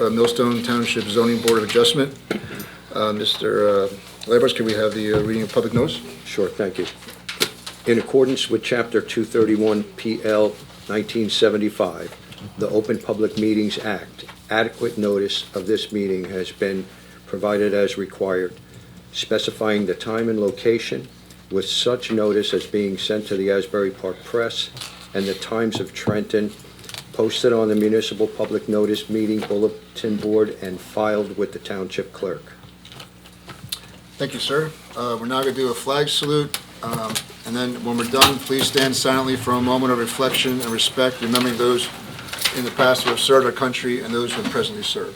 Millstone Township Zoning Board of Adjustment. Mr. Lambros, can we have the reading of public notice? Sure, thank you. In accordance with Chapter 231 PL 1975, the Open Public Meetings Act, adequate notice of this meeting has been provided as required, specifying the time and location, with such notice as being sent to the Asbury Park Press and the Times of Trenton, posted on the Municipal Public Notice Meeting Bulletin Board, and filed with the Township Clerk. Thank you, sir. We're now going to do a flag salute, and then when we're done, please stand silently for a moment of reflection and respect, remembering those in the past who have served our country and those who presently serve.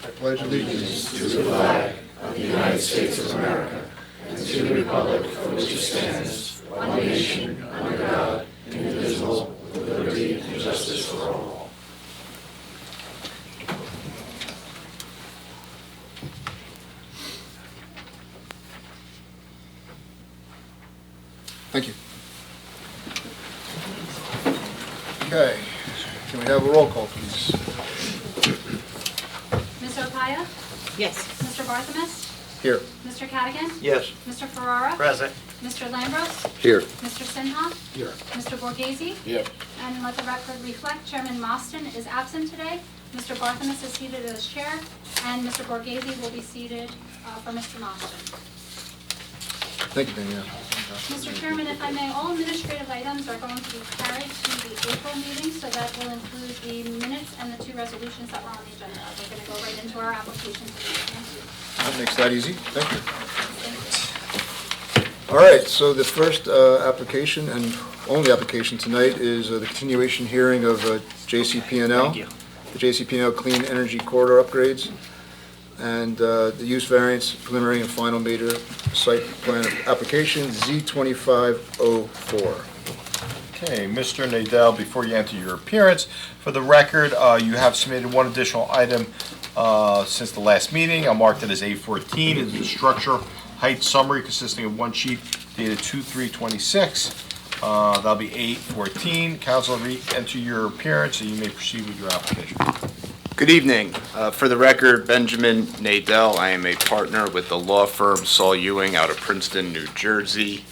I pledge allegiance to the flag of the United States of America and to the republic for which it stands, one nation, under God, indivisible, with liberty and justice for all. Thank you. Okay, can we have a roll call, please? Ms. Opaya? Yes. Mr. Barthelmess? Here. Mr. Cadigan? Yes. Mr. Ferrara? Present. Mr. Lambros? Here. Mr. Sinha? Here. Mr. Borghese? Here. And let the record reflect, Chairman Mostyn is absent today. Mr. Barthelmess is seated as chair, and Mr. Borghese will be seated for Mr. Mostyn. Thank you, Danielle. Mr. Chairman, if I may, all administrative items are going to be carried to the April meeting, so that will include the minutes and the 2 resolutions that were on the agenda. We're going to go right into our application today. Thank you. That makes that easy. Thank you. All right, so the first application and only application tonight is the continuation hearing of JCP&L. Thank you. The JCP&L Clean Energy Corridor upgrades and the use variance preliminary and final major site plan application Z2504. Okay, Mr. Nadell, before you enter your appearance, for the record, you have submitted one additional item since the last meeting. I'll mark it as A14. It's a structure height summary consisting of one sheet dated 2/3/26. That'll be A14. Council, enter your appearance, and you may proceed with your application. Good evening. For the record, Benjamin Nadell. I am a partner with the law firm Saul Ewing out of Princeton, New Jersey,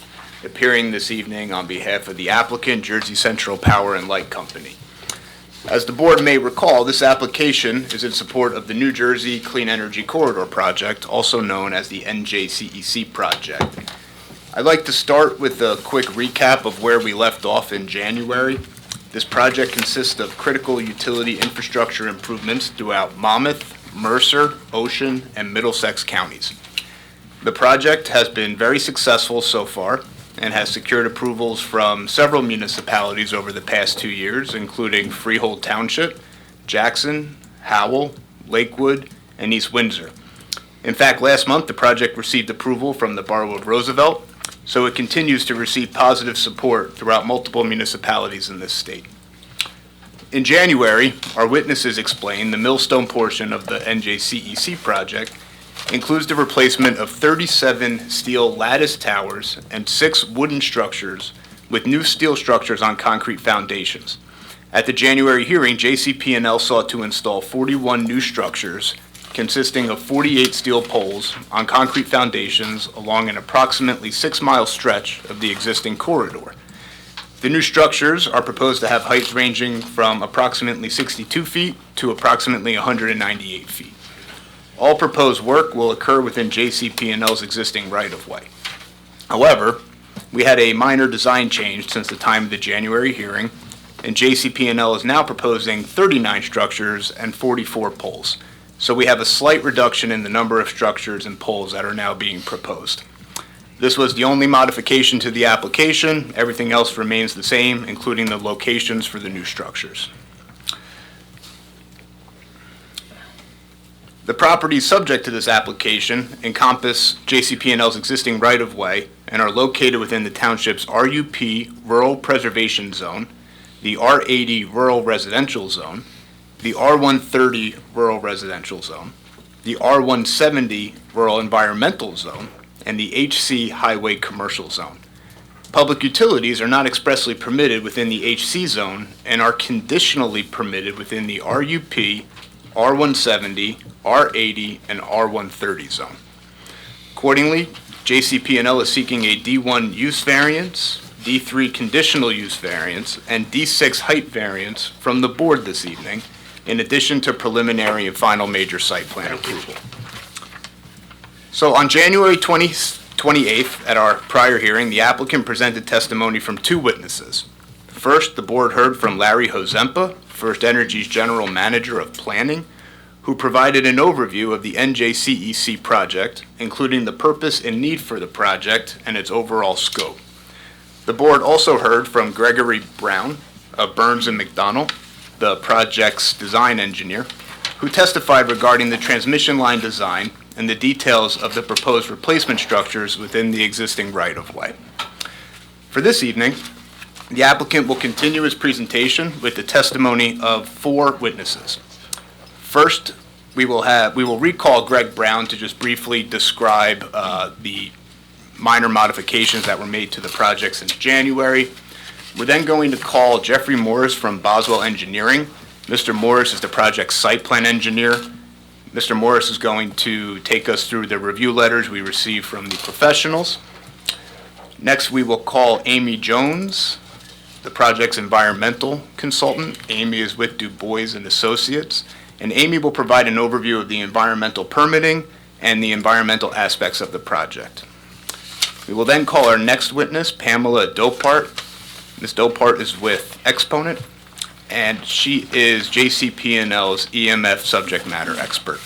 appearing this evening on behalf of the applicant, Jersey Central Power and Light Company. As the board may recall, this application is in support of the New Jersey Clean Energy Corridor project, also known as the NJCEC project. I'd like to start with a quick recap of where we left off in January. This project consists of critical utility infrastructure improvements throughout Monmouth, Mercer, Ocean, and Middlesex counties. The project has been very successful so far and has secured approvals from several municipalities over the past 2 years, including Freehold Township, Jackson, Howell, Lakewood, and East Windsor. In fact, last month the project received approval from the Borough of Roosevelt, so it continues to receive positive support throughout multiple municipalities in this state. In January, our witnesses explained the Millstone portion of the NJCEC project includes the replacement of 37 steel lattice towers and 6 wooden structures with new steel structures on concrete foundations. At the January hearing, JCP&L sought to install 41 new structures consisting of 48 steel poles on concrete foundations along an approximately 6-mile stretch of the existing corridor. The new structures are proposed to have heights ranging from approximately 62 feet to approximately 198 feet. All proposed work will occur within JCP&L's existing right-of-way. However, we had a minor design change since the time of the January hearing, and JCP&L is now proposing 39 structures and 44 poles. So we have a slight reduction in the number of structures and poles that are now being proposed. This was the only modification to the application. Everything else remains the same, including the locations for the new structures. The properties subject to this application encompass JCP&L's existing right-of-way and are located within the township's RUP Rural Preservation Zone, the R80 Rural Residential Zone, the R130 Rural Residential Zone, the R170 Rural Environmental Zone, and the HC Highway Commercial Zone. Public utilities are not expressly permitted within the HC zone and are conditionally permitted within the RUP, R170, R80, and R130 zone. Accordingly, JCP&L is seeking a D1 use variance, D3 conditional use variance, and D6 height variance from the board this evening, in addition to preliminary and final major site plan approval. So on January 28th, at our prior hearing, the applicant presented testimony from two witnesses. First, the board heard from Larry Hozempa, First Energy's General Manager of Planning, who provided an overview of the NJCEC project, including the purpose and need for the project and its overall scope. The board also heard from Gregory Brown of Burns and McDonnell, the project's design engineer, who testified regarding the transmission line design and the details of the proposed replacement structures within the existing right-of-way. For this evening, the applicant will continue his presentation with the testimony of four witnesses. First, we will recall Greg Brown to just briefly describe the minor modifications that were made to the project since January. We're then going to call Jeffrey Morris from Boswell Engineering. Mr. Morris is the project's site plan engineer. Mr. Morris is going to take us through the review letters we received from the professionals. Next, we will call Amy Jones, the project's environmental consultant. Amy is with Du Bois and Associates, and Amy will provide an overview of the environmental permitting and the environmental aspects of the project. We will then call our next witness, Pamela Dopart. Ms. Dopart is with Exponent, and she is JCP&L's EMF subject matter expert.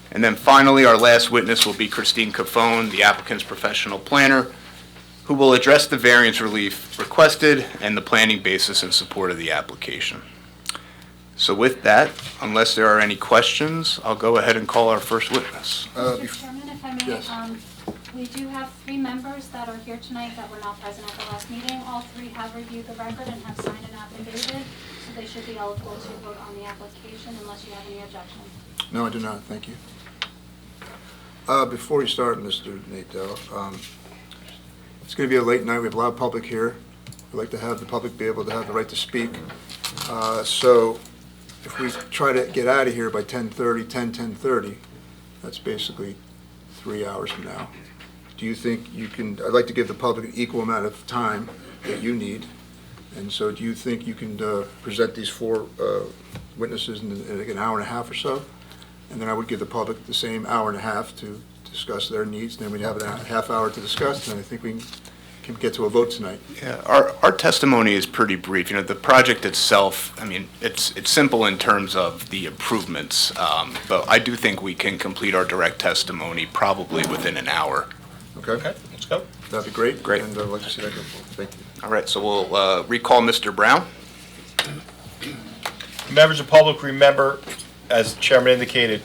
And then finally, our last witness will be Christine Cafone, the applicant's professional planner, who will address the variance relief requested and the planning basis in support of the application. So with that, unless there are any questions, I'll go ahead and call our first witness. Mr. Chairman, if I may, yes. we do have 3 members that are here tonight that were not present at the last meeting. All 3 have reviewed the record and have signed an affidavit, so they should be eligible to vote on the application unless you have any objections. No, I do not, thank you. Before we start, Mr. Nadell, it's going to be a late night. We have a lot of public here. We'd like to have the public be able to have the right to speak. So if we try to get out of here by 10:30, that's basically 3 hours from now. Do you think you can, I'd like to give the public an equal amount of time that you need. And so do you think you can present these 4 witnesses in an hour and a half or so? And then I would give the public the same hour and a half to discuss their needs. Then we'd have a half hour to discuss, and I think we can get to a vote tonight. Yeah, our testimony is pretty brief. You know, the project itself, I mean, it's simple in terms of the improvements, but I do think we can complete our direct testimony probably within an hour. Okay? Okay, let's go. That'd be great. Great. And I'd like to see that go forward. Thank you. All right, so we'll recall Mr. Brown. Members of the public, remember, as the chairman indicated,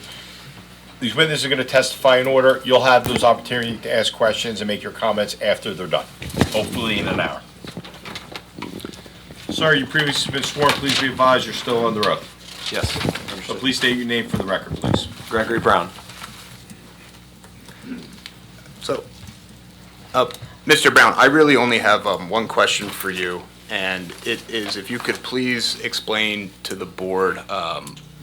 these witnesses are going to testify in order. You'll have those opportunities to ask questions and make your comments after they're done, hopefully in an hour. Sir, you previously been sworn. Please be advised you're still on the road. Yes. So please state your name for the record, please. Gregory Brown. So, Mr. Brown, I really only have one question for you, and it is if you could please explain to the board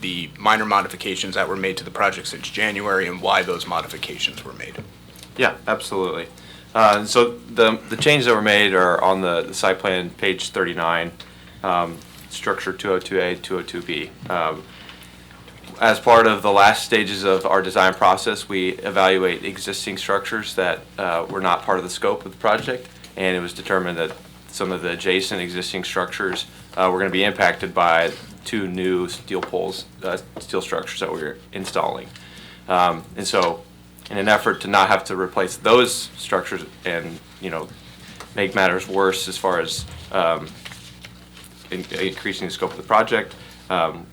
the minor modifications that were made to the project since January and why those modifications were made. Yeah, absolutely. So the changes that were made are on the site plan, page 39, structure 202A, 202B. As part of the last stages of our design process, we evaluate existing structures that were not part of the scope of the project, and it was determined that some of the adjacent existing structures were going to be impacted by 2 new steel poles, steel structures that we were installing. And so in an effort to not have to replace those structures and, you know, make matters worse as far as increasing the scope of the project,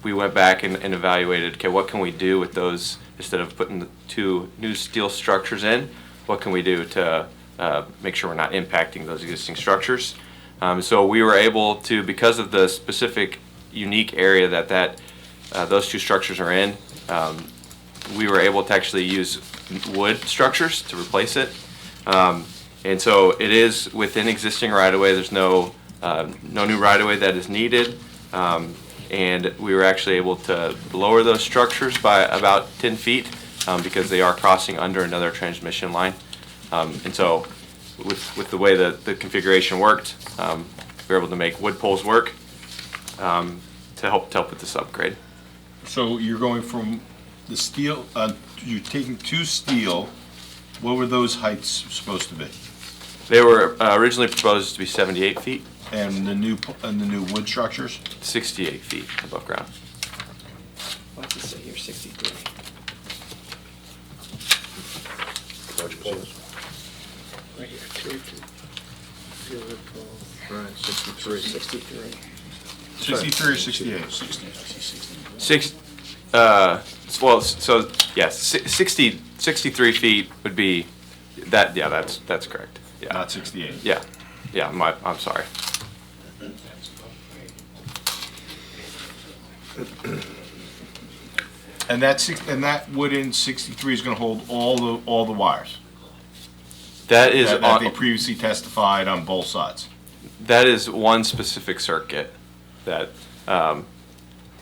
we went back and evaluated, okay, what can we do with those instead of putting the 2 new steel structures in? What can we do to make sure we're not impacting those existing structures? So we were able to, because of the specific unique area that those 2 structures are in, we were able to actually use wood structures to replace it. And so it is within existing right-of-way. There's no new right-of-way that is needed. And we were actually able to lower those structures by about 10 feet because they are crossing under another transmission line. And so with the way that the configuration worked, we were able to make wood poles work to help with this upgrade. So you're going from the steel, you're taking two steel, what were those heights supposed to be? They were originally proposed to be 78 feet, And the new wood structures? 68 feet above ground. What's it say here, 63? Large poles. Right here, 2 feet. Zero pole. Right, 63. 63. 63 or 68? 63 feet would be, that, yeah, that's correct. Yeah, Not 68? yeah, I'm sorry. And that wooden 63 is going to hold all the wires? That is, That they previously testified on both sides? that is one specific circuit that, that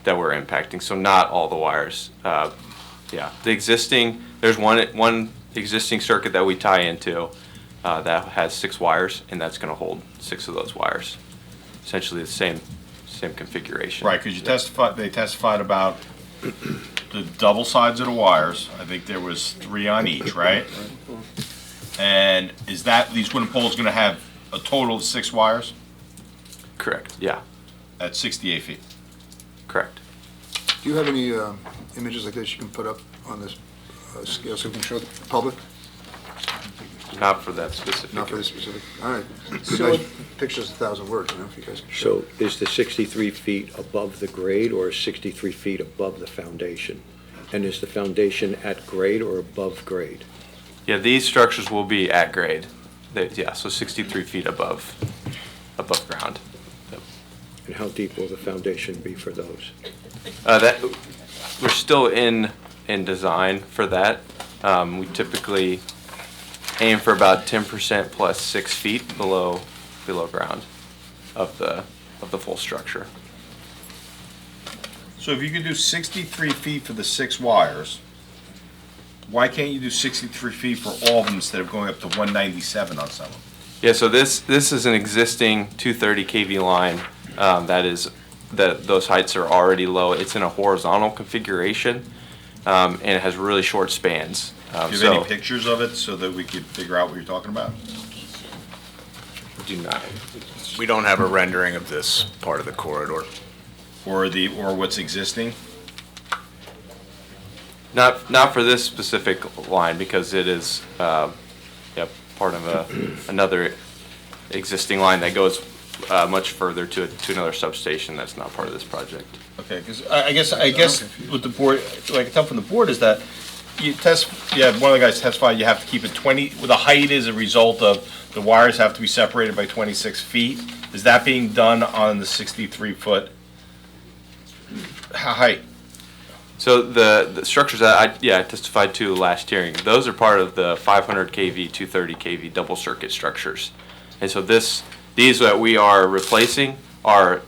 we're impacting, so not all the wires. Yeah, there's one existing circuit that we tie into that has 6 wires, and that's gonna hold 6 of those wires. Essentially the same configuration. Right, because they testified about the double sides of the wires. I think there was 3 on each, right? And is these wooden poles going to have a total of 6 wires Correct, yeah, at 68 feet? correct. Do you have any images like this you can put up on this scale so we can show the public? Not for that specific. Not for this specific, all right. So- Nice pictures, 1,000 words, if you guys can show. So is the 63 feet above the grade or 63 feet above the foundation? And is the foundation at grade or above grade? Yeah, these structures will be at grade. Yeah, so 63 feet above ground. Yep. And how deep will the foundation be for those? We're still in design for that. We typically aim for about 10% plus 6 feet below ground of the full structure. So if you could do 63 feet for the 6 wires, why can't you do 63 feet for all of them instead of going up to 197 on some of them? Yeah, so this is an existing 230 kV line those heights are already low. It's in a horizontal configuration, and it has really short spans. Do you have any pictures of it so that we could figure out what you're talking about? Do not. We don't have a rendering of this part of the corridor. Or what's existing? Not for this specific line because it is part of another existing line that goes much further to another substation that's not part of this project. Okay, because I guess what the board, what I can tell from the board is that one of the guys testified you have to keep it 20, the height is a result of the wires have to be separated by 26 feet. Is that being done on the 63-foot height? So the structures that I testified to last hearing, those are part of the 500 kV, 230 kV double circuit structures. And so these that we are replacing are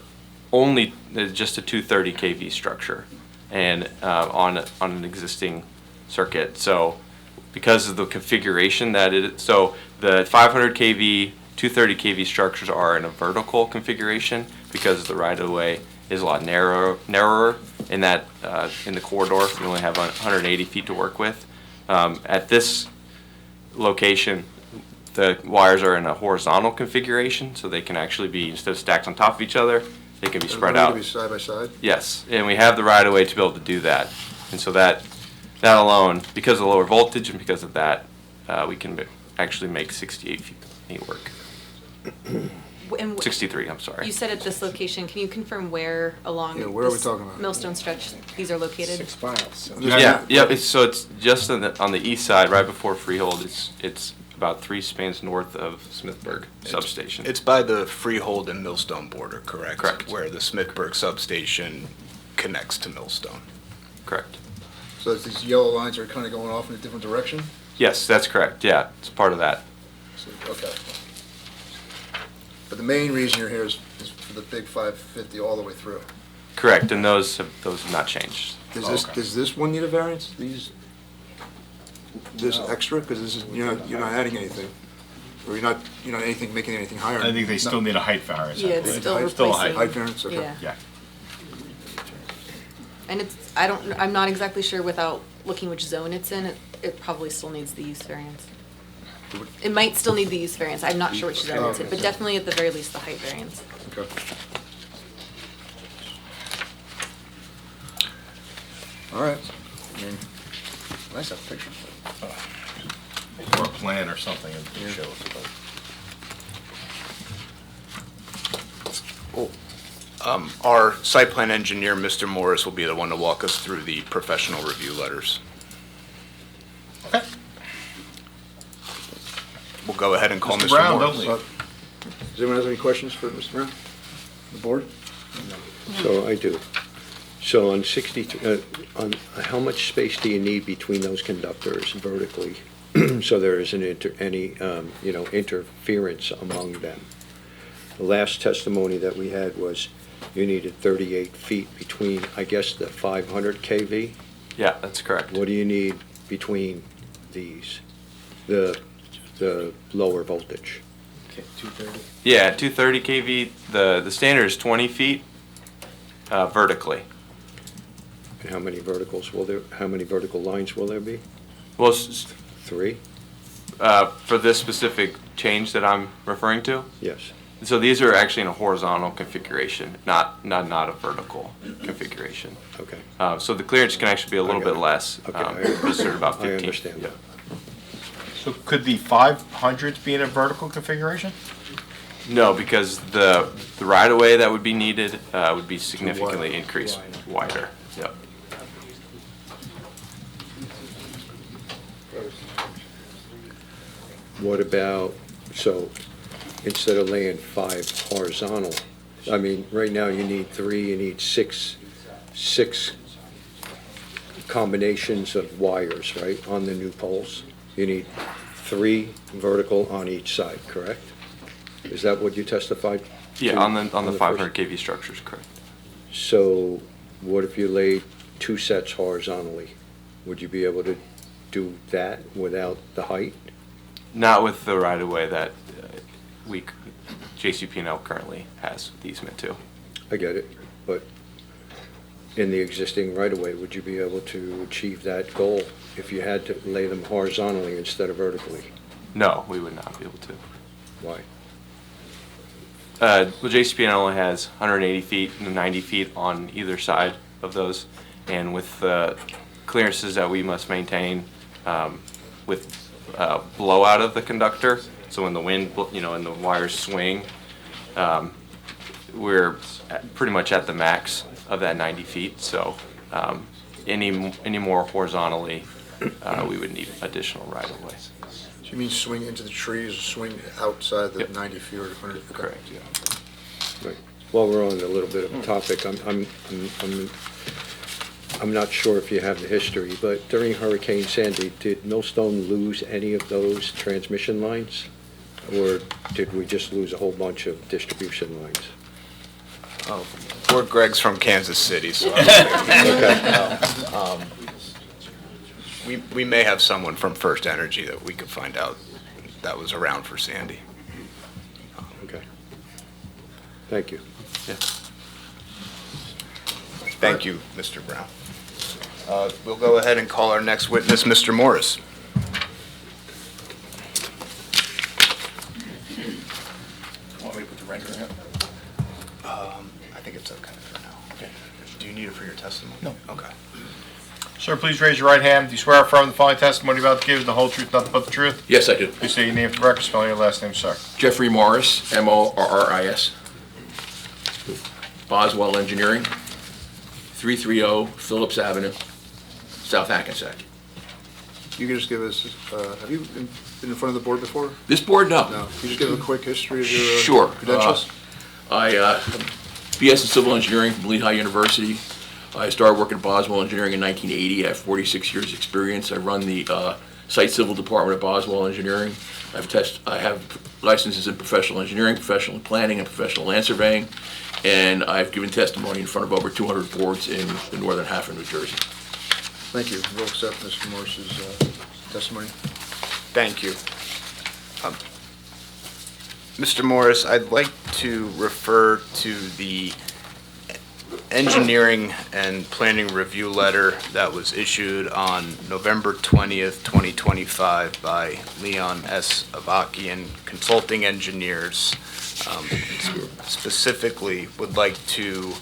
only just a 230 kV structure and on an existing circuit. So because of the configuration so the 500 kV, 230 kV structures are in a vertical configuration because the right of way is a lot narrower in that in the corridor. We only have 180 feet to work with. At this location, the wires are in a horizontal configuration, so they can actually be, instead of stacked on top of each other, they can be spread out. They be side by side? Yes, and we have the right of way to be able to do that. And so that alone, because of the lower voltage and because of that, we can actually make 68 feet work. And 63, I'm sorry. you said at this location, can you confirm where along Yeah, where are we this talking about? Millstone stretch these are located? 6 miles. So Yeah, it's just on the east side, right before Freehold. It's about 3 spans north of Smithburg substation. It's by the Freehold and Millstone border, correct? Correct. Where the Smithburg substation connects to Millstone. Correct. So these yellow lines are kind of going off in a different direction? Yes, that's correct. Yeah, it's part of that. Okay. But the main reason you're here is for the big 550 all the way through. Correct, and those have not changed. Does this one need a variance? This extra? Because this is, you're not adding anything. Or you're not making anything higher. I think they still need a height variance. I Yeah, it's believe. still Still a replacing. Height variance, okay. Yeah. Yeah. And I'm not exactly sure without looking which zone it's in, it probably still needs the use variance. It might still need the use variance, I'm not sure which zone it's in, but definitely at the very least the height variance. Okay. All right. I mean, nice to have a picture. Or a plan or something and show us. Our site plan engineer, Mr. Morris, will be the one to walk us through the professional review letters. Okay. We'll go ahead and call Mr. Mr. Brown, Morris. don't Does anyone have any questions for Mr. Brown? The board? So I do. So on 63, how much space do you need between those conductors vertically? So there isn't interference among them? The last testimony that we had was you needed 38 feet between, I guess, the 500 KV? Yeah, that's correct. What do you need between these, the lower voltage? Yeah, 230 kV, the standard is 20 feet vertically. And how many vertical lines will there be? Well, 3? for this specific change that I'm referring to, Yes. so these are actually in a horizontal configuration, not a vertical configuration. Okay. So the clearance can actually be a little I got bit it. less, Okay, just sort of about 15. I understand Yeah. that. So could the 500s be in a vertical configuration? No, because the right-of-way that would be needed would be significantly increased, wider. Yep. What about, so instead of laying 5 horizontal, I mean, right now you need 3, you need 6 combinations of wires, right, on the new poles? You need 3 vertical on each side, correct? Is that what you testified? Yeah, to on the first? 500 kV structures, correct. So what if you laid 2 sets horizontally? Would you be able to do that without the height? Not with the right-of-way that JCP&L currently has the easement to. I get it, but in the existing right-of-way, would you be able to achieve that goal if you had to lay them horizontally instead of vertically? No, we would not be able to. Why? Well, JCP&L only has 180 feet and 90 feet on either side of those, and with the clearances that we must maintain with blowout of the conductor, so when the wind, and the wires swing, we're pretty much at the max of that 90 feet. So any more horizontally, we would need additional right-of-way. So you mean swing into the trees, or swing outside the Yep. 90 feet or 100? Okay. Correct, yeah. Right. While we're on a little bit of a topic, I'm not sure if you have the history, but during Hurricane Sandy, did Millstone lose any of those transmission lines? Or did we just lose a whole bunch of distribution lines? Poor Greg's from Kansas City, so we may have someone from First Energy that we could find out that was around for Sandy. Okay. Thank you. Yeah. Thank you, Mr. Brown. We'll go ahead and call our next witness, Mr. Morris. Want me to put the render in? I think it's okay for now. Okay. Do you need it for your testimony? No. Okay. Sir, please raise your right hand. Do you swear or affirm the following testimony you're about to give is the whole truth, nothing but the truth? Yes, I do. Please state your name for the record, spelling your last name, sir. Jeffrey Morris, Morris. Boswell Engineering, 330 Phillips Avenue, South Hackensack. You can just give us, have you been in front of the board before? This board, no. No. Can you just give a quick history of your Sure. credentials? I BS in Civil Engineering from Lehigh University. I started working at Boswell Engineering in 1980. I have 46 years' experience. I run the Site Civil Department at Boswell Engineering. I have licenses in professional engineering, professional planning, and professional land surveying, and I've given testimony in front of over 200 boards in the northern half of New Jersey. Thank you. We'll accept Mr. Morris's testimony. Thank you. Mr. Morris, I'd like to refer to the engineering and planning review letter that was issued on November 20th, 2025 by Leon S. Avakian Consulting Engineers. Specifically, would like to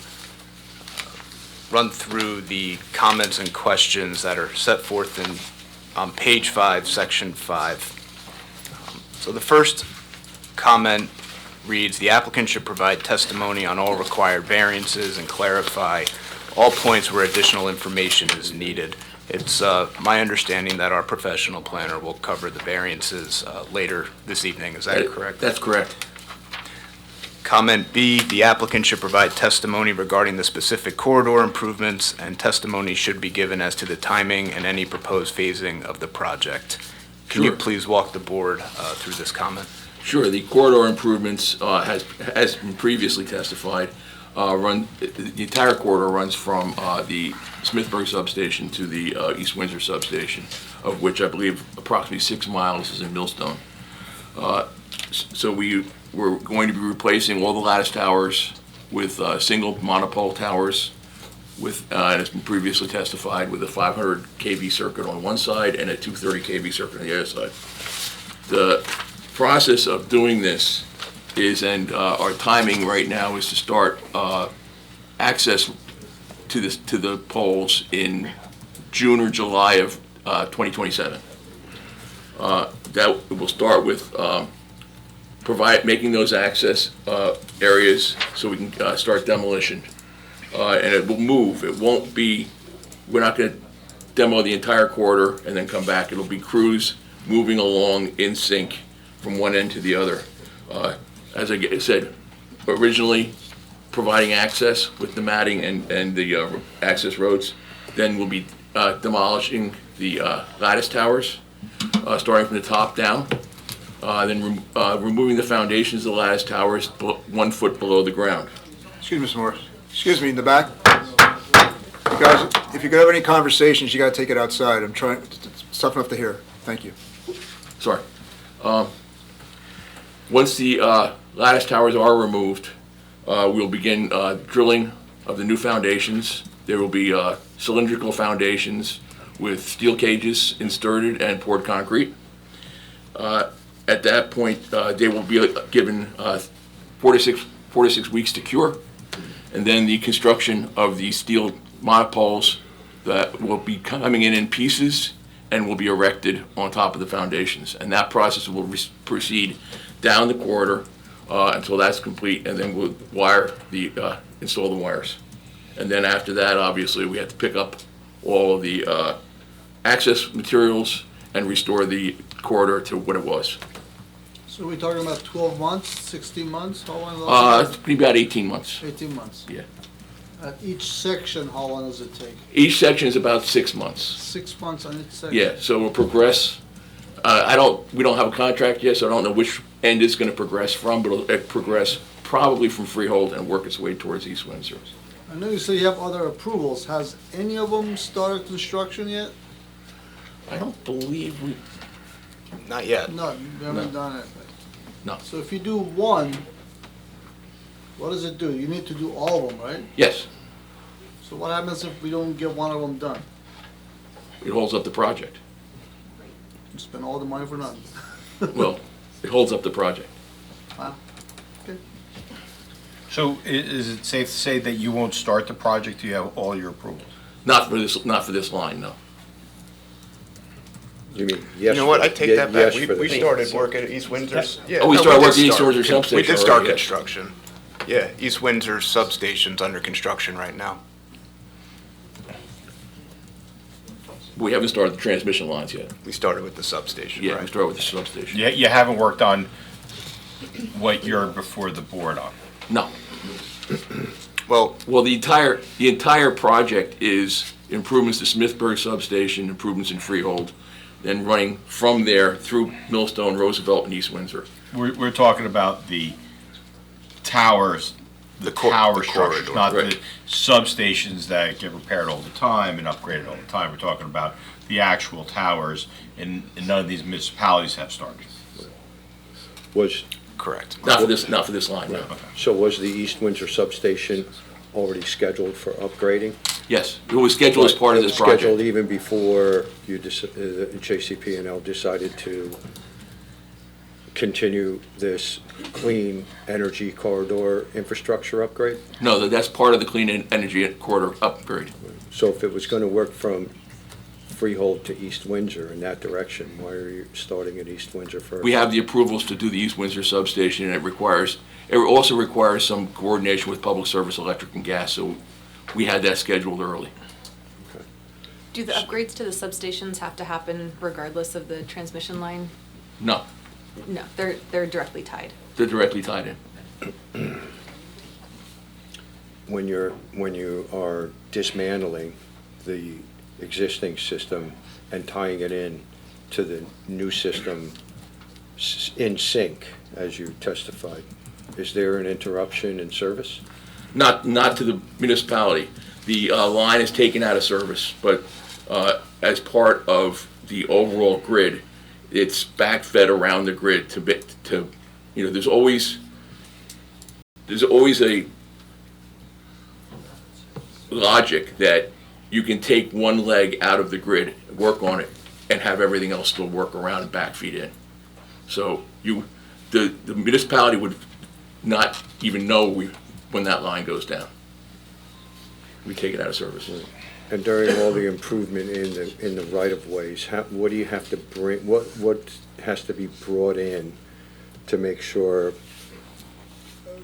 run through the comments and questions that are set forth on page 5, section 5. So the first comment reads, "The applicant should provide testimony on all required variances and clarify all points where additional information is needed." It's my understanding that our professional planner will cover the variances later this evening. Is that correct? That's correct. Comment B, "The applicant should provide testimony regarding the specific corridor improvements, and testimony should be given as to the timing and any proposed phasing of the project." Can you Sure. please walk the board through this comment? Sure, the corridor improvements, has been previously testified, the entire corridor runs from the Smithburg substation to the East Windsor substation, of which I believe approximately 6 miles is in Millstone. So we're going to be replacing all the lattice towers with single monopole towers with, and it's been previously testified, with a 500 kV circuit on one side and a 230 kV circuit on the other side. The process of doing this is, and our timing right now is to start access to the poles in June or July of 2027. That will start with making those access areas so we can start demolition. And it will move. It won't be, we're not going to demo the entire corridor and then come back. It'll be crews moving along in sync from one end to the other. As I said, originally providing access with the matting and the access roads. Then we'll be demolishing the lattice towers, starting from the top down. Then removing the foundations of the lattice towers 1 foot below the ground. Excuse me, Mr. Morris. Excuse me, in the back. Guys, if you could have any conversations, you gotta take it outside. I'm trying, it's tough enough to hear. Thank you. Sorry. Once the lattice towers are removed, we'll begin drilling of the new foundations. There will be cylindrical foundations with steel cages inserted and poured concrete. At that point, they will be given 4 to 6 weeks to cure, and then the construction of the steel monopoles that will be coming in pieces and will be erected on top of the foundations. And that process will proceed down the corridor until that's complete, and then we'll install the wires. And then after that, obviously, we have to pick up all of the access materials and restore the corridor to what it was. So we're talking about 12 months, 16 months? How long? It's been about 18 months. 18 months. Yeah. At each section, how long does it take? Each section is about 6 months. 6 months on each section? Yeah, so we'll progress. We don't have a contract yet, so I don't know which end it's gonna progress from, but it'll progress probably from Freehold and work its way towards East Windsor. I know you say you have other approvals. Has any of them started construction yet? I don't believe we, Not yet. No, you haven't No. done it. No. So if you do one, what does it do? You need to do all of them, right? yes, So what happens if we don't get one of them done? it holds up the project. You spend all the money for nothing. Well, it holds up the project. Wow. Okay. So is it safe to say that you won't start the project till you have all your approvals? Not for this line, no. You mean, yes? You know what, I for- take ye- that back. yes for the- We started work at East Windsor's. Yeah, Oh, we no, started did work at East start. Windsor substation We did start already, yes. construction. Yeah, East Windsor substation's under construction right now. We haven't started the transmission lines yet. We started with the substation, Yeah, we right? started with the substation. You haven't worked on what you're before the board on? No. Well, Well, the entire project is improvements to Smithburg substation, improvements in Freehold, then running from there through Millstone, Roosevelt, and East Windsor. We're talking about the towers, the The tower structures, corridor, not the right. substations that get repaired all the time and upgraded all the time. We're talking about the actual towers, and none of these municipalities have started. Was, Correct. Not for this line, no. so was the East Windsor substation already scheduled for upgrading? Yes, it was scheduled as part of this Scheduled project. even before you, JCP&L decided to continue this clean energy corridor infrastructure upgrade? No, that's part of the clean energy corridor upgrade. So if it was going to work from Freehold to East Windsor in that direction, why are you starting at East Windsor first? We have the approvals to do the East Windsor substation, and it also requires some coordination with Public Service Electric and Gas, so we had that scheduled early. Do the upgrades to the substations have to happen regardless of the transmission line? No, No, they're directly tied. they're directly tied in. When you are dismantling the existing system and tying it in to the new system in sync, as you testified, is there an interruption in service? Not to the municipality. The line is taken out of service, but as part of the overall grid, it's backfed around the grid there's always a logic that you can take one leg out of the grid, work on it, and have everything else still work around and backfeed in. So the municipality would not even know when that line goes down. We take it out of service. And during all the improvement in the right-of-ways, what do you have to bring, what has to be brought in to make sure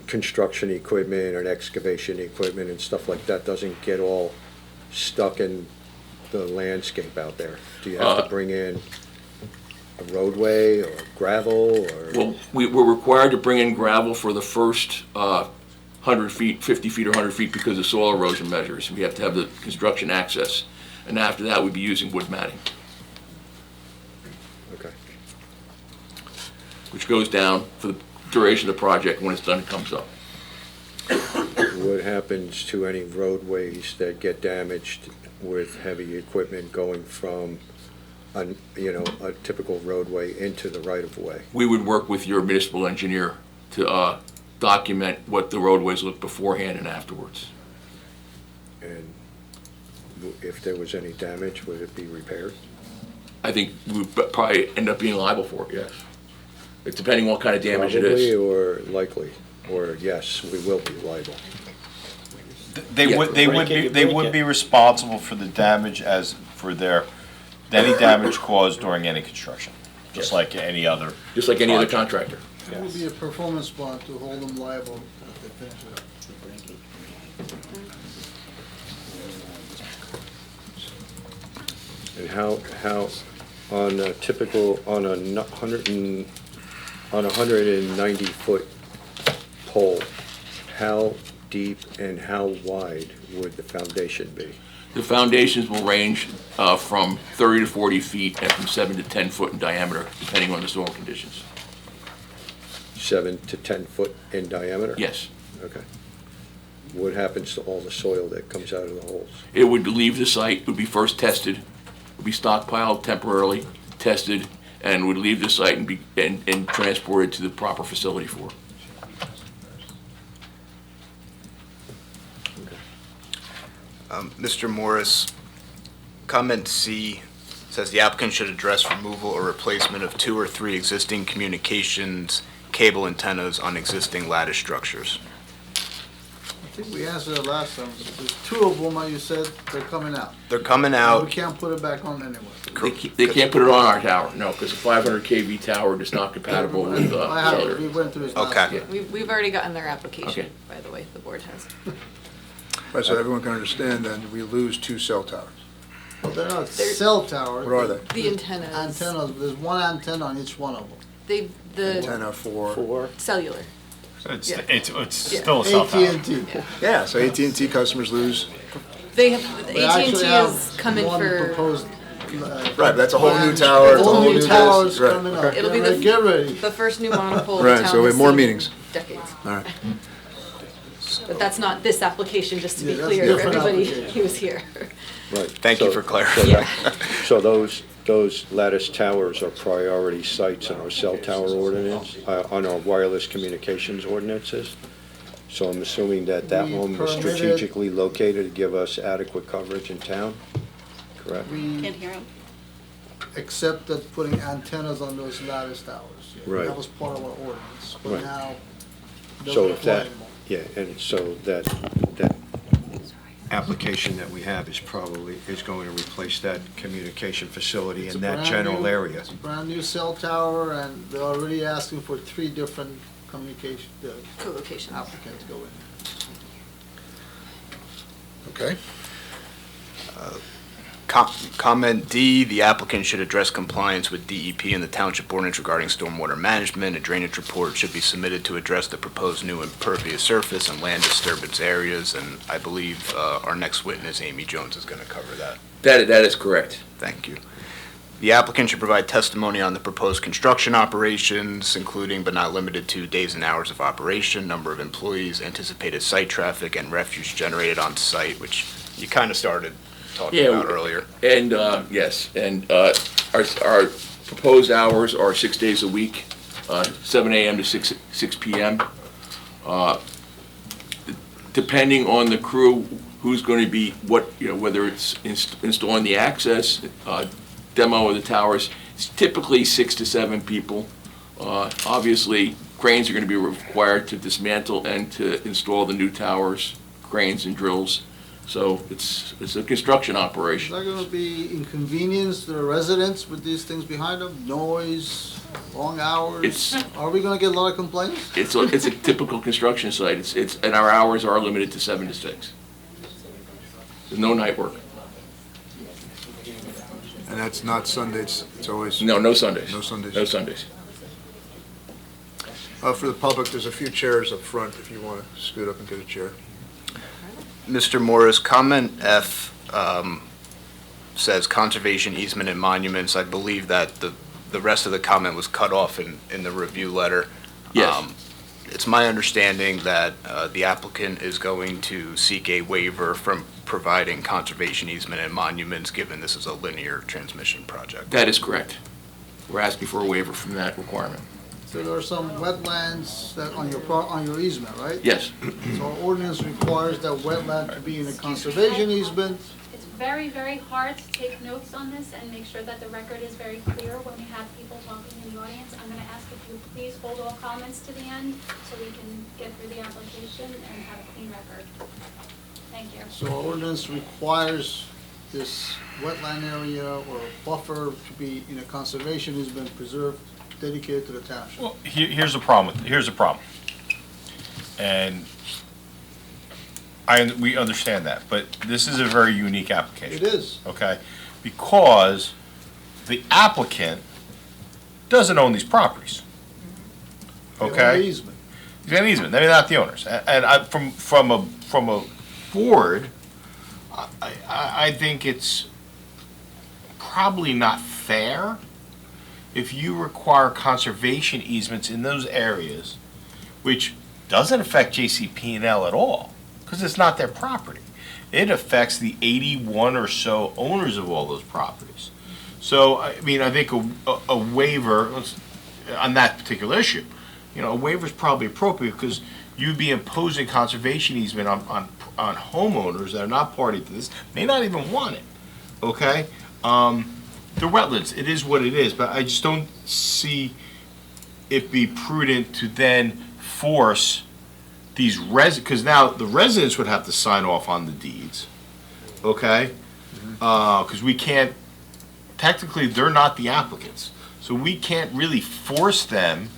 construction equipment and excavation equipment and stuff like that doesn't get all stuck in the landscape out there? Do you have to bring in a roadway or gravel or? Well, we're required to bring in gravel for the first 100 feet, 50 feet or 100 feet because of soil erosion measures. We have to have the construction access. And after that, we'd be using wood matting, Okay. which goes down for the duration of the project. When it's done, it comes up. What happens to any roadways that get damaged with heavy equipment going from a typical roadway into the right-of-way? We would work with your municipal engineer to document what the roadways look beforehand and afterwards. And if there was any damage, would it be repaired? I think we'd probably end up being liable for it, yes. It's depending what kind of damage it Probably is. or likely, or yes, we will be liable. They Yeah. would be responsible for the damage any damage caused during any construction, just like any other. Just like any other project. contractor. It will be a performance bond to hold them liable if they finish it up. And how, on a typical, on a 190-foot pole, how deep and how wide would the foundation be? The foundations will range from 30 to 40 feet and from 7 to 10 foot in diameter, depending on the soil conditions. 7 to 10 foot in diameter? Yes. Okay. What happens to all the soil that comes out of the holes? It would leave the site, would be first tested, would be stockpiled temporarily, tested, and would leave the site and be and transported to the proper facility for it. Mr. Morris, comment C says the applicant should address removal or replacement of 2 or 3 existing communications cable antennas on existing lattice structures. I think we answered it last time. There's 2 of them, like you said, they're coming out. They're coming We out, can't put it back on anyway. They can't put it on our tower, no, because a 500 kV tower is not compatible with I have it, we cellular. went through this last Okay. time. We've already gotten their application, Okay. by the way, the board has. Right, so everyone can understand then, we lose 2 cell towers. Well, they're not cell towers. What are they? The antennas. Antennas, there's one antenna on each one of them. The Antenna for, cellular. So it's Yeah. it's Yeah. still a cell tower. AT&T. yeah, so AT&T customers lose, They have, We AT&T actually has have come in one for, proposed Right, that's a whole new tower, it's a Whole new this, towers right, coming up. okay. It'll be Get ready. the first new monopole Right, the town so we has have more seen in meetings. decades. All right. But that's not this application, just to be Yeah, that's a clear, for different everybody application. who was here. Right. Thank you So- for clarifying. Yeah. So those lattice towers are priority sites in our cell tower ordinance, on our wireless communications ordinances. So I'm assuming that We one was permitted- strategically located to give us adequate coverage in town, correct? We Can't hear him. accepted putting antennas on those lattice towers. Yeah, Right. That was part of our ordinance, but Right. now it So doesn't if apply that, anymore. yeah, and so that application that we have is going to replace that communication facility It's in a that brand general new- area. It's a brand new cell tower, and they're already asking for 3 different communication, Co-location. applicants go in. Okay. Comment D, the applicant should address compliance with DEP and the township ordinance regarding stormwater management. A drainage report should be submitted to address the proposed new impervious surface and land disturbance areas, and I believe our next witness, Amy Jones, is going to cover that. That is correct. Thank you. The applicant should provide testimony on the proposed construction operations, including but not limited to days and hours of operation, number of employees, anticipated site traffic, and refuse generated on site, which you kind of started talking Yeah, about earlier. And, yes, and our proposed hours are 6 days a week, 7 AM to 6 PM. Depending on the crew, who's going to be, whether it's installing the access, demo of the towers, it's typically 6 to 7 people. Obviously, cranes are going to be required to dismantle and to install the new towers, cranes and drills. So it's a construction Is operation. that gonna be inconvenience to the residents with these things behind them? Noise, long hours? It's- Are we gonna get a lot of complaints? It's a typical construction site. And our hours are limited to 7 to 6. There's no night work. And that's not Sundays, it's always, No Sundays. No Sundays. No Sundays. for the public, there's a few chairs up front if you want to scoot up and get a chair. Mr. Morris, comment F says conservation easement and monuments. I believe that the rest of the comment was cut off in the review letter. Yes. It's my understanding that the applicant is going to seek a waiver from providing conservation easement and monuments, given this is a linear transmission project. That is correct. We're asking for a waiver from that requirement. So there are some wetlands that on your easement, right? Yes. So our ordinance requires that wetland to be in a conservation easement. It's very, very hard to take notes on this and make sure that the record is very clear when we have people talking in the audience. I'm going to ask if you please hold all comments to the end so we can get through the application and have a clean record. Thank you. So our ordinance requires this wetland area or buffer to be in a conservation easement preserved, dedicated to the township. Well, here's the problem. Here's the problem. And we understand that, but this is a very unique application. It is. Okay? Because the applicant doesn't own these properties. They own Okay? the easement. He's got an easement, they're not the owners. And from a board, I think it's probably not fair if you require conservation easements in those areas, which doesn't affect JCP&L at all, because it's not their property. It affects the 81 or so owners of all those properties. So, I mean, I think a waiver on that particular issue, a waiver is probably appropriate, because you'd be imposing conservation easement on homeowners that are not party to this, may not even want it, okay? The wetlands, it is what it is, but I just don't see it be prudent to then force these because now the residents would have to sign off on the deeds, okay? Because we can't, technically, they're not the applicants, so we can't really force them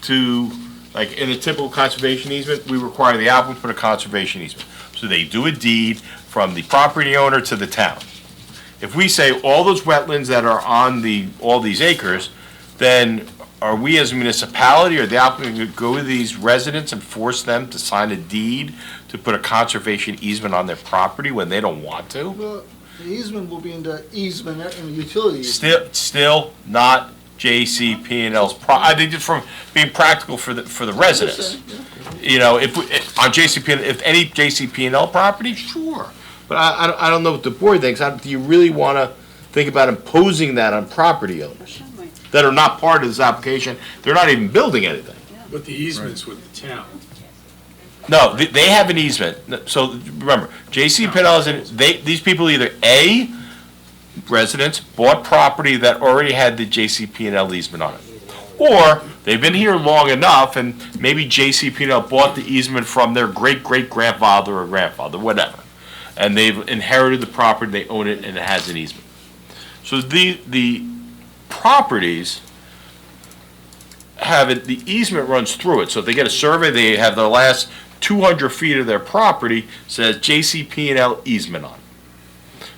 to, like, in a typical conservation easement, we require the applicant to put a conservation easement. So they do a deed from the property owner to the town. If we say all those wetlands that are on all these acres, then are we as a municipality or the applicant going to go to these residents and force them to sign a deed to put a conservation easement on their property when they don't want to? Well, the easement will be in the easement, in the utility easement. Still not JCP&L's I think just from being practical for the residents. You know, on if any JCP&L property, sure. But I don't know what the board thinks. Do you really want to think about imposing that on property owners that are not part of this application? They're not even building anything. But the easement's with the town. No, they have an easement. So remember, JCP&L these people either A, residents bought property that already had the JCP&L easement on it. Or they've been here long enough and maybe JCP&L bought the easement from their great-great-grandfather or grandfather, whatever. And they've inherited the property, they own it, and it has an easement. So the properties have it, the easement runs through it. So if they get a survey, they have the last 200 feet of their property says JCP&L easement on it.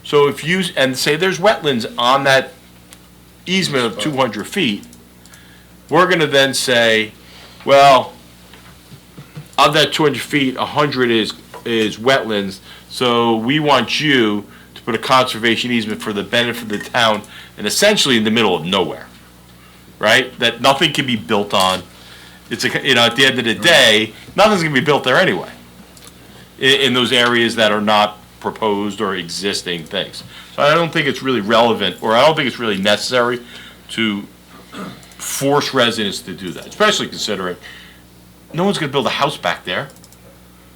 So if you, and say there's wetlands on that easement of 200 feet, we're gonna then say, well, of that 200 feet, 100 is wetlands, so we want you to put a conservation easement for the benefit of the town, and essentially in the middle of nowhere, right? That nothing can be built on. It's at the end of the day, nothing's gonna be built there anyway. In those areas that are not proposed or existing things. So I don't think it's really relevant, or I don't think it's really necessary to force residents to do that, especially considering no one's gonna build a house back there.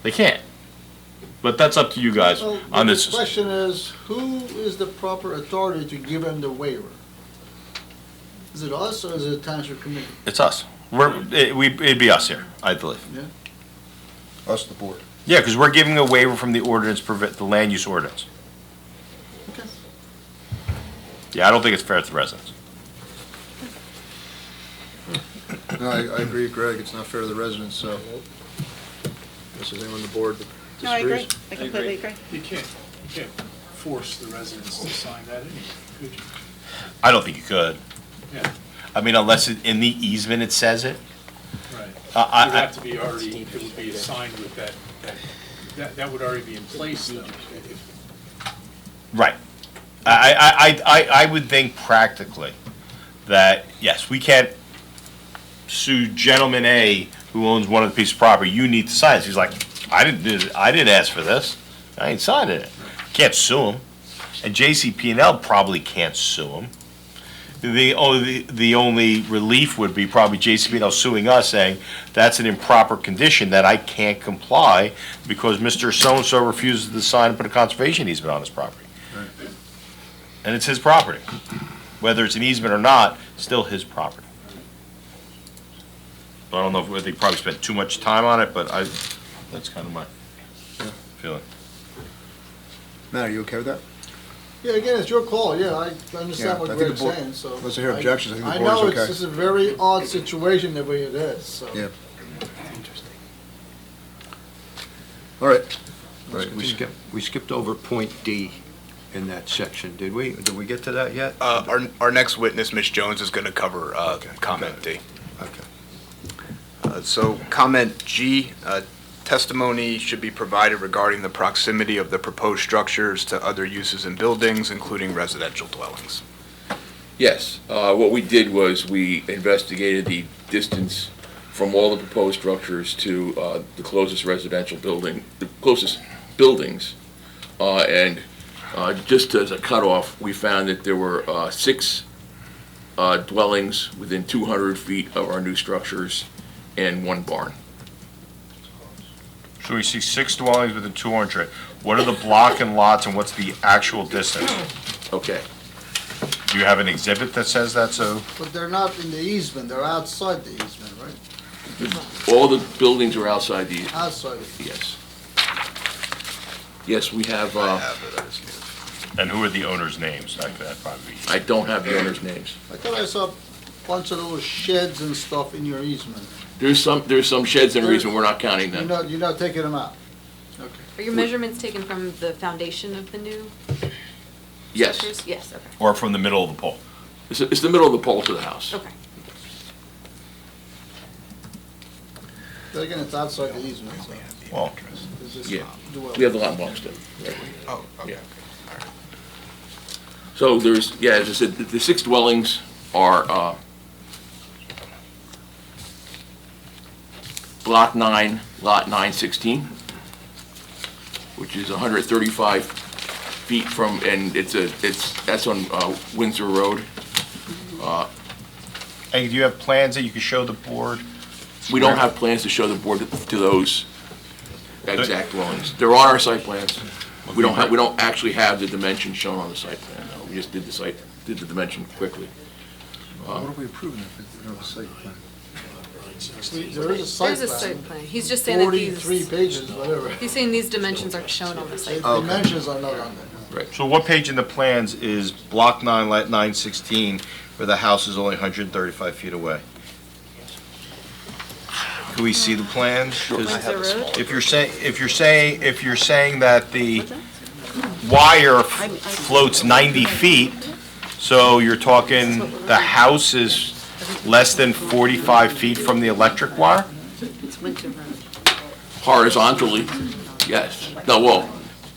They can't. But that's up to you guys Well, on the this. question is, who is the proper authority to give them the waiver? Is it us or is it the township committee? It's us. It'd be us here, I believe. Us, the board. Yeah, because we're giving a waiver from the ordinance, the land use ordinance. Okay. Yeah, I don't think it's fair to the residents. No, I agree, Greg, it's not fair to the residents, so. This is anyone on the board that No, I agree. disagrees? I completely agree. You can't force the residents to sign that anyway, could you? I don't think you could. Yeah, I mean, unless in the easement it says it. right. It would I, have to be already, it would be signed with that would already be in place though. Right. I would think practically that, yes, we can't sue gentleman A who owns one of the pieces of property, you need to sign it. He's like, I didn't ask for this. I ain't signing it. Can't sue him. And JCP&L probably can't sue him. The only relief would be probably JCP&L suing us saying, that's an improper condition that I can't comply because Mr. So-and-so refuses to sign and put a conservation easement on his property. And it's his property. Whether it's an easement or not, still his property. I don't know if they probably spent too much time on it, but that's kind of my feeling. Matt, are you okay with that? Yeah, again, it's your call, yeah, I Yeah, understand what I think the Greg's board- saying, so. unless I hear objections, I think the I board is know okay. it's just a very odd situation the way it is, so. Yeah. All right. Right, we skipped over point D in that section, did we? Did we get to that yet? Our next witness, Ms. Jones, is going to cover comment D. Okay. So comment G, testimony should be provided regarding the proximity of the proposed structures to other uses and buildings, including residential dwellings. Yes, what we did was we investigated the distance from all the proposed structures to the closest residential building, the closest buildings. And just as a cutoff, we found that there were 6 dwellings within 200 feet of our new structures and 1 barn. So we see 6 dwellings within 200. What are the block and lots and what's the actual distance? Okay. Do you have an exhibit that says that, so? But they're not in the easement, they're outside the easement, right? All the buildings are outside the, Outside. yes. Yes, we have, And who are the owners' names? That'd probably be. I don't have the owners' names. I thought I saw a bunch of little sheds and stuff in your easement. There's some sheds and reason we're not counting them. You're not taking them out? Okay. Are your measurements taken from the foundation of the new Yes, structures? Yes, okay. Or from the middle of the pole? it's the middle of the pole to the house. Okay. But again, it's outside the easement, so. Well, it's just Yeah. dwelling. We have the lot marks too. Oh, okay. Yeah. So there's, yeah, as I said, the 6 dwellings are Block 9, Lot 916, which is 135 feet from, and that's on Windsor Road. And do you have plans that you can show the board? We don't have plans to show the board to those exact dwellings. They're on our site plans. We don't actually have the dimensions shown on the site plan, no. We just did the dimension quickly. What are we approving if there's no site plan? There is a site There's a plan. site plan. He's just saying that 43 these, pages, whatever. he's saying these dimensions aren't shown on the site. The dimensions are not on there. So what page in the plans is block 9, lot 916, where the house is only 135 feet away? Can we see the plans? 'Cause Windsor Road? If you're saying that the wire floats 90 feet, so you're talking the house is less than 45 feet from the electric wire? Horizontally, yes. No, well,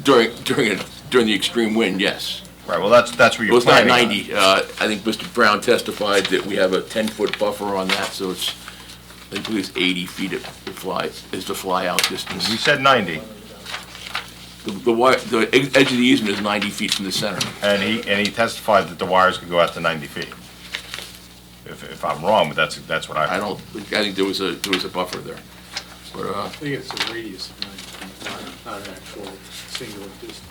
during the extreme wind, yes. Right, well, that's where Well, you're it's not planning on. 90. I think Mr. Brown testified that we have a 10-foot buffer on that, so it's, I believe it's 80 feet is the fly-out distance. We said 90, The edge of the easement is 90 feet from the center. and he testified that the wires could go out to 90 feet. If I'm wrong, but that's what I heard. I think there was a buffer there. But, I think it's a radius of 90 feet, not an actual singular distance.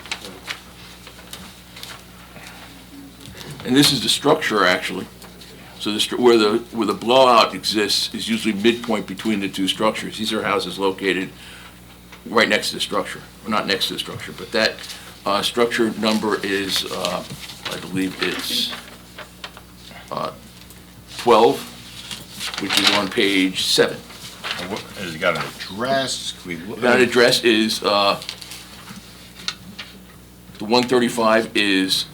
and this is the structure, actually. So where the blowout exists is usually midpoint between the two structures. These are houses located right next to the structure. Well, not next to the structure, but that structure number is, I believe it's 12, which is on page 7. Has it got an address? Can we look- That address is, the 135 is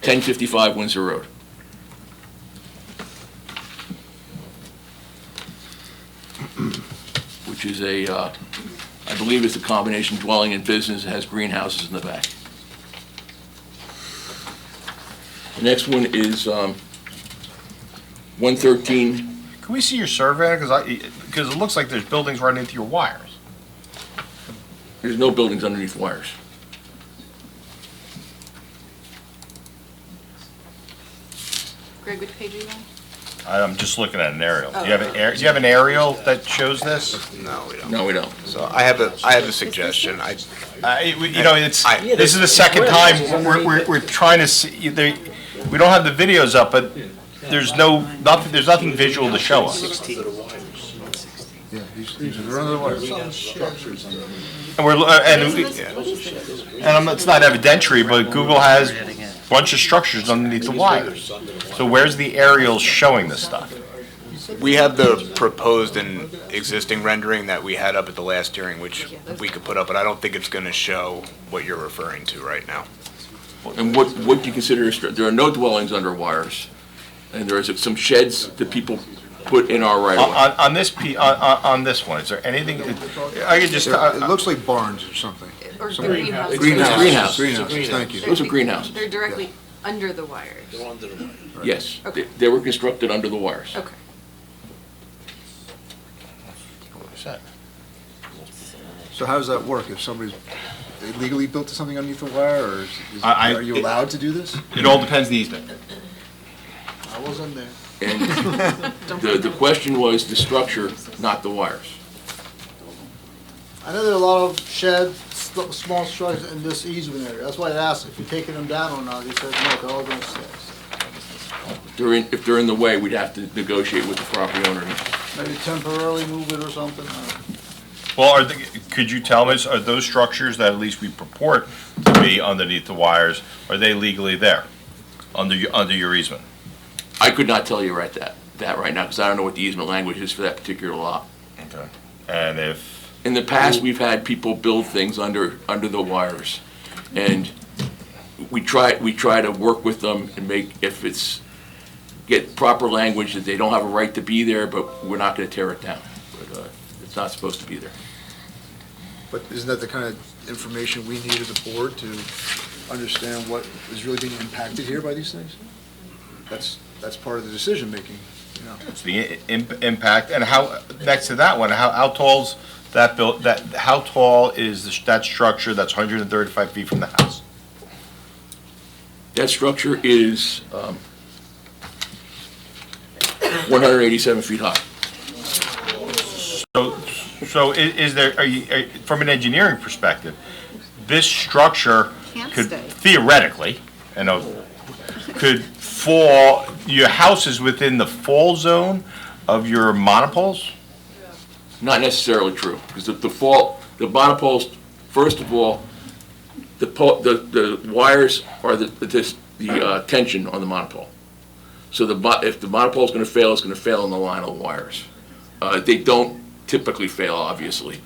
1055 Windsor Road. Which is I believe it's a combination dwelling and business, it has greenhouses in the back. The next one is 113, Can we see your survey? Because it looks like there's buildings running into your wires. there's no buildings underneath wires. Greg, which page are you on? I'm just looking at an aerial. Do you have an aerial that shows this? No, we don't. No, we don't. So I have a suggestion. This is the second time we're trying to see, we don't have the videos up, but there's nothing visual to show us. Yeah, these are under the wires. And it's not evidentiary, but Google has a bunch of structures underneath the wires. So where's the aerials showing this stuff? We have the proposed and existing rendering that we had up at the last hearing, which we could put up, but I don't think it's going to show what you're referring to right now. And what do you consider, there are no dwellings under wires, and there is some sheds that people put in our right of way. On this one, is there anything, I could just, It looks like barns or something. Or Some- greenhouses? Greenhouses, Thank you. Those are greenhouses, They're directly under the wires. yes. Okay. They were constructed under the wires. Okay. So how does that work? If somebody's illegally built something underneath the wire, or I- are you allowed to do this? it all depends the easement. I wasn't there. And the question was the structure, not the wires. I know there are a lot of sheds, small structures in this easement area. That's why I asked if you're taking them down or not. He said, no, they're all going to stay. If they're in the way, we'd have to negotiate with the property owner. Maybe temporarily move it or something. Well, could you tell us, are those structures that at least we purport to be underneath the wires, are they legally there, under your easement? I could not tell you that right now, because I don't know what the easement language is for that particular lot. Okay. And if, In the past, we've had people build things under the wires, and we try to work with them and get proper language that they don't have a right to be there, but we're not gonna tear it down. But it's not supposed to be there. But isn't that the kind of information we need as a board to understand what is really being impacted here by these things? That's part of the decision-making, you know. It's the impact, and how, next to that one, how tall's that how tall is that structure that's 135 feet from the house? That structure is 187 feet high. So is there, from an engineering perspective, this structure could theoretically, could fall, your house is within the fall zone of your monopoles? Not necessarily true, because the monopoles, first of all, the wires are the tension on the monopole. So if the monopole's gonna fail, it's gonna fail on the line of the wires. They don't typically fail, obviously,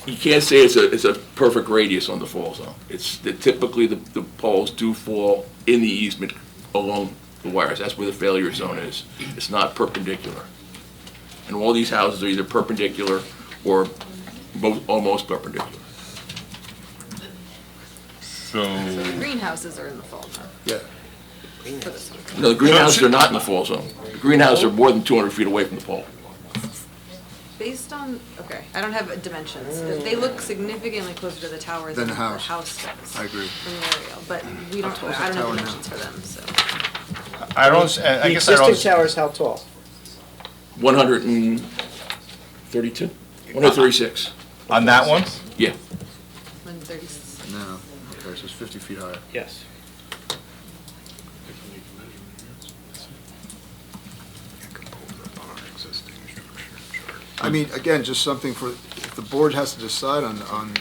you can't say it's a perfect radius on the fall zone. Typically the poles do fall in the easement along the wires. That's where the failure zone is. It's not perpendicular. And all these houses are either perpendicular or almost perpendicular. So, The greenhouses are in the fall zone Yeah. for this one. No, the greenhouses are not in the fall zone. The greenhouses are more than 200 feet away from the pole. Based on, okay, I don't have dimensions. They look significantly closer to the tower Than than the the house. house does. I agree. From the aerial, but we don't, tall is I don't that have tower now? dimensions for them, so. I don't, I The guess I existing don't, tower is how tall? 132? 136. on that one? Yeah. 136. No, okay, so it's 50 feet higher. Yes. I mean, again, just something for, if the board has to decide on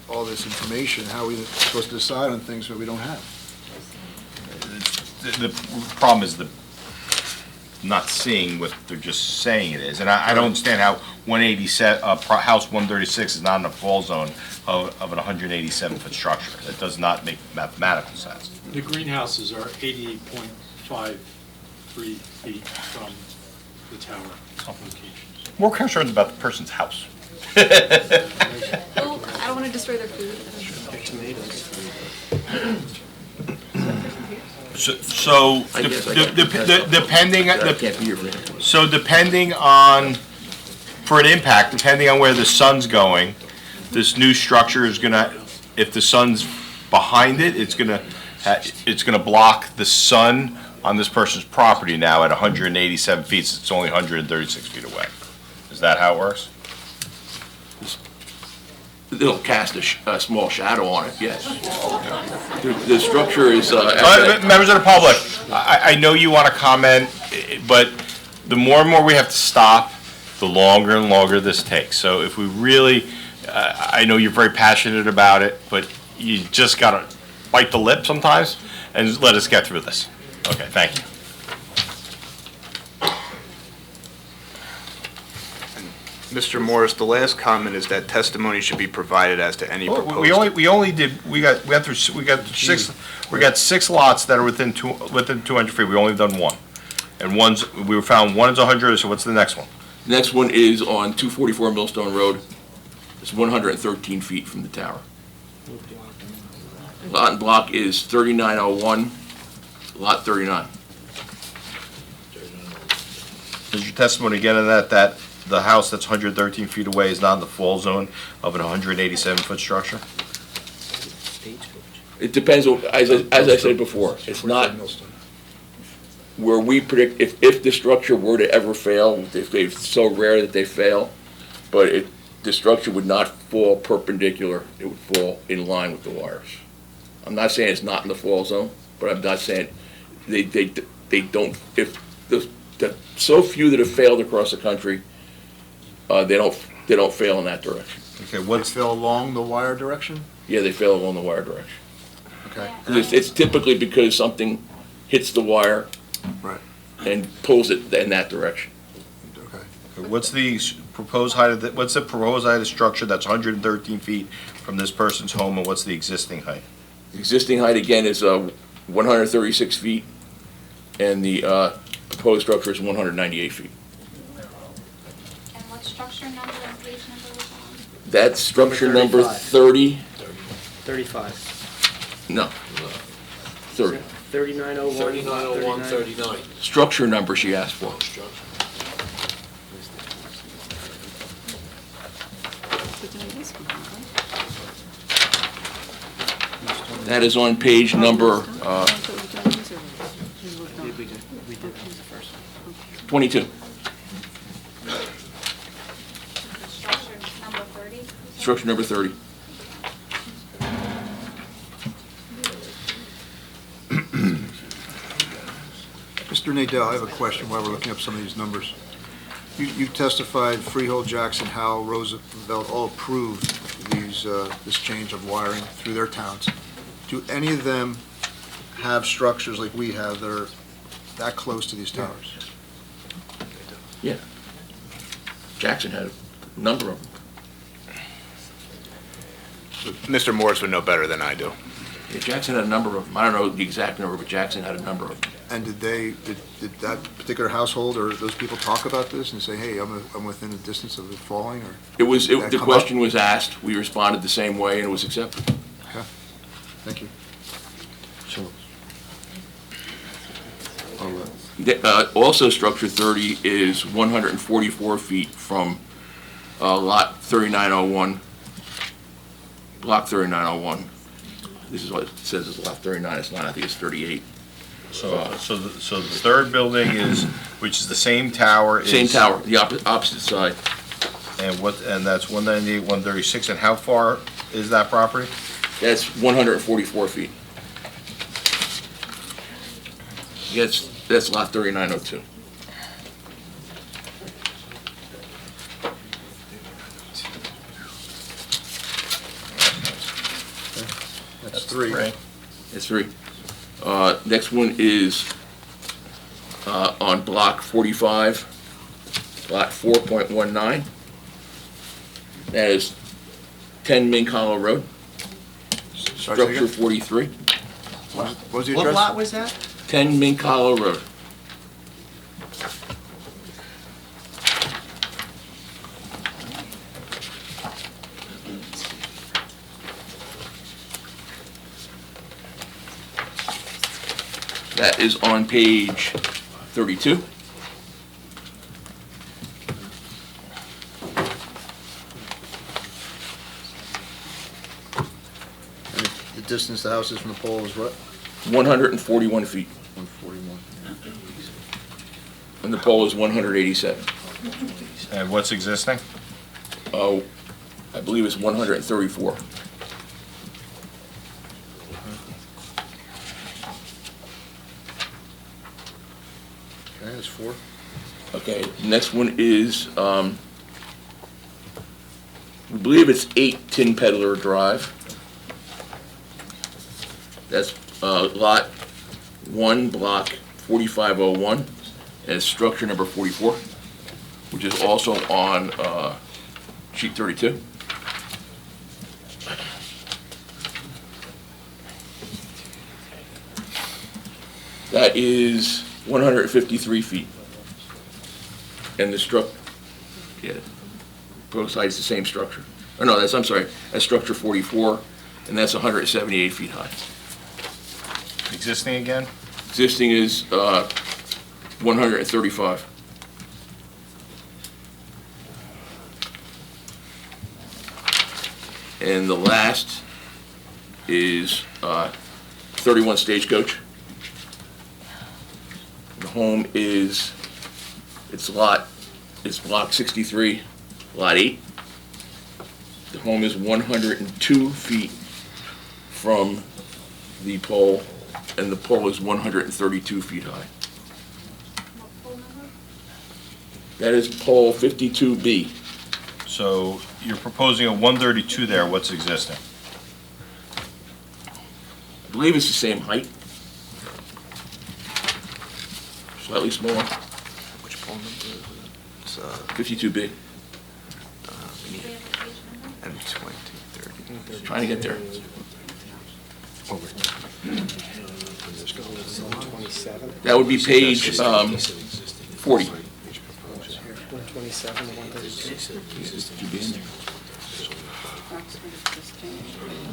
all this information, how are we supposed to decide on things that we don't have? The problem is not seeing what they're just saying it is. And I don't understand how 187, house 136 is not in the fall zone of an 187-foot structure. That does not make mathematical sense. The greenhouses are 88.53 feet from the tower locations. More concerned about the person's house. Well, I don't want to destroy their food. So, I guess I got- depending, I can't be here for that. so depending on, for an impact, depending on where the sun's going, this new structure is gonna, if the sun's behind it, it's gonna block the sun on this person's property now at 187 feet, so it's only 136 feet away. Is that how it works? It'll cast a small shadow on it, yes. The structure is, Members of the public, I know you want to comment, but the more and more we have to stop, the longer and longer this takes. So if we really, I know you're very passionate about it, but you just got to bite the lip sometimes and let us get through this. Okay, thank you. Mr. Morris, the last comment is that testimony should be provided as to any proposed. We got 6 lots that are within 200 feet. We only done one. And we found one is 100, so what's the next one? the next one is on 244 Millstone Road. It's 113 feet from the tower. Lot and block is 3901, lot 39. Is your testimony again on that the house that's 113 feet away is not in the fall zone of an 187-foot structure? It depends, as I said before, it's not where we predict, if the structure were to ever fail, if they're so rare that they fail, but the structure would not fall perpendicular, it would fall in line with the wires. I'm not saying it's not in the fall zone, but I'm not saying, they don't, if the so few that have failed across the country, they don't fail in that direction. Okay, What's fail along the wire direction? Yeah, they fail along the wire direction. Okay. It's typically because something hits the wire Right, and pulls it in that direction. okay. what's the proposed height of the structure that's 113 feet from this person's home, and what's the existing height? Existing height, again, is 136 feet, and the proposed structure is 198 feet. And what structure number and page number was That's structure number 35. 30, 35. no, 30. 3901. 39. Structure number she asked for. That is on page number 22, Structure number 30. structure number 30. Mr. Nadell, I have a question while we're looking up some of these numbers. You testified Freehold, Jackson, Howell, Roosevelt all approved this change of wiring through their towns. Do any of them have structures like we have that are that close to these towers? Yeah. Jackson had a number of them. Mr. Morris would know better than I do. Yeah, Jackson had a number of them. I don't know the exact number, but Jackson had a number of them. And did that particular household or those people talk about this and say, hey, I'm within a distance of it falling, or? That The come question up? was asked, we responded the same way, and it was accepted. Okay, thank you. Also, structure 30 is 144 feet from lot 3901, block 3901. This is what it says is lot 39, it's not, I think it's 38. So the third building is, which is the same tower is. Same tower, the opposite side. And that's 198, 136, and how far is that property? That's 144 feet. Yes, that's lot 3902. That's three. That's 3. Next one is on block 45, lot 4.19. That is 10 Mink Hollow Road, Sorry, say structure again? 43. What was the What address? lot was that? 10 Mink Hollow Road. That is on page 32. And the distance the house is from the pole is what? 141 feet, 141. and the pole is 187. And what's existing? Oh, I believe it's 134. Okay, that's 4. Okay, next one is, I believe it's 8 Tin Peddler Drive. That's lot 1, block 4501, and it's structure number 44, which is also on sheet 32. That is 153 feet. And the yeah, both sides the same structure. Oh, no, I'm sorry, that's structure 44, and that's 178 feet high. Existing again? Existing is 135. And the last is 31 Stagecoach. The home is, it's block 63, lot 8. The home is 102 feet from the pole, and the pole is 132 feet high. What pole number? That is pole 52B. So you're proposing a 132 there, what's existing? I believe it's the same height. Slightly smaller, Which pole number is it? It's 52B. Do we have a page number? M20, 30. Trying to get there. 127? That would be page 40. 127, 132?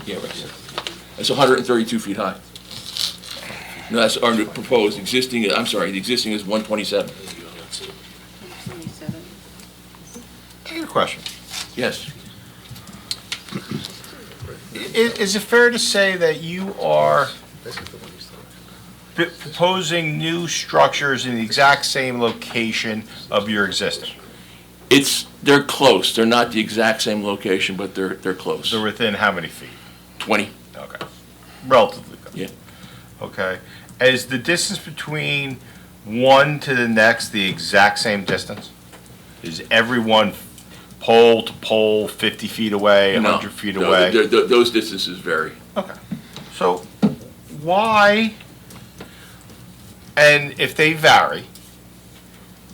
Yeah, right. It's 132 feet high. No, that's our new proposed existing, I'm sorry, the existing is 127. I got a question. Yes. Is it fair to say that you are proposing new structures in the exact same location of your existing? They're close. They're not the exact same location, but they're close. They're within how many feet? 20. Okay. Relatively close. Yeah. Okay. Is the distance between one to the next the exact same distance? Is everyone pole to pole 50 feet away, 100 feet No, away? those distances vary. Okay. So why, and if they vary,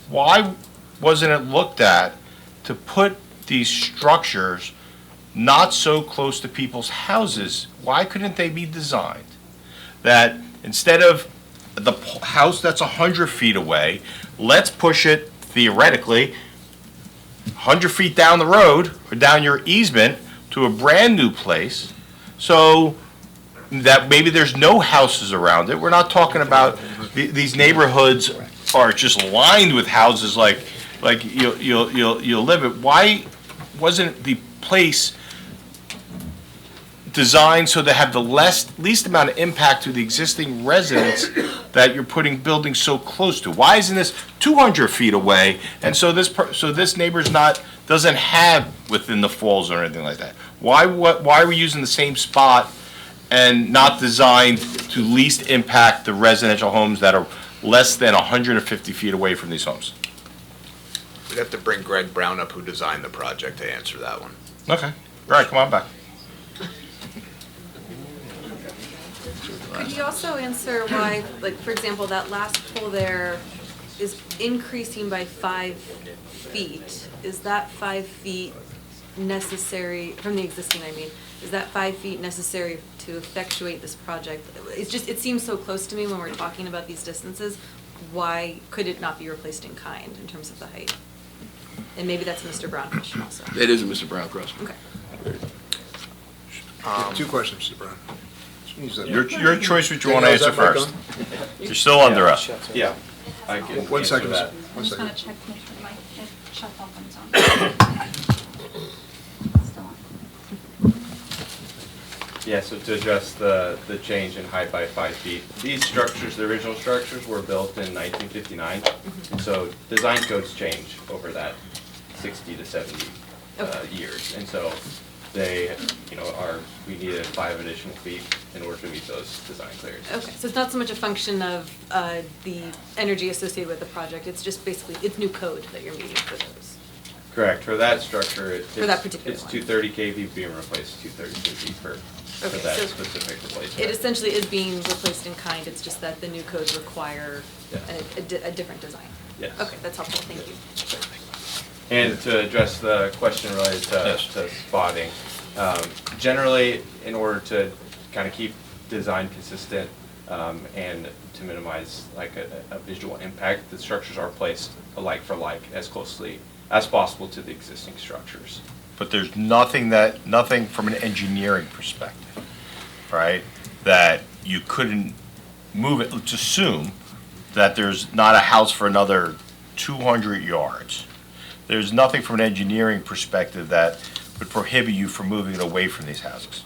why wasn't it looked at to put these structures not so close to people's houses? Why couldn't they be designed that instead of the house that's 100 feet away, let's push it theoretically 100 feet down the road or down your easement to a brand-new place, so that maybe there's no houses around it. We're not talking about, these neighborhoods are just lined with houses like you'll live it. Why wasn't the place designed so to have the least amount of impact to the existing residents that you're putting buildings so close to? Why isn't this 200 feet away, and so this neighbor's doesn't have within the falls or anything like that? Why are we using the same spot and not designed to least impact the residential homes that are less than 150 feet away from these homes? We'd have to bring Greg Brown up, who designed the project, to answer that one. Okay, all right, come on back. Could you also answer why, like, for example, that last pole there is increasing by 5 feet? Is that 5 feet necessary, from the existing, I mean, is that 5 feet necessary to effectuate this project? It's just, it seems so close to me when we're talking about these distances. Why could it not be replaced in kind in terms of the height? And maybe that's a Mr. Brown question also. It is a Mr. Brown question. Okay. Two questions, Mr. Brown. Your choice what you want to answer first. You're still under us. Yeah. I can One answer second, that. one I'm just second. gonna check, make sure the mic, it shuts off on its own. Still on. Yeah, so to address the change in height by 5 feet, these structures, the original structures were built in 1959, and so design codes change over that 60 to 70 years. And so they, we needed 5 additional feet in order to meet those design clearances. Okay, so it's not so much a function of the energy associated with the project, it's just basically, it's new code that you're meeting for those. Correct, for that structure, For that particular it's one. 230 230 kV being replaced, 232 for Okay, that so specific replacement. It essentially is being replaced in kind, it's just that the new codes require Yeah. a different design. Yes. Okay, that's helpful, thank you. And to address the question related to spotting, generally, in order to kind of keep design consistent and to minimize like a visual impact, the structures are placed like for like as closely as possible to the existing structures. But there's nothing from an engineering perspective, right? That you couldn't move it, let's assume that there's not a house for another 200 yards. There's nothing from an engineering perspective that would prohibit you from moving it away from these houses.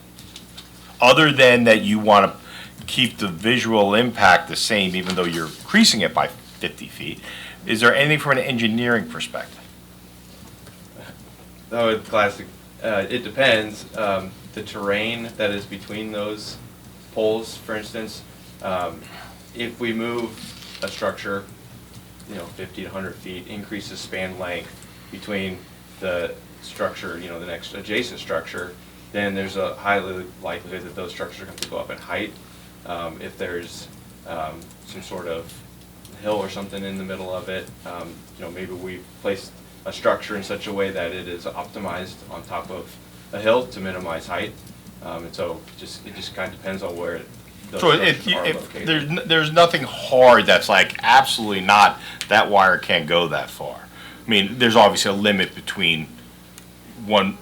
Other than that you want to keep the visual impact the same even though you're increasing it by 50 feet. Is there anything from an engineering perspective? Oh, it's classic. It depends. The terrain that is between those poles, for instance, if we move a structure, 50 to 100 feet, increase the span length between the structure, the next adjacent structure, then there's a high likelihood that those structures are going to go up in height. If there's some sort of hill or something in the middle of it, maybe we placed a structure in such a way that it is optimized on top of a hill to minimize height. And so it just kind of depends on where those So structures are located. there's nothing hard that's like absolutely not, that wire can't go that far. I mean, there's obviously a limit between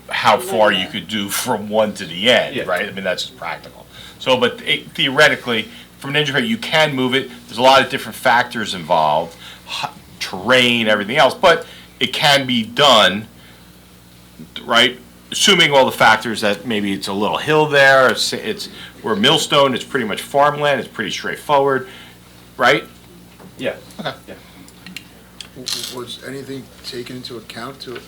how far you could do from one to the end, Yeah. right? I mean, that's just practical. So, but theoretically, from an engineer, you can move it. There's a lot of different factors involved, terrain, everything else, but it can be done, right? Assuming all the factors that maybe it's a little hill there, we're Millstone, it's pretty much farmland, it's pretty straightforward, right? Yeah. Okay. Yeah. Was anything taken into account to,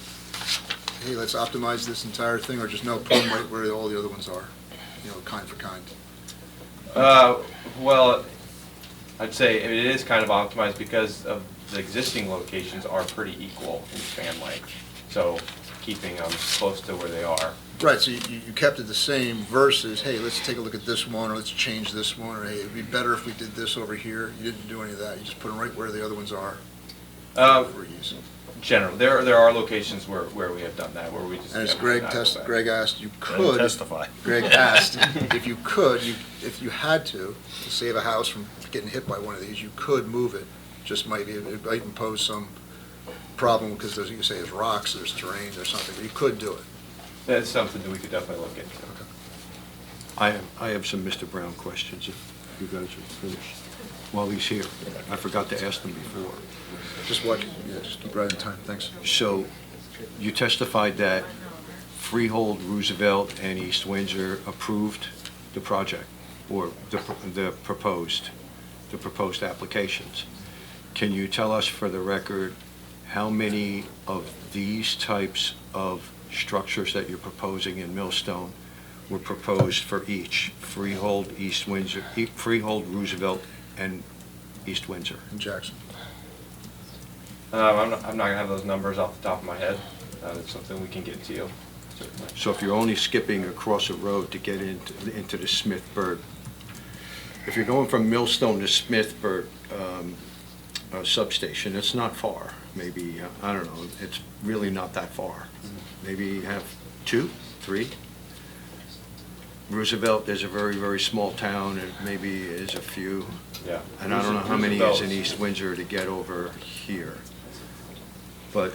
hey, let's optimize this entire thing, or just no, put them right where all the other ones are? You know, kind for kind. Well, I'd say, I mean, it is kind of optimized because of the existing locations are pretty equal in span length. So keeping them close to where they are. Right, so you kept it the same versus, hey, let's take a look at this one, or let's change this one, or hey, it'd be better if we did this over here. You didn't do any of that, you just put them right where the other ones are. For ease. General, there are locations where we have done that, where we just. And as yeah, Greg not go back. Greg asked, you Don't could. testify. Greg asked, if you could, if you had to save a house from getting hit by one of these, you could move it. Just it might impose some problem, because there's, you say, there's rocks, there's terrain, there's something, but you could do it. That's something that we could definitely look into. I have some Mr. Brown questions, if you guys are finished. While he's here, I forgot to ask them before. Just watch, yeah, just keep right in time, thanks. So, you testified that Freehold, Roosevelt, and East Windsor approved the project, or the proposed applications. Can you tell us for the record how many of these types of structures that you're proposing in Millstone were proposed for each? Freehold, East Windsor, Freehold, Roosevelt, and East Windsor. In Jackson. I'm not gonna have those numbers off the top of my head. It's something we can get to you, certainly. So if you're only skipping across a road to get into the Smithburg, if you're going from Millstone to Smithburg substation, it's not far. Maybe, I don't know, it's really not that far. Maybe you have 2, 3. Roosevelt is a very, very small town, and maybe is a few. Yeah. And I don't know how many is in Roosevelt. East Windsor to get over here. But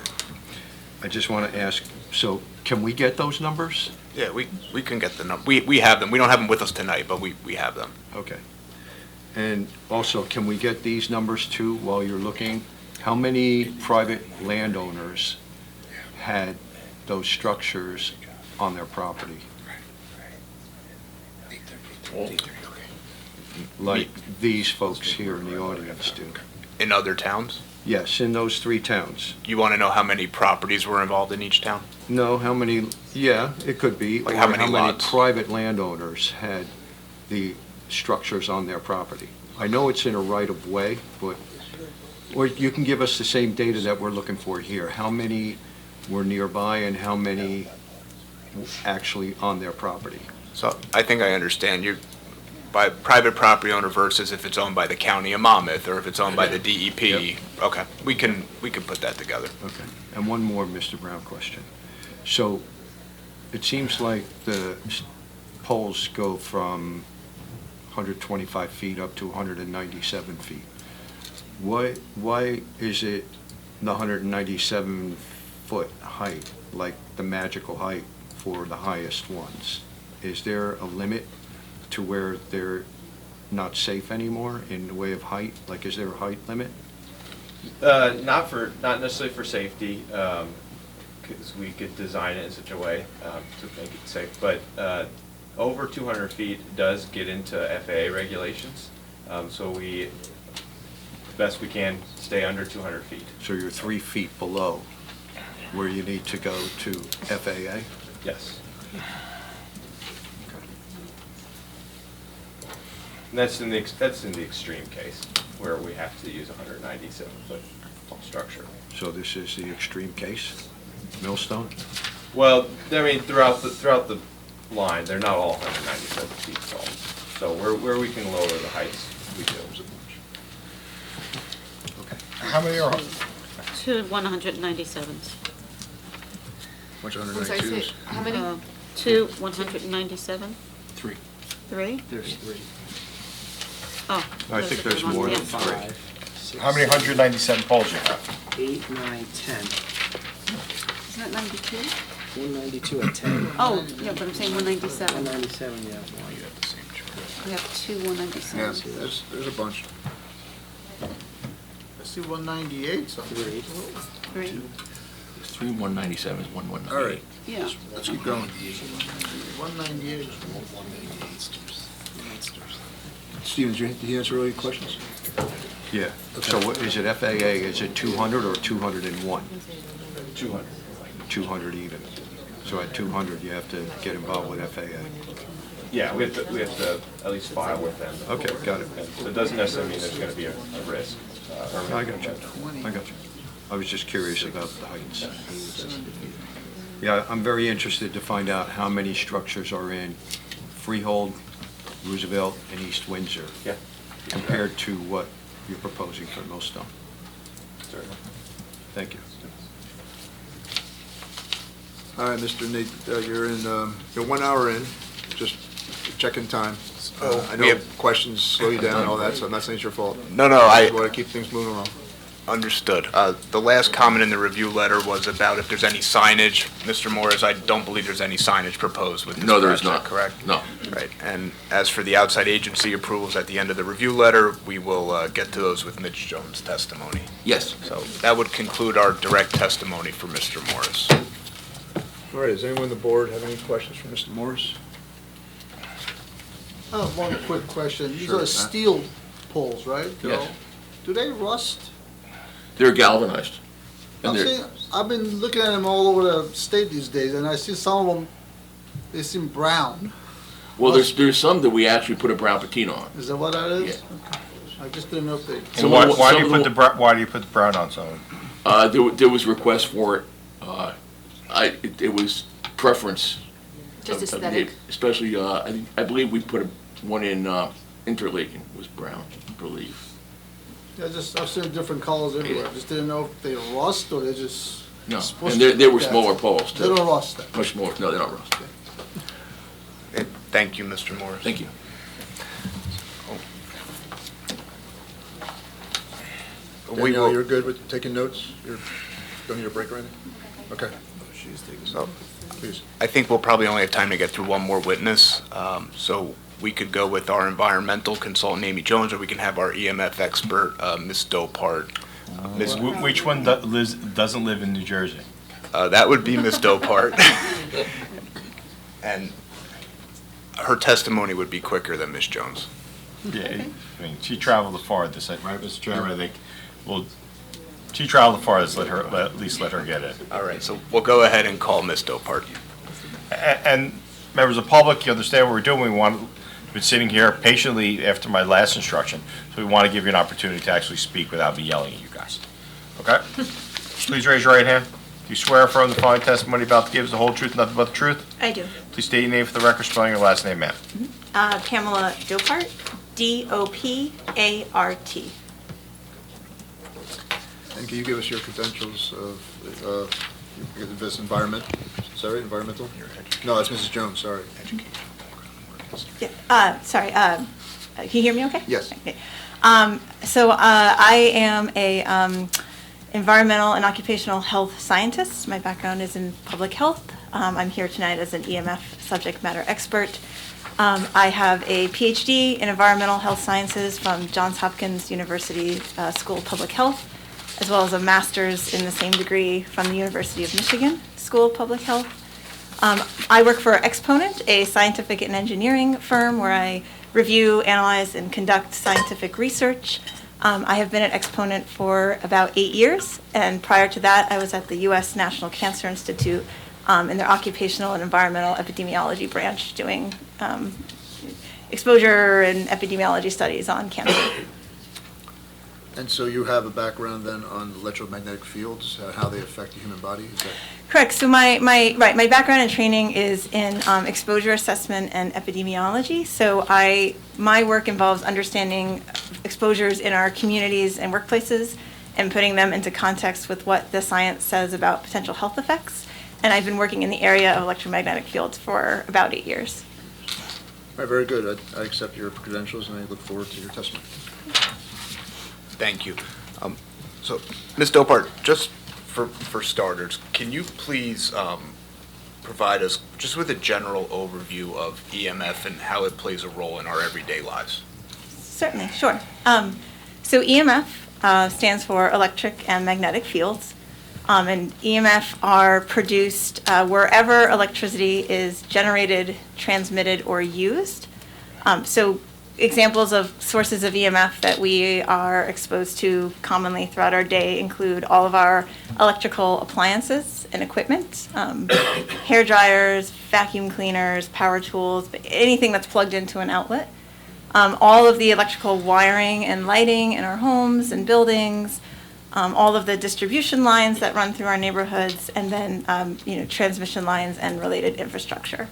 I just want to ask, so can we get those numbers? Yeah, we can get the number. We have them. We don't have them with us tonight, but we have them. Okay. And also, can we get these numbers too while you're looking? How many private landowners had those structures on their property? Like these folks here in the audience do? In other towns? Yes, in those 3 towns. You want to know how many properties were involved in each town? No, how many, yeah, it could be. Like or how many lots? private landowners had the structures on their property? I know it's in a right-of-way, but, or you can give us the same data that we're looking for here. How many were nearby and how many actually on their property? So I think I understand you. By private property owner versus if it's owned by the county of Monmouth or if it's owned by the DEP. Yep. Okay, we can put that together. Okay. And one more Mr. Brown question. So it seems like the poles go from 125 feet up to 197 feet. Why is it the 197-foot height, like the magical height for the highest ones? Is there a limit to where they're not safe anymore in the way of height? Like, is there a height limit? Not necessarily for safety, because we could design it in such a way to make it safe. But over 200 feet does get into FAA regulations, so we, best we can, stay under 200 feet. So you're 3 feet below where you need to go to FAA? Yes. And that's in the extreme case where we have to use a 197-foot structure. So this is the extreme case, Millstone? Well, I mean, throughout the line, they're not all 197 feet tall. So where we can lower the heights, we do. How many are, 2 197s. Bunch of I'm sorry, 192s. say, how many? 2 197? 3. 3? There's 3. Oh. I think there's more than 3. 5, how many 197 poles you have? 8, 9, 10. Isn't that 92? 192 at 10. Oh, yeah, but I'm saying 197. 197, yeah. We have two Yeah, 197s. there's a bunch. I see 198, so. Three. Three, There's 3 197s, 1 198. All right, yeah. let's keep going. 198. Stevens, did you answer all your questions? Yeah. So what, is it FAA, is it 200 or 201? 200. 200 even. So at 200, you have to get involved with FAA. Yeah, we have to at least file with them. Okay, got it. So it doesn't necessarily mean there's going to be a risk. I got you. I got you. I was just curious about the heights. Yeah, I'm very interested to find out how many structures are in Freehold, Roosevelt, and East Windsor. Yeah. Compared to what you're proposing for Millstone. Certainly. Thank you. All right, Mr. Nate, you're 1 hour in, just checking time. I we know have- questions slow you down and all that, so I'm not saying it's your fault. No, I want to keep things moving along. Understood. The last comment in the review letter was about if there's any signage. Mr. Morris, I don't believe there's any signage proposed with this No, there is project, not. correct? No. Right, and as for the outside agency approvals at the end of the review letter, we will get to those with Mitch Jones' testimony. Yes. So that would conclude our direct testimony for Mr. Morris. All right, does anyone on the board have any questions for Mr. Morris? I have one quick question. These Sure, are Matt. steel poles, right? Yes. Do they rust? They're galvanized. And I'm they're, saying, I've been looking at them all over the state these days, and I see some of them, they seem brown. well, there's some that we actually put a brown patina on. Is that what that is? Yeah. Okay. I just didn't know if they, And Some why of the- why do some you of put the- why do you put the brown on some? There was request for it. It was preference. Just of the- aesthetic? Especially, I believe we put one in Interlaken, was brown, I believe. I've seen different colors everywhere. I just didn't know if they rust or they're just No, supposed and to they be were like that. smaller poles, They too. don't rust then? Much more, no, they don't rust. And thank you, Mr. Morris. Thank you. Danielle, you're good with taking notes? You don't need a break or anything? Okay. So, Please. I think we'll probably only have time to get through one more witness. So we could go with our environmental consultant, Amy Jones, or we can have our EMF expert, Ms. Dopart. Which one doesn't live in New Jersey? That would be Ms. Dopart. And her testimony would be quicker than Ms. Jones. Yeah, I mean, she traveled the farthest, right, Mr. Chairman? I think, well, she traveled the farthest, at least let her get it. All right, so we'll go ahead and call Ms. Dopart. And members of the public, you understand what we're doing. We've been sitting here patiently after my last instruction, so we want to give you an opportunity to actually speak without me yelling at you guys. Okay? Please raise your right hand. Do you swear or affirm the following testimony about to give is the whole truth, nothing but the truth? I do. Please state your name for the record, spelling your last name, ma'am. Pamela Dopart, D-O-P-A-R-T. And can you give us your credentials of this environment? Is that right, environmental? No, that's Mrs. Jones, sorry. Yeah, sorry, can you hear me okay? Yes. Okay. So I am a environmental and occupational health scientist. My background is in public health. I'm here tonight as an EMF subject matter expert. I have a PhD in environmental health sciences from Johns Hopkins University School of Public Health, as well as a master's in the same degree from the University of Michigan School of Public Health. I work for Exponent, a scientific and engineering firm where I review, analyze, and conduct scientific research. I have been at Exponent for about 8 years, and prior to that, I was at the U.S. National Cancer Institute in their occupational and environmental epidemiology branch doing exposure and epidemiology studies on cancer. And so you have a background then on electromagnetic fields, how they affect the human body? Is that Correct. So my background and training is in exposure assessment and epidemiology. So my work involves understanding exposures in our communities and workplaces and putting them into context with what the science says about potential health effects. And I've been working in the area of electromagnetic fields for about 8 years. All right, very good. I accept your credentials and I look forward to your testimony. Thank you. So, Ms. Dopart, just for starters, can you please provide us just with a general overview of EMF and how it plays a role in our everyday lives? Certainly, sure. So EMF stands for electric and magnetic fields. And EMF are produced wherever electricity is generated, transmitted, or used. So examples of sources of EMF that we are exposed to commonly throughout our day include all of our electrical appliances and equipment, hair dryers, vacuum cleaners, power tools, anything that's plugged into an outlet. All of the electrical wiring and lighting in our homes and buildings, all of the distribution lines that run through our neighborhoods, and then transmission lines and related infrastructure.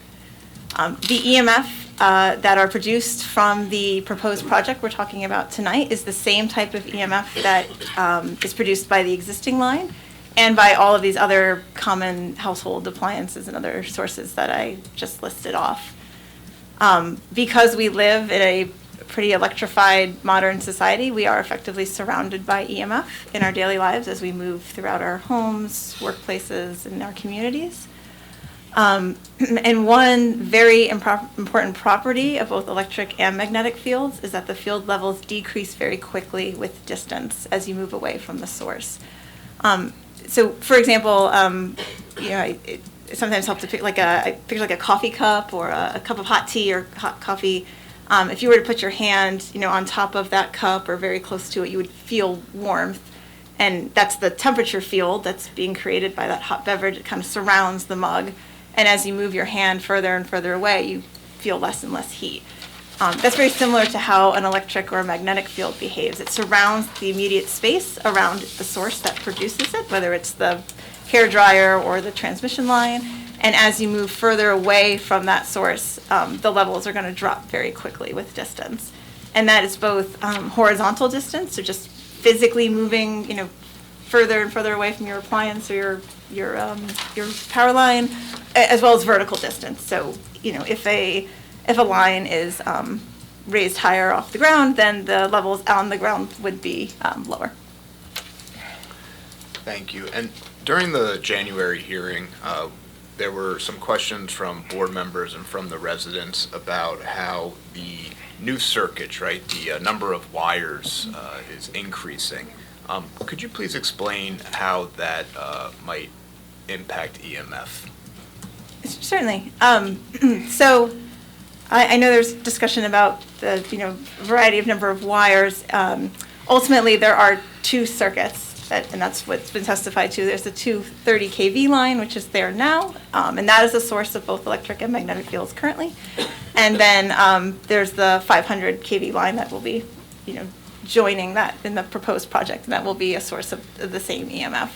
The EMF that are produced from the proposed project we're talking about tonight is the same type of EMF that is produced by the existing line and by all of these other common household appliances and other sources that I just listed off. Because we live in a pretty electrified modern society, we are effectively surrounded by EMF in our daily lives as we move throughout our homes, workplaces, and our communities. And one very important property of both electric and magnetic fields is that the field levels decrease very quickly with distance as you move away from the source. So, for example, it sometimes helps to pick like a coffee cup or a cup of hot tea or hot coffee. If you were to put your hand, on top of that cup or very close to it, you would feel warmth. And that's the temperature field that's being created by that hot beverage. It kind of surrounds the mug. And as you move your hand further and further away, you feel less and less heat. That's very similar to how an electric or a magnetic field behaves. It surrounds the immediate space around the source that produces it, whether it's the hair dryer or the transmission line. And as you move further away from that source, the levels are going to drop very quickly with distance. And that is both horizontal distance, so just physically moving, further and further away from your appliance or your power line, as well as vertical distance. So, if a line is raised higher off the ground, then the levels on the ground would be lower. Thank you. And during the January hearing, there were some questions from board members and from the residents about how the new circuits, right, the number of wires is increasing. Could you please explain how that might impact EMF? Certainly. So I know there's discussion about the variety of number of wires. Ultimately, there are two circuits, and that's what's been testified to. There's the 230 kV line, which is there now, and that is the source of both electric and magnetic fields currently. And then there's the 500 kV line that will be, joining that in the proposed project, and that will be a source of the same EMF.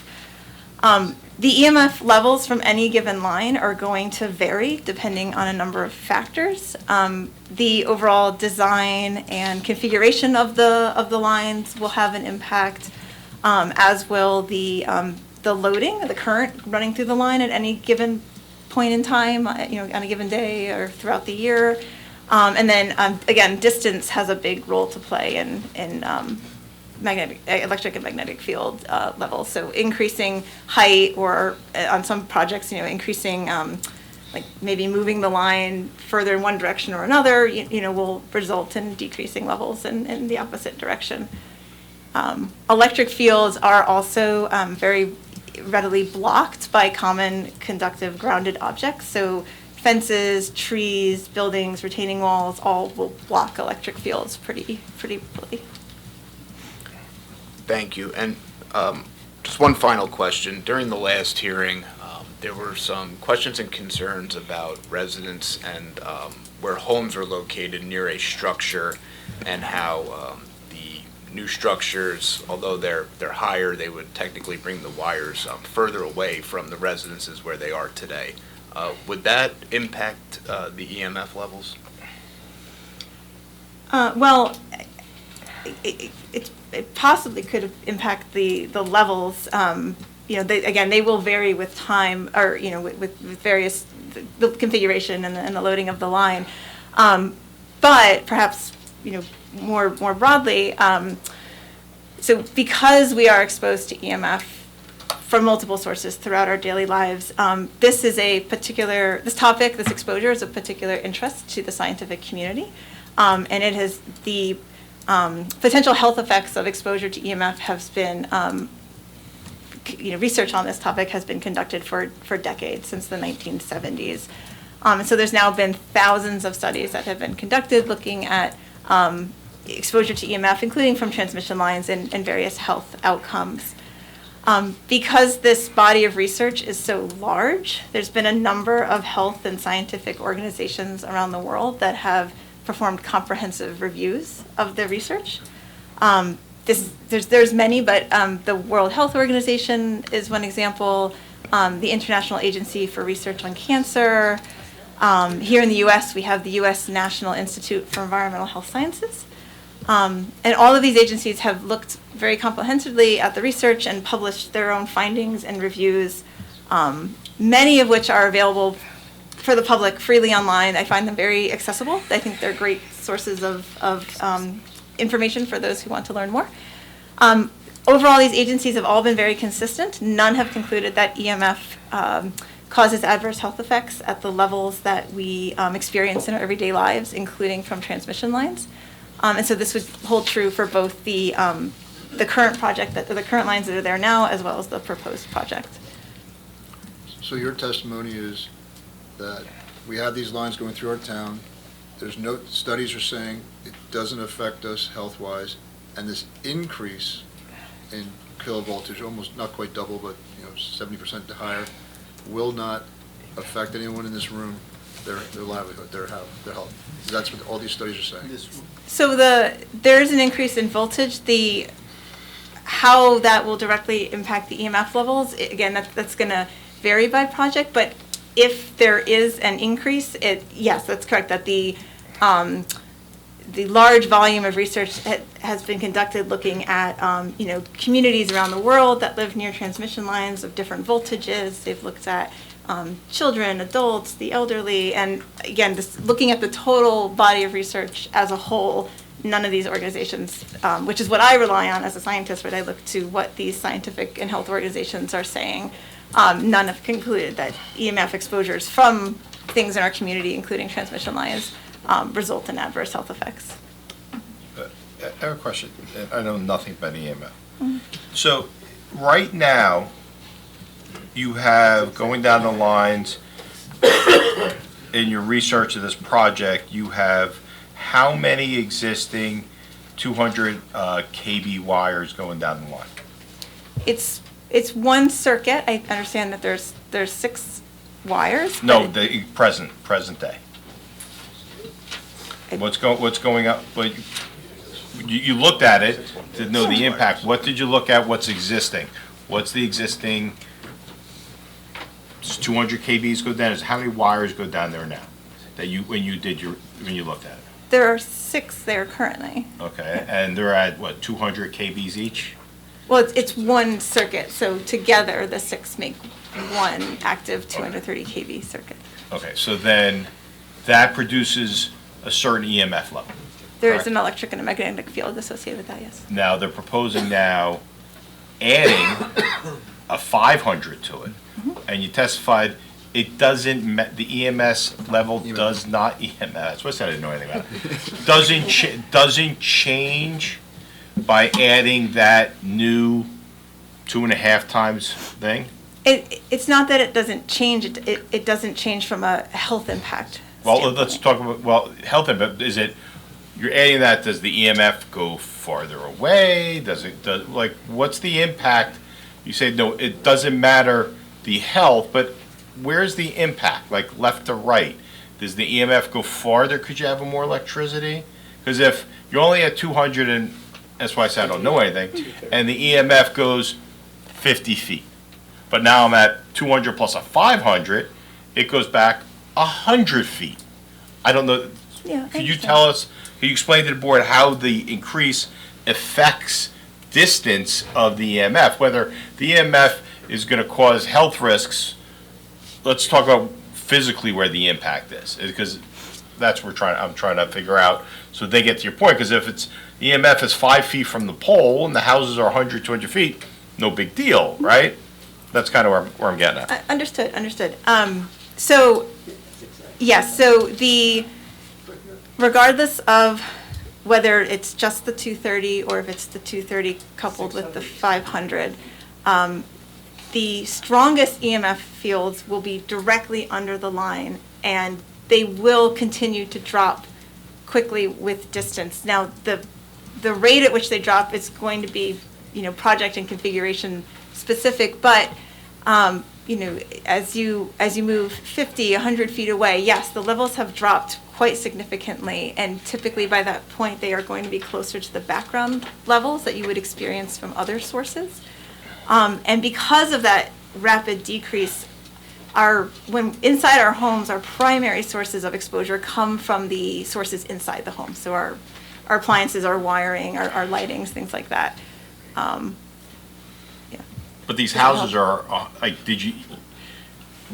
The EMF levels from any given line are going to vary depending on a number of factors. The overall design and configuration of the lines will have an impact, as will the loading, the current running through the line at any given point in time, on a given day or throughout the year. And then again, distance has a big role to play in electric and magnetic field levels. So increasing height, or on some projects, increasing, like maybe moving the line further in one direction or another, will result in decreasing levels in the opposite direction. Electric fields are also very readily blocked by common conductive grounded objects. So fences, trees, buildings, retaining walls, all will block electric fields pretty fully. Thank you. And just one final question. During the last hearing, there were some questions and concerns about residents and where homes are located near a structure, and how the new structures, although they're higher, they would technically bring the wires further away from the residences where they are today. Would that impact the EMF levels? Well, it possibly could impact the levels. They will vary with time, or with various the configuration and the loading of the line. But perhaps more broadly, so because we are exposed to EMF from multiple sources throughout our daily lives. This topic, this exposure is of particular interest to the scientific community. And it has, the potential health effects of exposure to EMF has been, research on this topic has been conducted for decades, since the 1970s. And so there's now been thousands of studies that have been conducted looking at exposure to EMF, including from transmission lines and various health outcomes. Because this body of research is so large, there's been a number of health and scientific organizations around the world that have performed comprehensive reviews of the research. There's many, but the World Health Organization is one example, the International Agency for Research on Cancer. Here in the US, we have the US National Institute for Environmental Health Sciences. And all of these agencies have looked very comprehensively at the research and published their own findings and reviews, many of which are available for the public freely online. I find them very accessible. I think they're great sources of information for those who want to learn more. Overall, these agencies have all been very consistent. None have concluded that EMF causes adverse health effects at the levels that we experience in our everyday lives, including from transmission lines. And so this would hold true for both the current project, the current lines that are there now, as well as the proposed project. So your testimony is that we have these lines going through our town, there's no, studies are saying it doesn't affect us health-wise, and this increase in kilovoltage, almost not quite double, but 70% to higher, will not affect anyone in this room, their livelihood, their health. That's what all these studies are saying. So there is an increase in voltage. How that will directly impact the EMF levels, again, that's going to vary by project, but if there is an increase, yes, that's correct, that the large volume of research has been conducted looking at communities around the world that live near transmission lines of different voltages. They've looked at children, adults, the elderly, and again, just looking at the total body of research as a whole. None of these organizations, which is what I rely on as a scientist, right? I look to what these scientific and health organizations are saying. None have concluded that EMF exposures from things in our community, including transmission lines, result in adverse health effects. I have a question. I know nothing about EMF. So right now, you have, going down the lines, in your research of this project, you have how many existing 200 kV wires going down the line? It's one circuit. I understand that there's 6 wires. No, the present day. What's going up? But you looked at it to know the impact. What did you look at? What's existing? What's the existing? 200 kVs go down. How many wires go down there now? That when you looked at it? There are 6 there currently. Okay, and they're at what, 200 kVs each? Well, it's one circuit, so together the 6 make one active 230 kV circuit. Okay, so then that produces a certain EMF level. There is an electric and a magnetic field associated with that, yes. Now, they're proposing now adding a 500 to it, and you testified it doesn't, the EMS level does not, that's what I said, I didn't know anything about it. Doesn't change by adding that new 2.5 times thing? It's not that it doesn't change, it doesn't change from a health impact Well, let's talk about, health impact. Is it, you're adding that, does the EMF go farther away? What's the impact? You say, no, it doesn't matter the health, but where's the impact, like left to right? Does the EMF go farther? Could you have more electricity? Because if you're only at 200, and that's why I said I don't know anything, and the EMF goes 50 feet, but now I'm at 200 plus a 500, it goes back 100 feet. I don't know. Yeah, Could you tell us, can you explain to the board how the increase affects distance of the EMF, whether the EMF is going to cause health risks? Let's talk about physically where the impact is, because that's what I'm trying to figure out, so they get to your point. Because if it's EMF is 5 feet from the pole and the houses are 100, 200 feet, no big deal, right? That's kind of where I'm getting at. Understood, understood. So, yes, so regardless of whether it's just the 230 or if it's the 230 coupled with the 500, the strongest EMF fields will be directly under the line, and they will continue to drop quickly with distance. Now, the rate at which they drop is going to be, project and configuration specific, but as you move 50, 100 feet away, yes, the levels have dropped quite significantly, and typically by that point they are going to be closer to the background levels that you would experience from other sources. And because of that rapid decrease, when inside our homes, our primary sources of exposure come from the sources inside the home. So our appliances, our wiring, our lightings, things like that. But these houses are,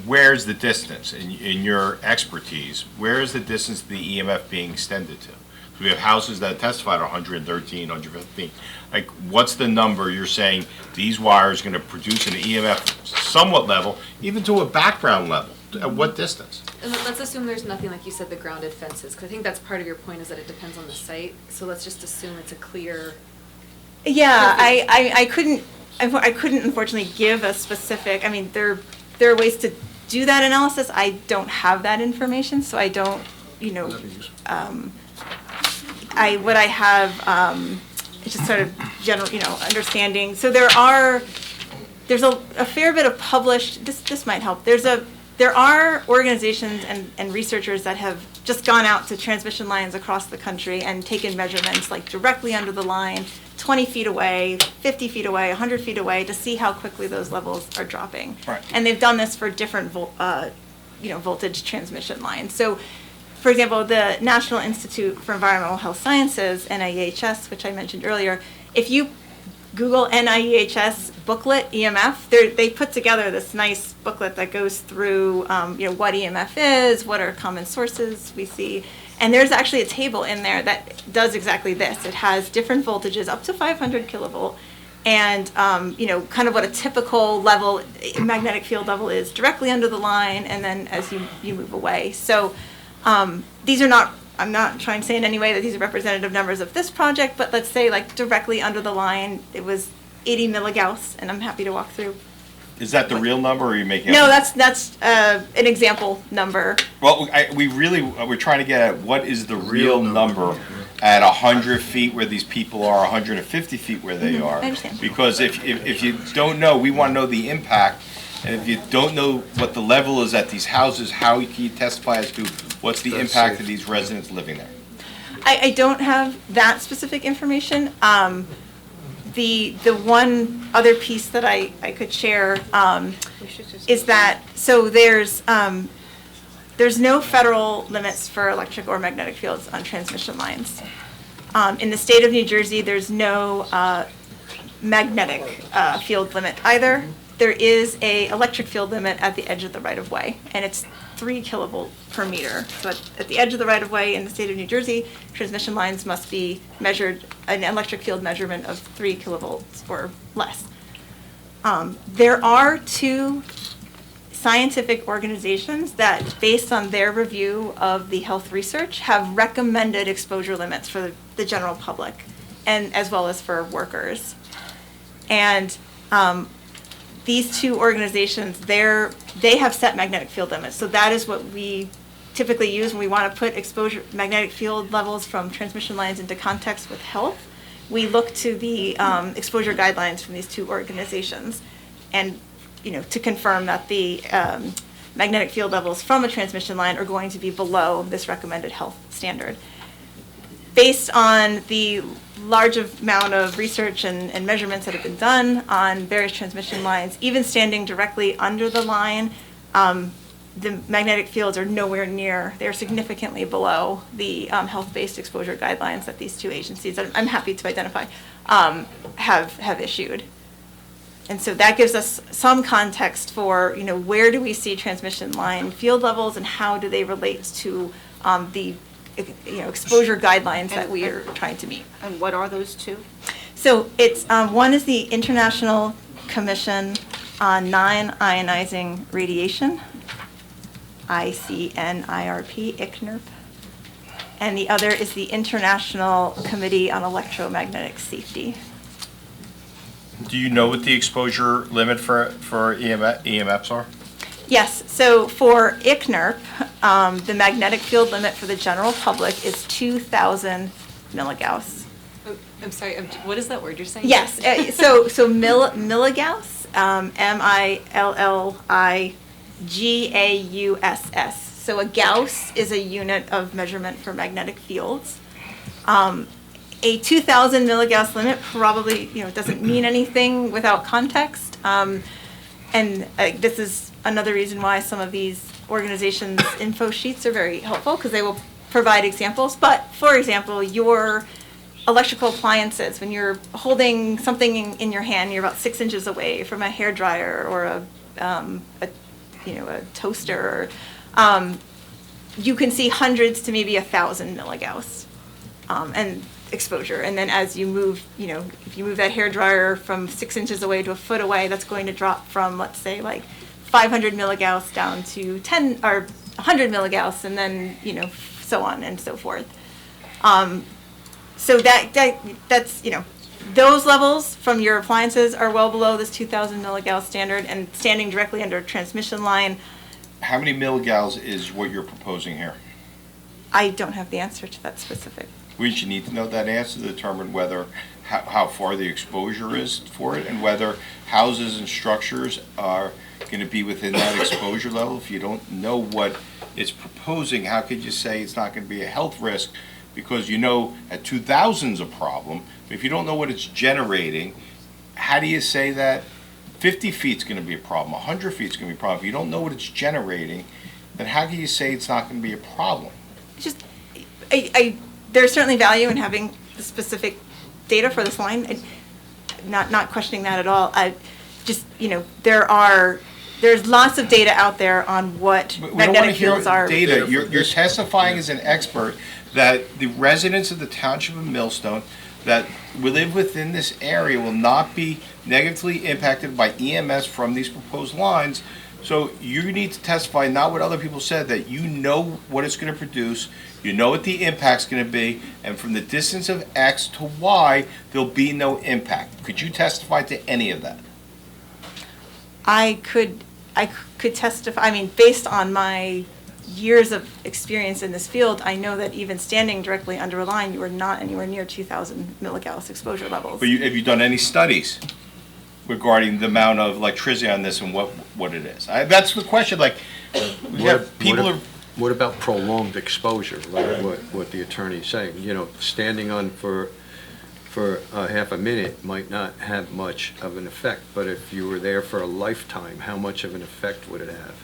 where's the distance in your expertise? Where is the distance of the EMF being extended to? We have houses that testified 113, 115. What's the number you're saying these wires are going to produce an EMF somewhat level, even to a background level? At what distance? And let's assume there's nothing, like you said, the grounded fences, because I think that's part of your point is that it depends on the site. So let's just assume it's a clear. Yeah, I couldn't unfortunately give a specific. I mean, there are ways to do that analysis. I don't have that information, so I don't. What I have is just sort of general, understanding. So there's a fair bit of published. This might help. There are organizations and researchers that have just gone out to transmission lines across the country and taken measurements like directly under the line, 20 feet away, 50 feet away, 100 feet away to see how quickly those levels are dropping. Right. And they've done this for different voltage transmission lines. So, for example, the National Institute for Environmental Health Sciences, NIEHS, which I mentioned earlier, if you Google NIEHS booklet EMF, they put together this nice booklet that goes through, what EMF is, what are common sources we see, and there's actually a table in there that does exactly this. It has different voltages up to 500 kilovolt, and kind of what a typical level, magnetic field level is directly under the line, and then as you move away. So these are not. I'm not trying to say in any way that these are representative numbers of this project, but let's say like directly under the line, it was 80 milligauss, and I'm happy to walk through. Is that the real number, or are you making? No, that's an example number. Well, we're trying to get at what is the real number at 100 feet where these people are, 150 feet where they are. I understand. Because if you don't know, we want to know the impact. And if you don't know what the level is at these houses, how can you testify as to what's the impact of these residents living there? I don't have that specific information. The one other piece that I could share is that, so there's no federal limits for electric or magnetic fields on transmission lines. In the state of New Jersey, there's no magnetic field limit either. There is a electric field limit at the edge of the right-of-way, and it's 3 kilovolt per meter. So at the edge of the right-of-way in the state of New Jersey, transmission lines must be measured, an electric field measurement of 3 kilovolts or less. There are 2 scientific organizations that, based on their review of the health research, have recommended exposure limits for the general public, and as well as for workers. And these 2 organizations, they have set magnetic field limits. So that is what we typically use when we want to put magnetic field levels from transmission lines into context with health. We look to the exposure guidelines from these 2 organizations, and to confirm that the magnetic field levels from a transmission line are going to be below this recommended health standard. Based on the large amount of research and measurements that have been done on various transmission lines, even standing directly under the line, the magnetic fields are nowhere near, they're significantly below the health-based exposure guidelines that these 2 agencies, that I'm happy to identify, have issued. And so that gives us some context for, where do we see transmission line field levels and how do they relate to the exposure guidelines that we are trying to meet. And what are those 2? So it's, one is the International Commission non-ionizing radiation, ICNIRP, ICNIRP. And the other is the International Committee on Electromagnetic Safety. Do you know what the exposure limit for EMFs are? Yes, so for ICNIRP, the magnetic field limit for the general public is 2,000 milligauss. Oh, I'm sorry, what is that word you're saying? Yes, so milligauss, milligauss. So a gauss is a unit of measurement for magnetic fields. A 2,000 milligauss limit probably, doesn't mean anything without context. And this is another reason why some of these organizations' info sheets are very helpful, because they will provide examples. But, for example, your electrical appliances, when you're holding something in your hand, you're about 6 inches away from a hairdryer or a toaster. You can see hundreds to maybe 1,000 milligauss and exposure. And then as you move, if you move that hairdryer from 6 inches away to a foot away, that's going to drop from, let's say, like 500 milligauss down to 10 or 100 milligauss, and then so on and so forth. So that's those levels from your appliances are well below this 2,000 milligauss standard, and standing directly under a transmission line. How many milligauss is what you're proposing here? I don't have the answer to that specific. We should need to know that answer to determine whether, how far the exposure is for it, and whether houses and structures are going to be within that exposure level. If you don't know what it's proposing, how could you say it's not going to be a health risk? Because at 2,000 is a problem. But if you don't know what it's generating, how do you say that 50 feet is going to be a problem, 100 feet is going to be a problem? If you don't know what it's generating, then how can you say it's not going to be a problem? Just, there's certainly value in having the specific data for this line. Not questioning that at all. There's lots of data out there on what magnetic fields are. Data. You're testifying as an expert that the residents of the township of Millstone that live within this area will not be negatively impacted by EMS from these proposed lines. So you need to testify not what other people said, that you know what it's going to produce, you know what the impact's going to be, and from the distance of X to Y, there'll be no impact. Could you testify to any of that? I could testify. Based on my years of experience in this field, I know that even standing directly under a line, you are not anywhere near 2,000 milligauss exposure levels. But have you done any studies regarding the amount of electricity on this and what it is? That's the question. What about prolonged exposure, like what the attorney's saying? Standing on for a half a minute might not have much of an effect, but if you were there for a lifetime, how much of an effect would it have?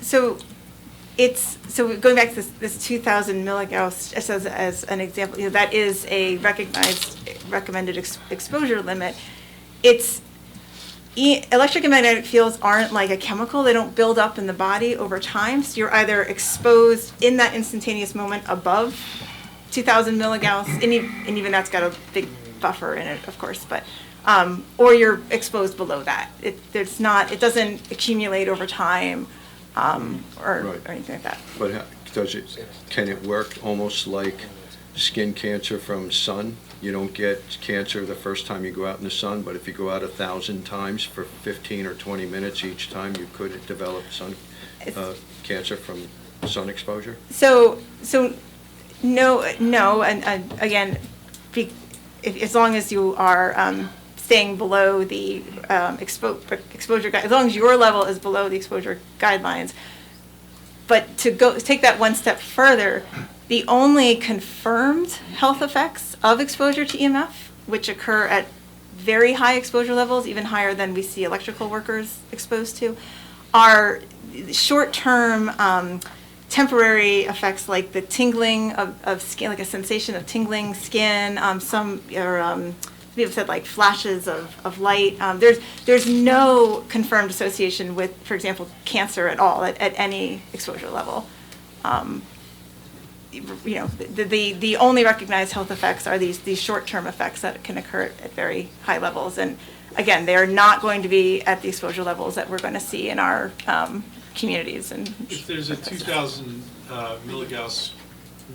So going back to this 2,000 milligauss, just as an example, that is a recommended exposure limit. Electric and magnetic fields aren't like a chemical. They don't build up in the body over time. So you're either exposed in that instantaneous moment above 2,000 milligauss, and even that's got a big buffer in it, of course, but or you're exposed below that. It doesn't accumulate over time. Or anything like that. But can it work almost like skin cancer from sun? You don't get cancer the first time you go out in the sun, but if you go out 1,000 times for 15 or 20 minutes each time, you could develop cancer from sun exposure? So no, and again, as long as you are staying below the exposure, as long as your level is below the exposure guidelines. But to take that one step further, the only confirmed health effects of exposure to EMF, which occur at very high exposure levels, even higher than we see electrical workers exposed to, are short-term temporary effects like the tingling of skin, like a sensation of tingling skin, people said like flashes of light. There's no confirmed association with, for example, cancer at all at any exposure level. The only recognized health effects are these short-term effects that can occur at very high levels. And again, they are not going to be at the exposure levels that we're going to see in our communities. And If there's a 2,000 milligauss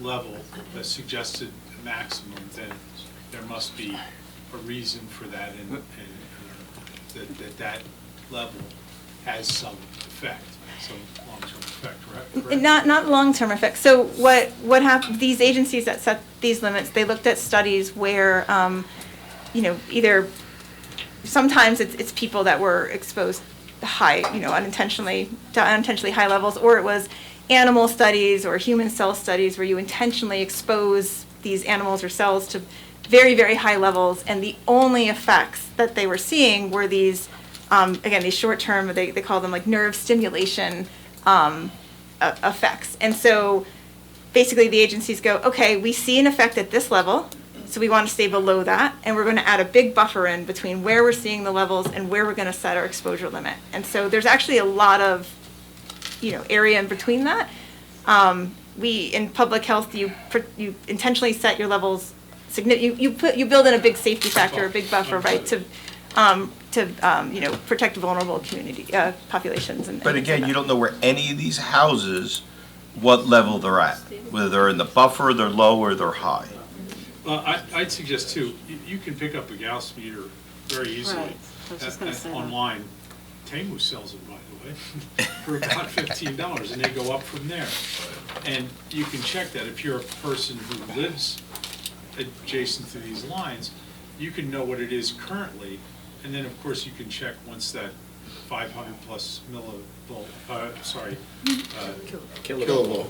level that's suggested maximum, then there must be a reason for that, and that level has some effect, some long-term effect, correct? Not long-term effects. So what happened, these agencies that set these limits, they looked at studies where, either, sometimes it's people that were exposed high, unintentionally, to unintentionally high levels, or it was animal studies or human cell studies where you intentionally expose these animals or cells to very, very high levels, and the only effects that they were seeing were these, again, these short-term, they call them like nerve stimulation effects. And so basically the agencies go, okay, we see an effect at this level, so we want to stay below that, and we're going to add a big buffer in between where we're seeing the levels and where we're going to set our exposure limit. And so there's actually a lot of, area in between that. In public health, you intentionally set your levels, you build in a big safety factor, a big buffer, right, to protect vulnerable community populations. But again, you don't know where any of these houses, what level they're at, whether they're in the buffer, they're low, or they're high. Well, I'd suggest too, you can pick up a Gauss meter very easily. Right. I was just gonna say that. Online. Tamu sells it, by the way, for about $15, and they go up from there. And you can check that. If you're a person who lives adjacent to these lines, you can know what it is currently, and then, of course, you can check once that 500 plus millivolt, Kilovolt.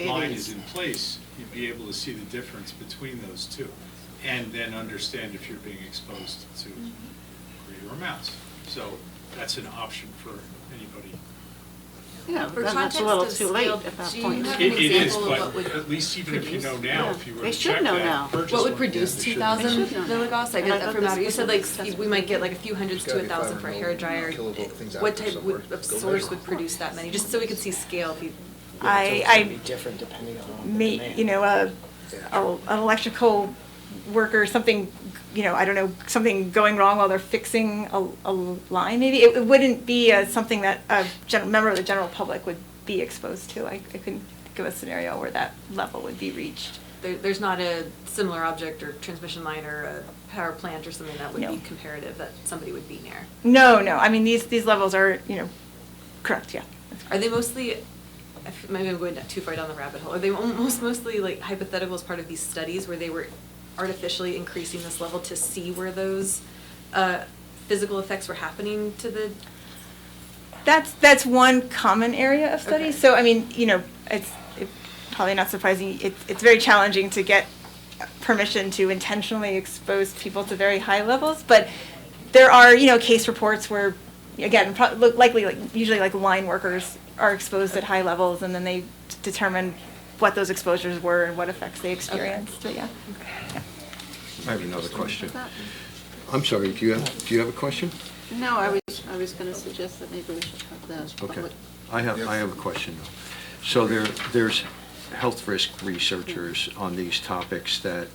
line is in place, you'd be able to see the difference between those two, and then understand if you're being exposed to greater amounts. So that's an option for anybody. Yeah, For then that's context a little of too late scale, at that do you point. have- It an is, example of what but would at least even if you know now, Yeah. if you were They to should check know that, now. purchase What would one. produce they should. 2,000 They should know. milligauss? And I Like thought for this matter, you was said what like discussed we might get before. like a few hundreds It's to gotta be 1,000 for a hair 500 dryer. kilovolt things out What there type somewhere. of Go source measure. would produce that many? Just so we could see scale. If you, I Be different depending on the demand. an electrical worker, something, I don't know, something going wrong while they're fixing a line, maybe. It wouldn't be something that a member of the general public would be exposed to. I couldn't think of a scenario where that level would be reached. there's not a similar object or transmission line or a power plant or something that would No. be comparative that somebody would be near. No, I mean, these levels are, correct, yeah. Are they mostly, maybe I'm going too far down the rabbit hole, are they mostly like hypothetical as part of these studies where they were artificially increasing this level to see where those physical effects were happening to the? That's one common area of study. Okay. So, I mean, it's probably not surprising. It's very challenging to get permission to intentionally expose people to very high levels. But there are, case reports where, again, usually line workers are exposed at high levels, and then they determine what those exposures were and what effects they experienced. But yeah. I have another question. I'm sorry, do you have a question? No, I was going to suggest that maybe we should have the Okay. public. I have a question though. So there's health risk researchers on these topics that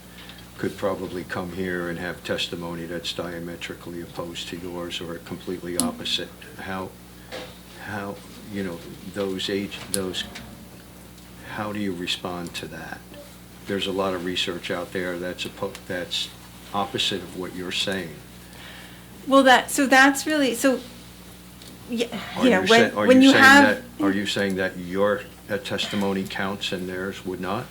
could probably come here and have testimony that's diametrically opposed to yours or completely opposite. How how do you respond to that? There's a lot of research out there that's opposite of what you're saying. Well, that's really, yeah, Are when you have. you saying that your testimony counts and theirs would not?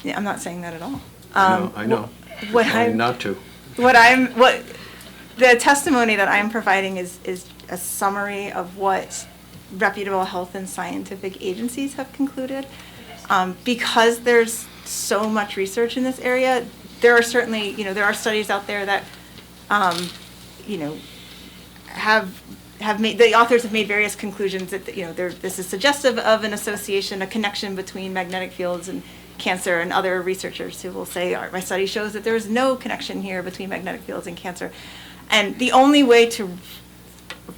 Yeah, I'm not saying that at all. I know. What You're trying I'm not to. The testimony that I'm providing is a summary of what reputable health and scientific agencies have concluded. Because there's so much research in this area, there are certainly, there are studies out there that, have made, the authors have made various conclusions that, this is suggestive of an association, a connection between magnetic fields and cancer, and other researchers who will say, my study shows that there is no connection here between magnetic fields and cancer. And the only way to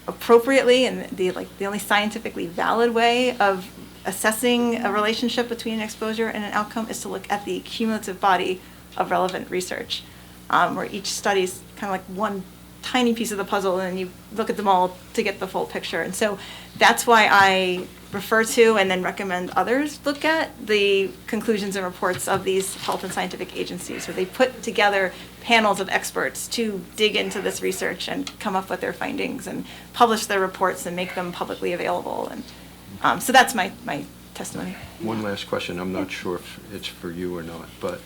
appropriately, and the only scientifically valid way of assessing a relationship between an exposure and an outcome is to look at the cumulative body of relevant research. where each study's kind of like one tiny piece of the puzzle, and you look at them all to get the full picture. And so that's why I refer to and then recommend others look at the conclusions and reports of these health and scientific agencies, where they put together panels of experts to dig into this research and come up with their findings and publish their reports and make them publicly available. And so that's my testimony. One last question, I'm not sure if it's for you or not, but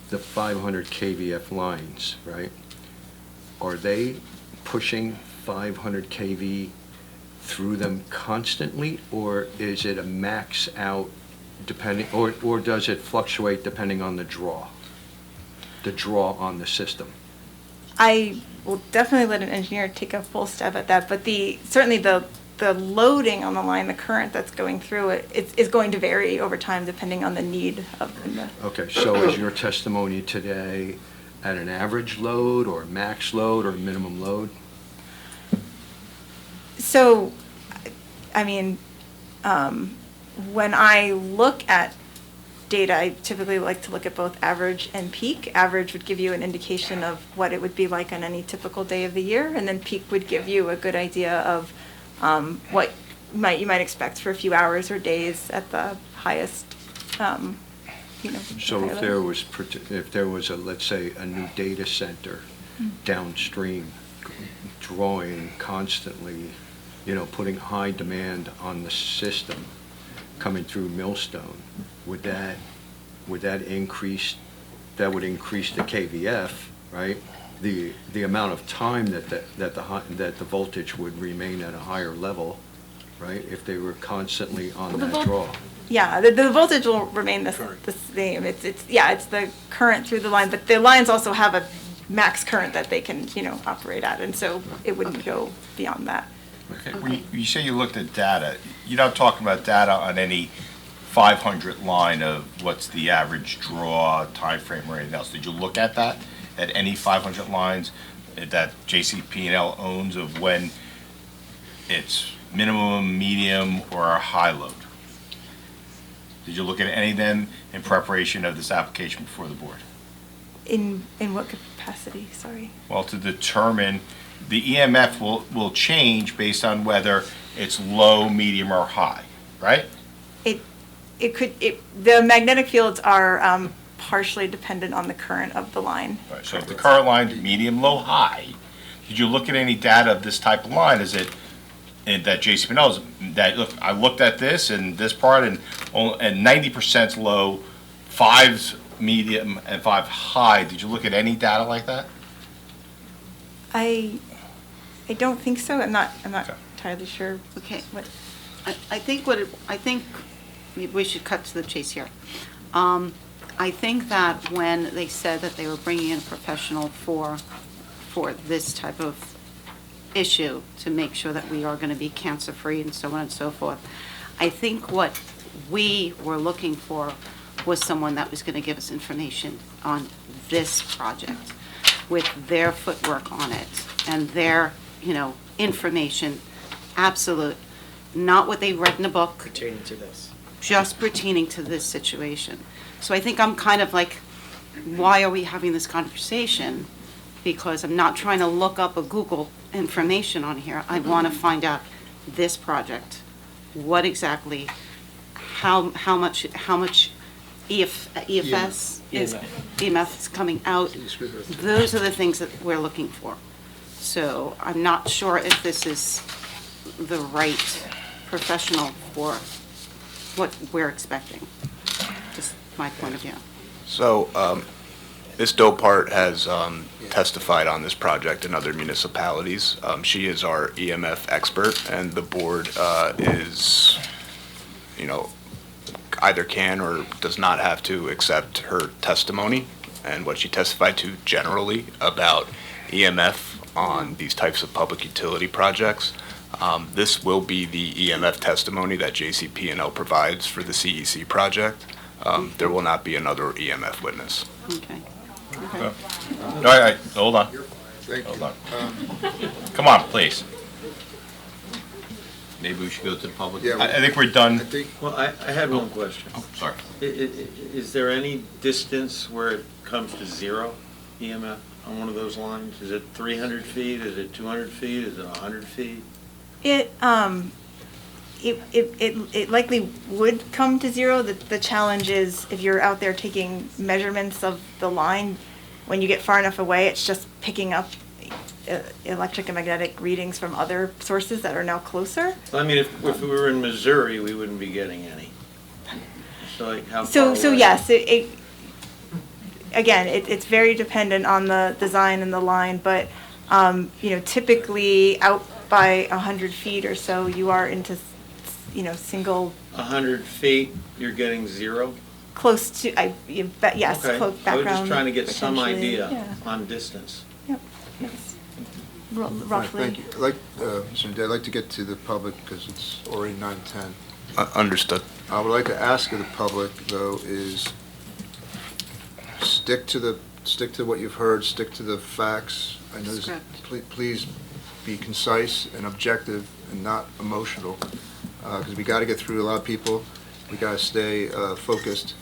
the 500 kVF lines, right? Are they pushing 500 kV through them constantly, or is it a max out depending, or does it fluctuate depending on the draw on the system? I will definitely let an engineer take a full stab at that, but certainly the loading on the line, the current that's going through it, is going to vary over time depending on the need of the. Okay, so is your testimony today at an average load or max load or minimum load? So, I mean, when I look at data, I typically like to look at both average and peak. Average would give you an indication of what it would be like on any typical day of the year, and then peak would give you a good idea of what you might expect for a few hours or days at the highest, So if there was a, let's say, a new data center downstream drawing constantly, putting high demand on the system coming through Millstone, would that increase, that would increase the KVF, right? The amount of time that the voltage would remain at a higher level, right? If they were constantly on that draw. Yeah, the voltage will remain the same. It's the current through the line, but the lines also have a max current that they can, operate at, and so it wouldn't go beyond that. Okay. You say you looked at data. You're not talking about data on any 500 line of what's the average draw, time frame, or anything else. Did you look at that, at any 500 lines that JCP&L owns of when it's minimum, medium, or a high load? Did you look at any of them in preparation of this application before the board? In what capacity, sorry? Well, to determine, the EMF will change based on whether it's low, medium, or high, right? The magnetic fields are partially dependent on the current of the line. Right, so if the current line's medium, low, high, did you look at any data of this type of line? Is it that JCP knows that, look, I looked at this and this part and 90%'s low, 5's medium, and 5 high. Did you look at any data like that? I don't think so. I'm not entirely sure. Okay. What. I think we should cut to the chase here. I think that when they said that they were bringing in a professional for this type of issue to make sure that we are going to be cancer-free and so on and so forth, I think what we were looking for was someone that was going to give us information on this project with their footwork on it and their, information, absolute, not what they read in a book. Pertaining to this. Just pertaining to this situation. So I think I'm kind of like, why are we having this conversation? Because I'm not trying to look up a Google information on here. I want to find out this project, what exactly, how much EMF is coming out. Those are the things that we're looking for. So I'm not sure if this is the right professional for what we're expecting. Just my point of view. So, Ms. Dopart has testified on this project in other municipalities. She is our EMF expert, and the board is, either can or does not have to accept her testimony and what she testified to generally about EMF on these types of public utility projects. This will be the EMF testimony that JCP&L provides for the CEC project. There will not be another EMF witness. Okay. All right, hold on. Hold on. Come on, please. Maybe we should go to the public. Yeah, I think we're done. Well, I had one question. Oh, sorry. Is there any distance where it comes to zero? EMF on one of those lines? Is it 300 feet? Is it 200 feet? Is it 100 feet? It likely would come to zero. The challenge is if you're out there taking measurements of the line, when you get far enough away, it's just picking up electric and magnetic readings from other sources that are now closer. I mean, if we were in Missouri, we wouldn't be getting any. So like how far So away? yes, again, it's very dependent on the design and the line, but, typically out by 100 feet or so, you are into, single, 100 feet, you're getting zero? close to, yes, Okay. close I was background. just trying to get some potentially, idea yeah. on distance. Yep, yes. Right, Roughly. thank you. Mr. Nadeau, I'd like to get to the public because it's already 9:10. Understood. I would like to ask of the public, though, is stick to what you've heard, stick to the facts. I know this, Script. please be concise and objective and not emotional, because we got to get through a lot of people. We got to stay focused,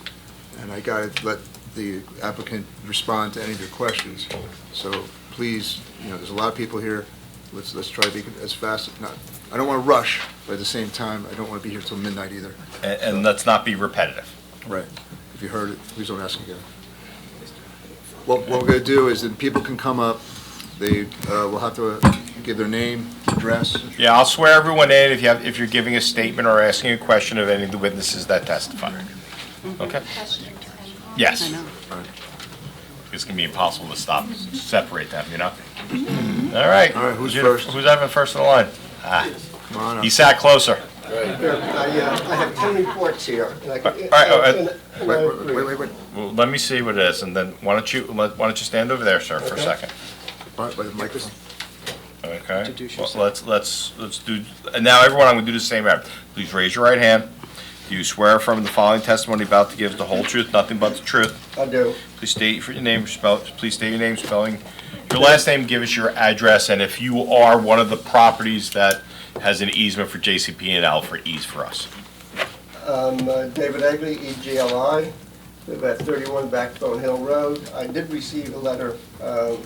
and I got to let the applicant respond to any of your questions. So please, there's a lot of people here. Let's try to be as fast. I don't want to rush, but at the same time, I don't want to be here till midnight either. And let's not be repetitive. Right. If you heard it, please don't ask again. What we're going to do is that people can come up, they will have to give their name, address. Yeah, I'll swear everyone in if you're giving a statement or asking a question of any of the witnesses that testify. Okay? Yes. I know. It's gonna be impossible to separate them, All right. All right, who's first? Who's having first in the line? Come on up. He sat closer. I have 10 reports here. And I can- All right, and I agree. Wait. Well, let me see what it is, and then why don't you stand over there, sir, for a second? By the microphone. Okay. Introduce Well, let's do, and now everyone, I'm gonna do the same. Please raise your right hand. Do you swear affirm the following testimony about to give the whole truth, nothing but the truth? I do. Please state your name, please state your name, spelling your last name, give us your address, and if you are one of the properties that has an easement for JCP&L for ease for us. David Egley, EGLI, live at 31 Backbone Hill Road. I did receive a letter from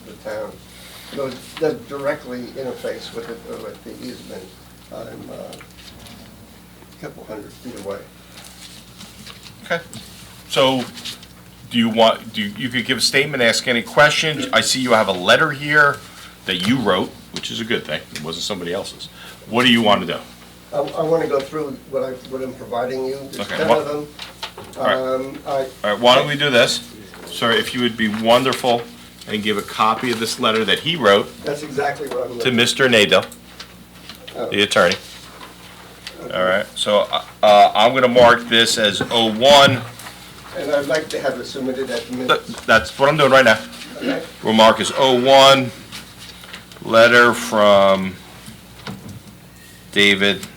the town. It does directly interface with the easement. I'm a couple hundred feet away. Okay. So, you could give a statement, ask any questions. I see you have a letter here that you wrote, which is a good thing. It wasn't somebody else's. What do you want to do? I want to go through what I'm providing you. There's Okay, 10 what- of them. All right, why don't we do this? Sir, if you would be wonderful and give a copy of this letter that he wrote That's exactly what I'm to looking Mr. Nadeau, the attorney. All right, so I'm going to mark this as 01. And I'd like to have it submitted at the minutes. That's what I'm doing right now. Okay? We'll mark as 01, letter from David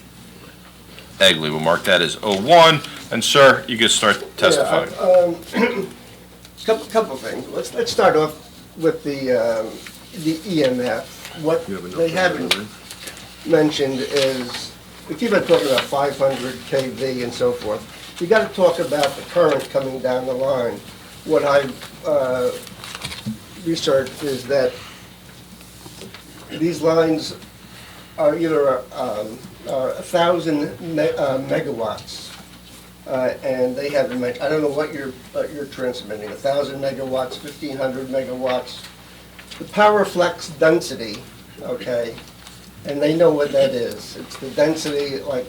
Egley. We'll mark that as 01. And sir, you can start testifying. Couple things. Let's start off with the EMF. What they haven't mentioned is, we keep on talking about 500 kV and so forth. We got to talk about the current coming down the line. What I've researched is that these lines are either 1,000 megawatts, and they haven't mentioned, I don't know what you're transmitting, 1,000 megawatts, 1,500 megawatts. The power flex density, okay, and they know what that is. It's the density, like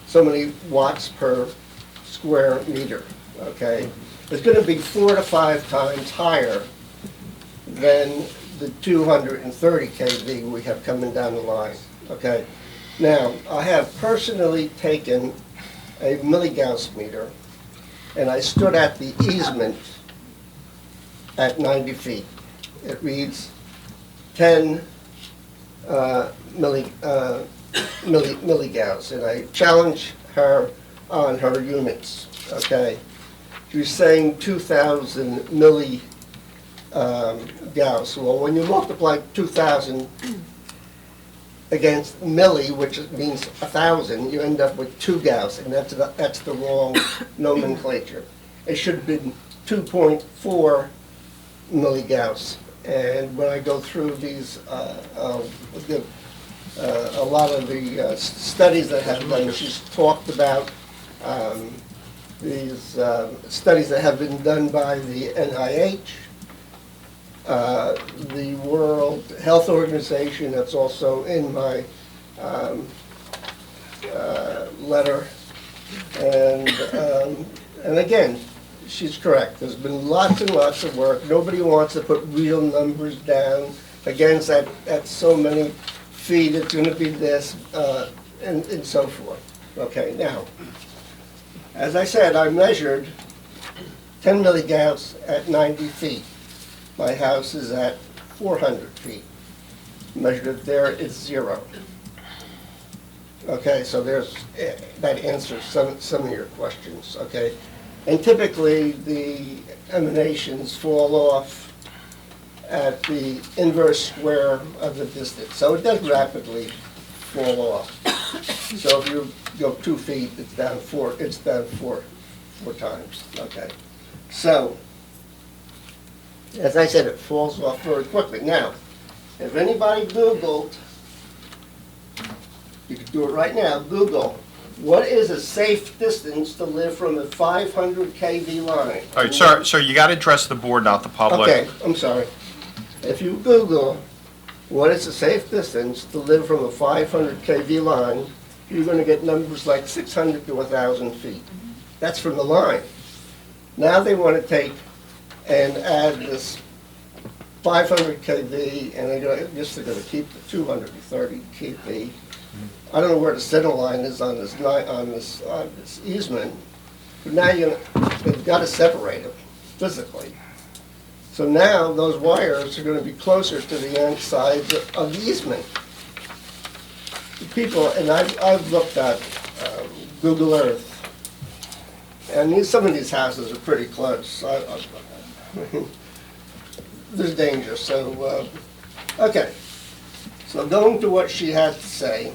so many watts per square meter, okay? It's going to be 4 to 5 times higher than the 230 kV we have coming down the line, okay? Now, I have personally taken a milligauss meter, and I stood at the easement at 90 feet. It reads 10 milligauss, and I challenge her on her units, okay? She was saying 2,000 milligauss. Well, when you multiply 2,000 against milli, which means 1,000, you end up with 2 Gauss, and that's the wrong nomenclature. It should have been 2.4 milligauss. And when I go through these, a lot of the studies that have done, she's talked about these studies that have been done by the NIH, the World Health Organization, that's also in my letter. And again, she's correct. There's been lots and lots of work. Nobody wants to put real numbers down. Again, at so many feet, it's going to be this, and so forth. Okay, now, as I said, I measured 10 milligauss at 90 feet. My house is at 400 feet. Measured it there, it's 0. Okay, so that answers some of your questions, okay? And typically, the emanations fall off at the inverse square of the distance. So it does rapidly fall off. So if you go 2 feet, it's down four times, okay? So, as I said, it falls off very quickly. Now, if anybody Googled, you can do it right now, Google, what is a safe distance to live from a 500 kV line? All right, sir, you got to address the board, not the public. Okay, I'm sorry. If you Google, what is a safe distance to live from a 500 kV line, you're going to get numbers like 600 to 1,000 feet. That's from the line. Now they want to take and add this 500 kV, and I guess they're going to keep the 230 kV. I don't know where the center line is on this easement, but now they've got to separate them physically. So now those wires are going to be closer to the end sides of the easement. The people, and I've looked at Google Earth, and some of these houses are pretty close. There's danger, so, okay. So going to what she had to say,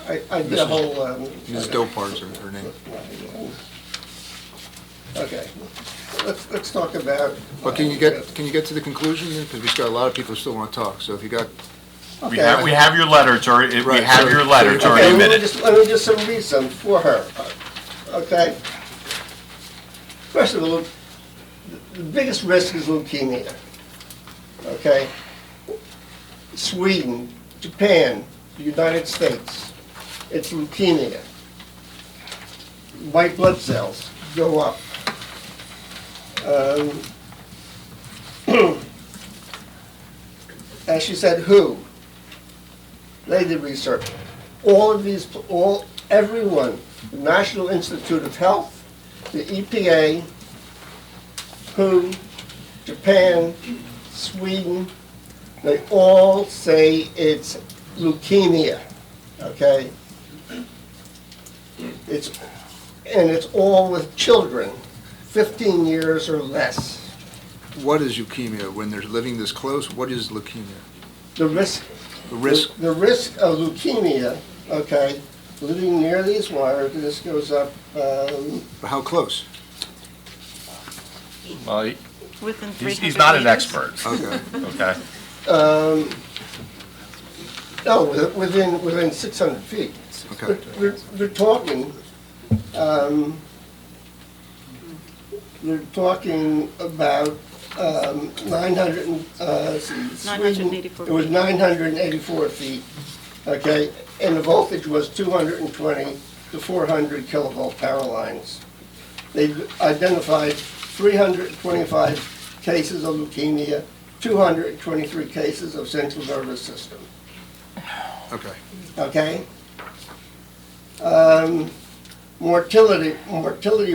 I did a whole... Ms. Dopar is her name. Okay, let's talk about... But can you get to the conclusion? Because we've got a lot of people who still want to talk, so if you got... We have your letter, it's already, we have your letter, it's already admitted. Let me just read some for her, okay? First of all, the biggest risk is leukemia, okay? Sweden, Japan, the United States, it's leukemia. White blood cells go up. As she said, who? They did research. Everyone, the National Institute of Health, the EPA, WHO, Japan, Sweden, they all say it's leukemia, okay? It's all with children, 15 years or less. What is leukemia? When they're living this close, what is leukemia? The risk. The risk? The risk of leukemia, okay, living near these wires, this goes up... How close? Well, Within 300 he's not an meters. expert. Okay. Okay. No, within 600 feet. Okay. They're talking about 900, Sweden, it was 984 feet, okay, and the voltage was 220 to 400 kilovolt power lines. They've identified 325 cases of leukemia, 223 cases of central nervous system. Okay. Okay? Mortality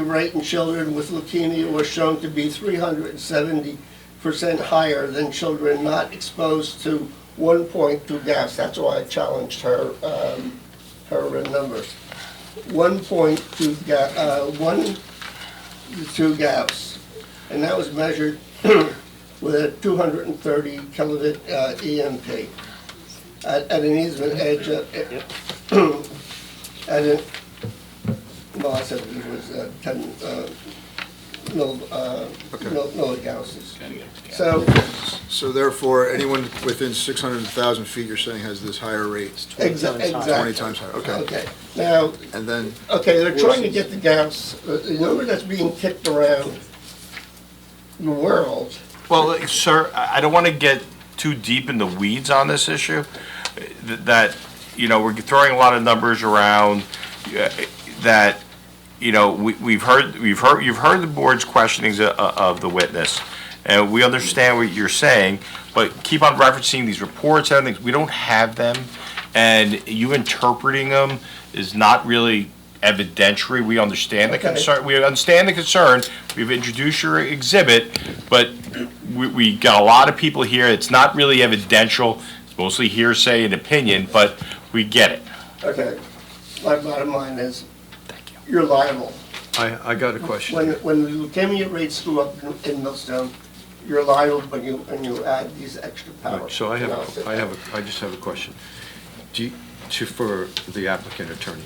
rate in children with leukemia was shown to be 370% higher than children not exposed to 1.2 Gauss. That's why I challenged her numbers. 1.2 Gauss, and that was measured with a 230 kilovolt EMP at an easement edge. Well, I said it was 10 milligauss. So, So therefore, anyone within 600,000 feet, you're saying has this higher rate? exactly. 20 times higher, okay. Okay, now, And then, okay, they're trying to get the Gauss, the number that's being kicked around the world. Well, sir, I don't want to get too deep in the weeds on this issue. That, you know, we're throwing a lot of numbers around that, you know, you've heard the board's questionings of the witness, and we understand what you're saying, but keep on referencing these reports and things. We don't have them, and you interpreting them is not really evidentiary. We understand the concern. We understand the concern. We've introduced your exhibit, but we got a lot of people here. It's not really evidential. It's mostly hearsay and opinion, but we get it. Okay, my bottom line is, you're liable. I got a question. When the leukemia rates go up in Millstone, you're liable when you add these extra powers. Right, so I just have a question. For the applicant attorney,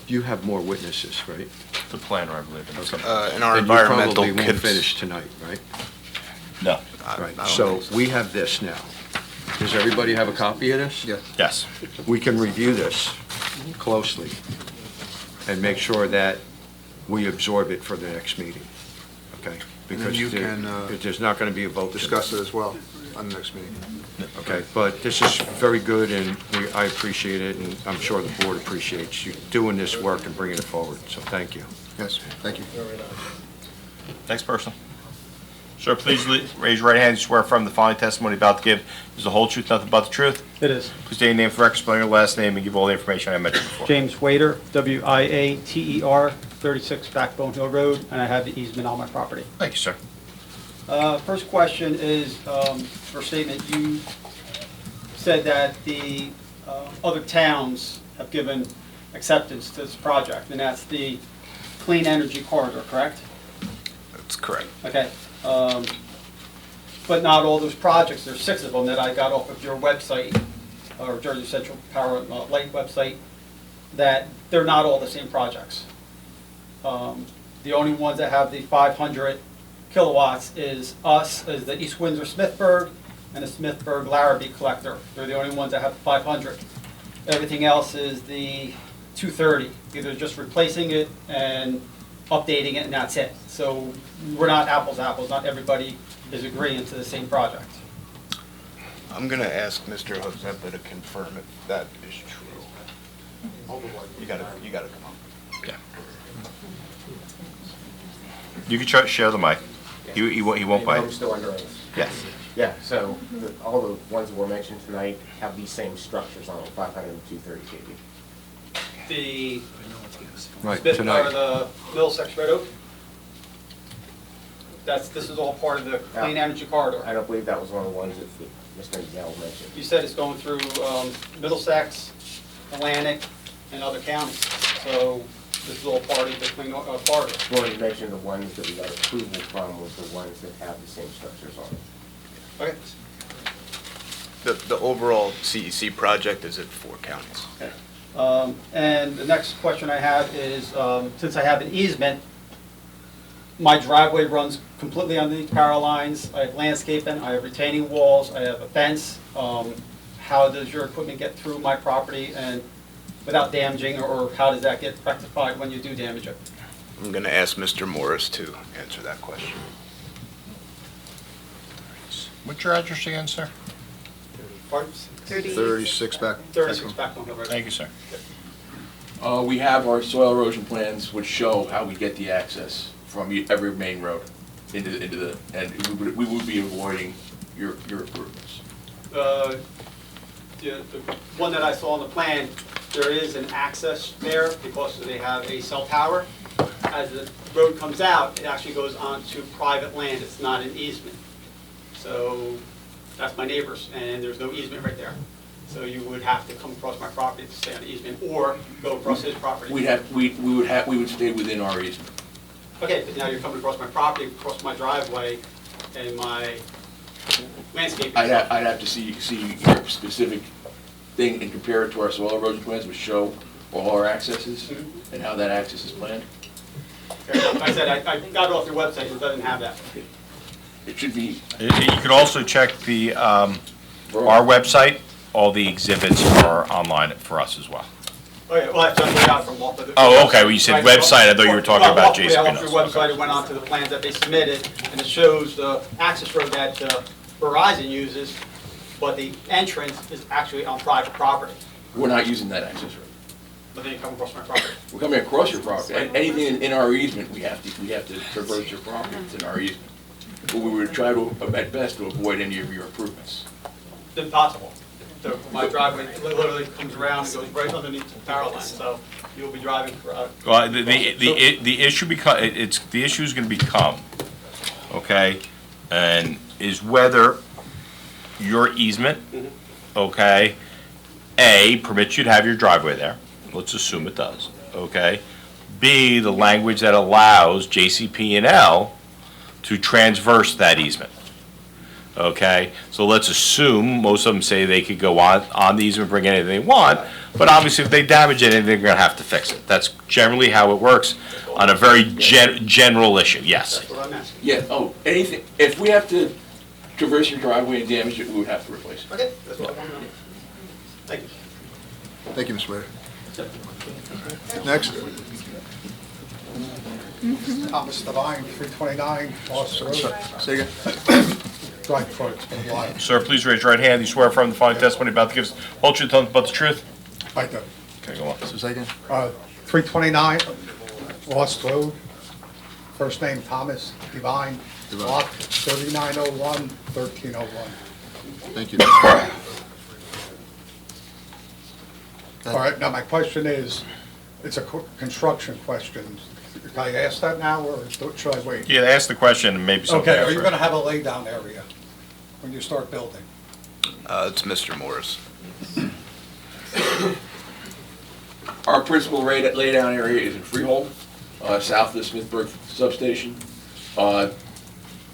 you have more witnesses, right? The planner, I believe. In our And you environmental probably won't kits. finish tonight, right? No. Right, so we have this now. Does everybody have a copy of this? yeah. Yes. We can review this closely and make sure that we absorb it for the next meeting, okay? Because you can, there's not going to be a vote. Discuss it as well on the next meeting. Okay, but this is very good, and I appreciate it, and I'm sure the board appreciates you doing this work and bringing it forward, so thank you. Yes, thank you. Next person. Sir, please raise your right hand and swear from the following testimony about to give is the whole truth, nothing but the truth. It is. Please state your name for record, spell your last name, and give all the information I mentioned before. James Waiter, W-I-A-T-E-R, 36 Backbone Hill Road, and I have the easement on my property. Thank you, sir. First question is, for statement, you said that the other towns have given acceptance to this project, and that's the Clean Energy Corridor, correct? That's correct. Okay. But not all those projects, there's 6 of them that I got off of your website, or Jersey Central Power Light website, that they're not all the same projects. The only ones that have the 500 kilowatts is the East Windsor Smithburg and the Smithburg Larrabee collector. They're the only ones that have 500. Everything else is the 230, either just replacing it and updating it, and that's it. So we're not apples to apples. Not everybody is agreeing to the same project. I'm going to ask Mr. Hozepa to confirm if that is true. You got to come up. Yeah. You can share the mic. He won't bite. I'm still under oath. Yes. Yeah, so all the ones that were mentioned tonight have these same structures on them, 500 and 230 kV. The Right, Smith, tonight. or the Middlesex Red Oak. This is all part of the Clean Energy Corridor. I don't believe that was one of the ones that Mr. Yell mentioned. You said it's going through Middlesex, Atlantic, and other counties. So this is all part of the Clean Corridor. Just wanted to mention the ones that we got approval from was the ones that have the same structures on them. Okay. The overall CEC project is in 4 counties. Okay. And the next question I have is, since I have an easement, my driveway runs completely underneath power lines. I have landscaping, I have retaining walls, I have a fence. How does your equipment get through my property and without damaging, or how does that get rectified when you do damage it? I'm going to ask Mr. Morris to answer that question. What's your address again, sir? Pardon? 36 back. 36 Backbone Hill Road. Thank you, sir. We have our soil erosion plans which show how we get the access from every main road into the, and we would be avoiding your improvements. The one that I saw on the plan, there is an access there because they have a cell tower. As the road comes out, it actually goes onto private land. It's not an easement. So that's my neighbor's, and there's no easement right there. So you would have to come across my property to stay on the easement, or go across his property. We would stay within our easement. Okay, but now you're coming across my property, across my driveway, and my landscaping. I'd have to see your specific thing and compare it to our soil erosion plans, which show all our accesses and how that access is planned. Okay, like I said, I got it off your website, it doesn't have that. It should be, You could also check the, our website. All the exhibits are online for us as well. Oh, yeah, well, that's what we got from Walter. Oh, okay, well, you said website, I thought you were talking about JCP. Yeah, off your website, it went onto the plans that they submitted, and it shows the access road that Verizon uses, but the entrance is actually on private property. we're not using that access road. But then you come across my property. We're coming across your property. Anything in our easement, we have to traverse your property. It's in our easement. But we would try to, at best, to avoid any of your improvements. It's impossible. So my driveway literally comes around and goes right underneath the power line, so you'll be driving for, Well, the issue the issue is gonna become, okay, and is whether your easement, okay, A, permits you to have your driveway there, let's assume it does, okay? B, the language that allows JCP&L to transverse that easement. Okay, so let's assume, most of them say they could go on the easement, bring anything they want, but obviously if they damage anything, they're gonna have to fix it. That's generally how it works on a very general issue, yes. that's what I'm asking. Yeah, anything, if we have to traverse your driveway and damage it, we would have to replace it. Okay, that's what I want to know. Thank you. Thank you, Mr. Wade. Next. Thomas Devine, 329 Foster Road. Say again. Right before it's been a while. Sir, please raise your right hand. You swear affirm the following testimony about to give us whole truth, nothing but the truth? I do. Okay, go on. So say again. 329 Lost Road. First name Thomas Devine. Devine. Lot 3901, 1301. Thank you. All right, now my question is, it's a construction question. Can I ask that now, or should I wait? Yeah, ask the question and maybe something Okay, are after. you gonna have a lay-down area when you start building? It's Mr. Morris. Our principal laydown area is in Freehold, south of the Smithburg substation.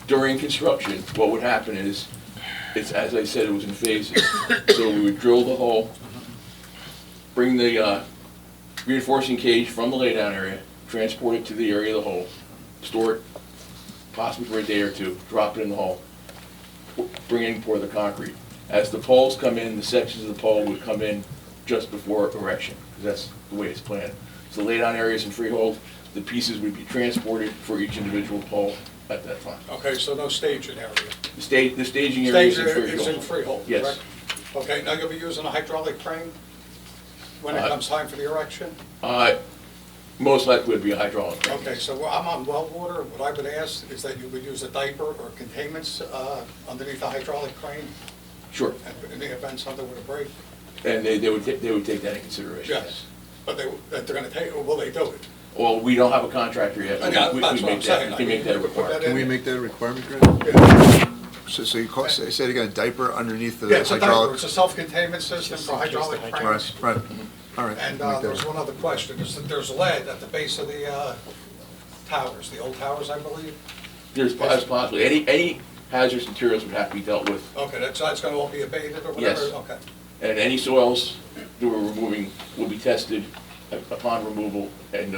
During construction, what would happen is, it's, as I said, it was in phases. So we would drill the hole, bring the reinforcing cage from the laydown area, transport it to the area of the hole, store it possibly for a day or two, drop it in the hole, bring in and pour the concrete. As the poles come in, the sections of the pole would come in just before erection, because that's the way it's planned. So the laydown areas in Freehold, the pieces would be transported for each individual pole at that time. Okay, so no staging area? The staging area is Stage in Freehold. is in Freehold, Yes. correct? Okay, now you'll be using a hydraulic crane when it comes time for the erection? Most likely would be a hydraulic crane. Okay, so I'm on well water. What I would ask is that you would use a diaper or containments underneath the hydraulic crane, Sure. and in the event something were to break. And they would take that in consideration. Yes, but they're gonna take, or will they do it? Well, we don't have a contractor yet. I know, We that's what I'm make that- saying. We can make that a requirement. Can we make that a requirement, Greg? So you say you got a diaper underneath the Yeah, it's a diaper. hydraulic? It's a self-containment system for hydraulic cranes. Right, all right. And Make that there's a- one other question, is that there's lead at the base of the towers, the old towers, I believe? There's possibly, any hazardous materials would have to be dealt with, Okay, that's gonna all be abated or whatever? Yes. Okay. and any soils that we're removing will be tested upon removal and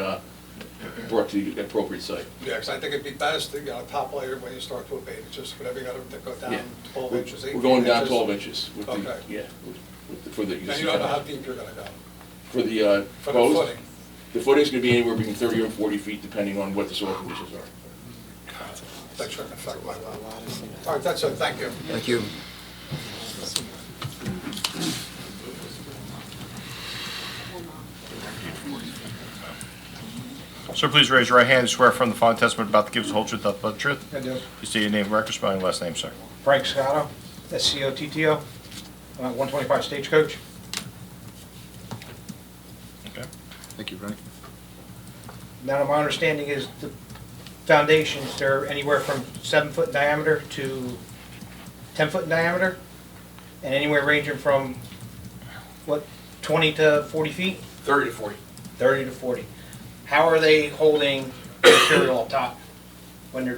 brought to the appropriate site. Yeah, because I think it'd be best to, top layer when you start to abate, it's just whatever you gotta go Yeah. down 12 inches, 18 We're going down inches. 12 inches with the, Okay. yeah, for the. And you don't know how deep you're gonna go? For the For the post, footing? the footing's gonna be anywhere between 30 and 40 feet, depending on what the soil conditions are. That shouldn't affect my lot. All right, that's it, thank you. Thank you. Sir, please raise your right hand and swear from the following testimony about to give us the whole truth, nothing but the truth? I do. You state your name and record, spelling last name, sir. Frank Scotto, SCOTTO, 125 Stagecoach. Okay. Thank you, Frank. Now, my understanding is the foundations, they're anywhere from 7 foot in diameter to 10 foot in diameter, and anywhere ranging from, what, 20 to 40 feet? 30 to 40. 30 to 40. How are they holding material up top when they're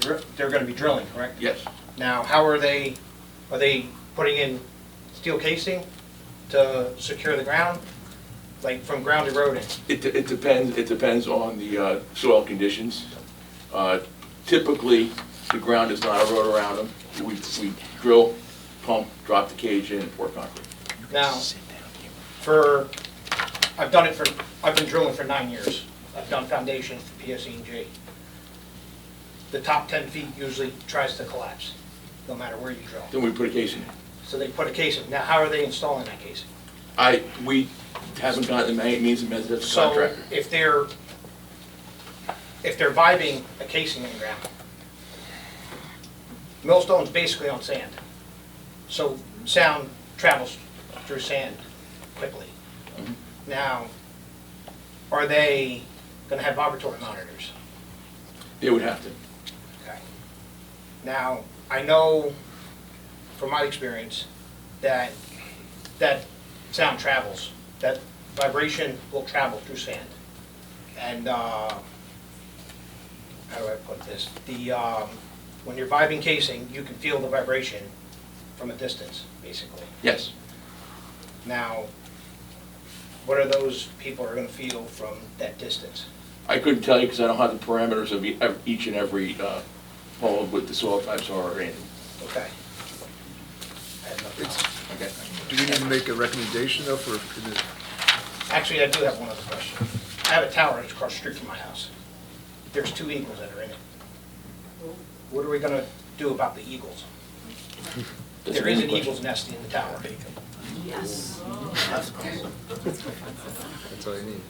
going to be drilling, correct? Yes. Now, how are they putting in steel casing to secure the ground, like from ground eroding? It depends on the soil conditions. Typically, the ground is not a road around them. We drill, pump, drop the cage in, pour concrete. Now, I've been drilling for 9 years. I've done foundations for PSE&G. The top 10 feet usually tries to collapse, no matter where you drill. Then we put a casing in. So they put a casing. Now, how are they installing that casing? We haven't gotten the means and methods of the So contractor. if they're vibing a casing in the ground, millstone's basically on sand. So sound travels through sand quickly. Now, are they gonna have vibratory monitors? They would have to. Okay. Now, I know from my experience that sound travels, that vibration will travel through sand. And, how do I put this? When you're vibing casing, you can feel the vibration from a distance, basically. Yes. Now, what are those people are gonna feel from that distance? I couldn't tell you because I don't have the parameters of each and every hole, what the soil types are or anything. Okay. Okay. Do we need to make a recommendation though for, Actually, I do have one other question. I have a tower that's across the street from my house. There's 2 eagles that are in it. What are we gonna do about the eagles? There is an eagle's nest in the tower. Yes. that's all you need.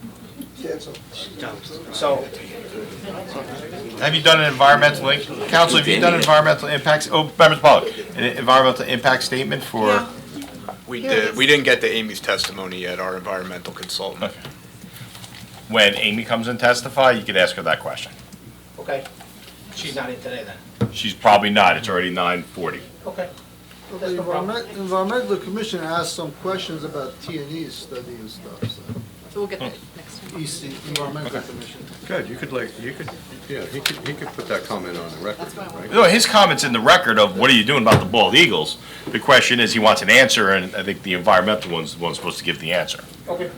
So, Have you done an environmental, council, have you done environmental impacts, members of the public, an environmental impact statement for? Yeah. We did, we didn't get to Amy's testimony yet, our environmental consultant. When Amy comes and testify, you could ask her that question. okay, she's not in today then. She's probably not, it's already 9:40. Okay. Well, the environmental commission asked some questions about T&E study and stuff, so. So we'll get that next time. EC, Environmental Commission. Good, he could put that comment on the record, right? No, his comment's in the record of what are you doing about the bald eagles? The question is, he wants an answer, and I think the environmental one's the one supposed to give the answer. Okay.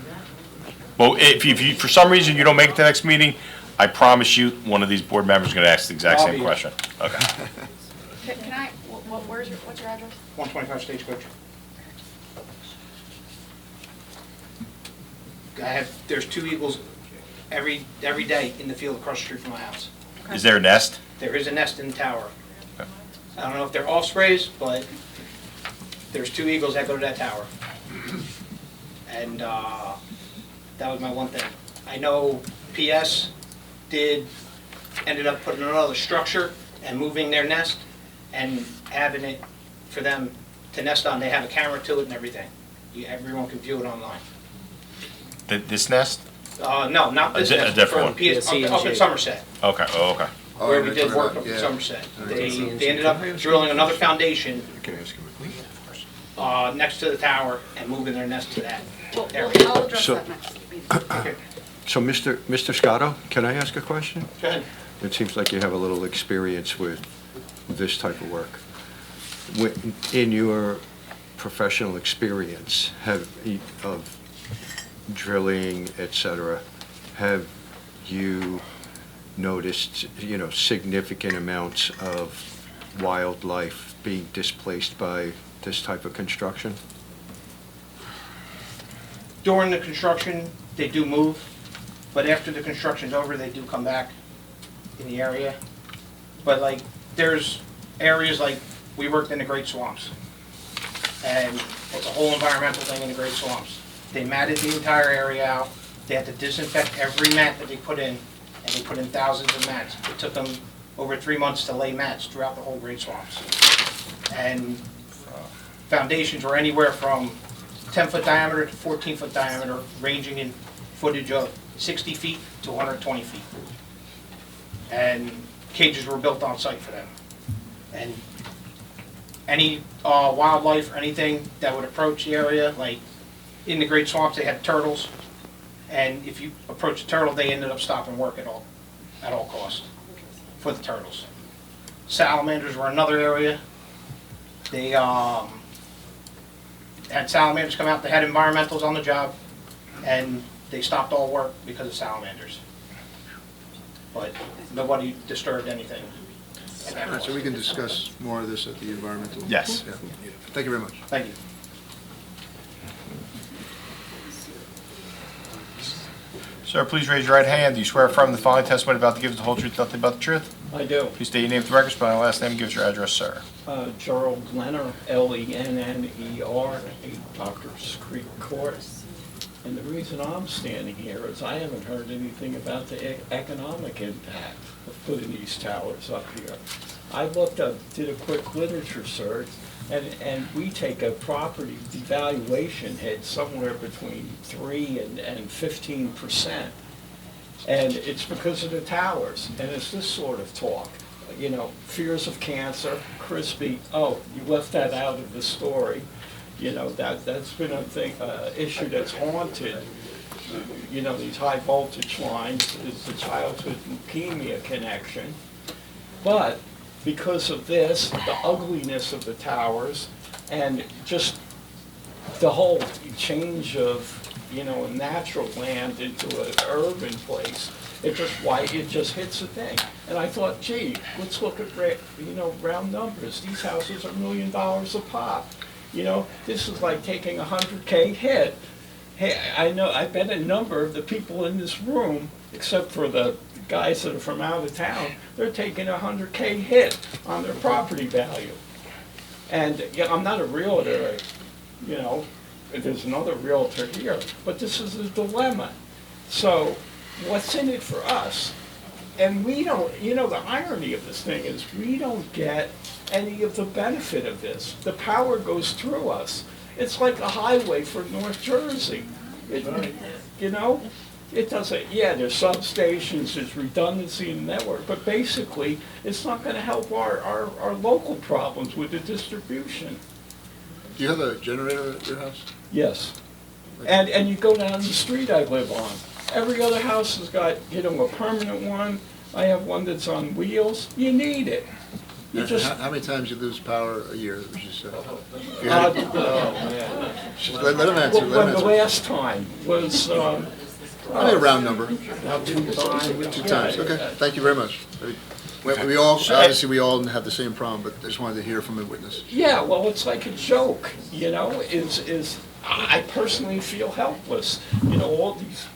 Well, if you, for some reason, you don't make it to the next meeting, I promise you, one of these board members is gonna ask the exact I'll same be here. question. Okay. Can I, what's your address? 125 Stagecoach. There's 2 eagles every day in the field across the street from my house. Is there a nest? There is a nest in the tower. I don't know if they're ospreys, but there's 2 eagles that go to that tower. And that was my one thing. I know PS ended up putting another structure and moving their nest and having it for them to nest on. They have a camera to it and everything. Everyone can view it online. This nest? No, not this A nest. different from one. PS up in Somerset. Okay, oh, okay. Where we did work up in Somerset. They ended up drilling another foundation next to the tower and moving their nest to that area. I'll address So- that next meeting. So, Mr. Scotto, can I ask a question? Go ahead. It seems like you have a little experience with this type of work. In your professional experience of drilling, et cetera, have you noticed, significant amounts of wildlife being displaced by this type of construction? During the construction, they do move, but after the construction's over, they do come back in the area. But like, there's areas like, we worked in the Great Swamps, and it's a whole environmental thing in the Great Swamps. They matted the entire area out, they had to disinfect every mat that they put in, and they put in thousands of mats. It took them over 3 months to lay mats throughout the whole Great Swamps. And foundations were anywhere from 10-foot diameter to 14-foot diameter, ranging in footage of 60 feet to 120 feet. And cages were built on site for them. And any wildlife or anything that would approach the area, like in the Great Swamps, they had turtles. And if you approach a turtle, they ended up stopping work at all costs for the turtles. Salamanders were another area. They had salamanders come out, they had environmentals on the job, and they stopped all work because of salamanders. but nobody disturbed anything. All right, so we can discuss more of this at the environmental. Yes. Yeah. Thank you very much. Thank you. Sir, please raise your right hand. Do you swear affirm the following testimony about to give us the whole truth, nothing but the truth? I do. Please state your name for the record, spelling your last name, and give us your address, sir. Gerald Lenner, Lenner, 8 Doctors Creek Court. And the reason I'm standing here is I haven't heard anything about the economic impact of putting these towers up here. I looked up, did a quick literature search, and we take a property devaluation hit somewhere between 3 and 15%. And it's because of the towers, and it's this sort of talk. You know, fears of cancer, crispy, oh, you left that out of the story. You know, that's been a thing, issue that's haunted, you know, these high voltage lines, is the childhood leukemia connection. But because of this, the ugliness of the towers, and just the whole change of, you know, a natural land into an urban place, it just hits a thing. And I thought, gee, let's look at, you know, round numbers. These houses are $1 million a pop. You know, this is like taking a 100K hit. Hey, I bet a number of the people in this room, except for the guys that are from out of town, they're taking a 100K hit on their property value. And yeah, I'm not a realtor, you know, there's another realtor here, but this is a dilemma. So what's in it for us? And we don't, you know, the irony of this thing is we don't get any of the benefit of this. The power goes through us. It's like a highway for North Jersey. You know, it doesn't, yeah, there's substations, there's redundancy in the network, but basically it's not going to help our local problems with the distribution. Do you have a generator at your house? Yes. And you go down the street I live on. Every other house has got, you know, a permanent one. I have one that's on wheels. You need it. You just, How many times you lose power a year, would you say? man. Let him answer, let When him the answer. last time was, Probably a round number. 2 times. 2 times, okay, thank you very much. We all, obviously, we all have the same problem, but I just wanted to hear from a witness. Yeah, well, it's like a joke, you know, I personally feel helpless. You know, all these,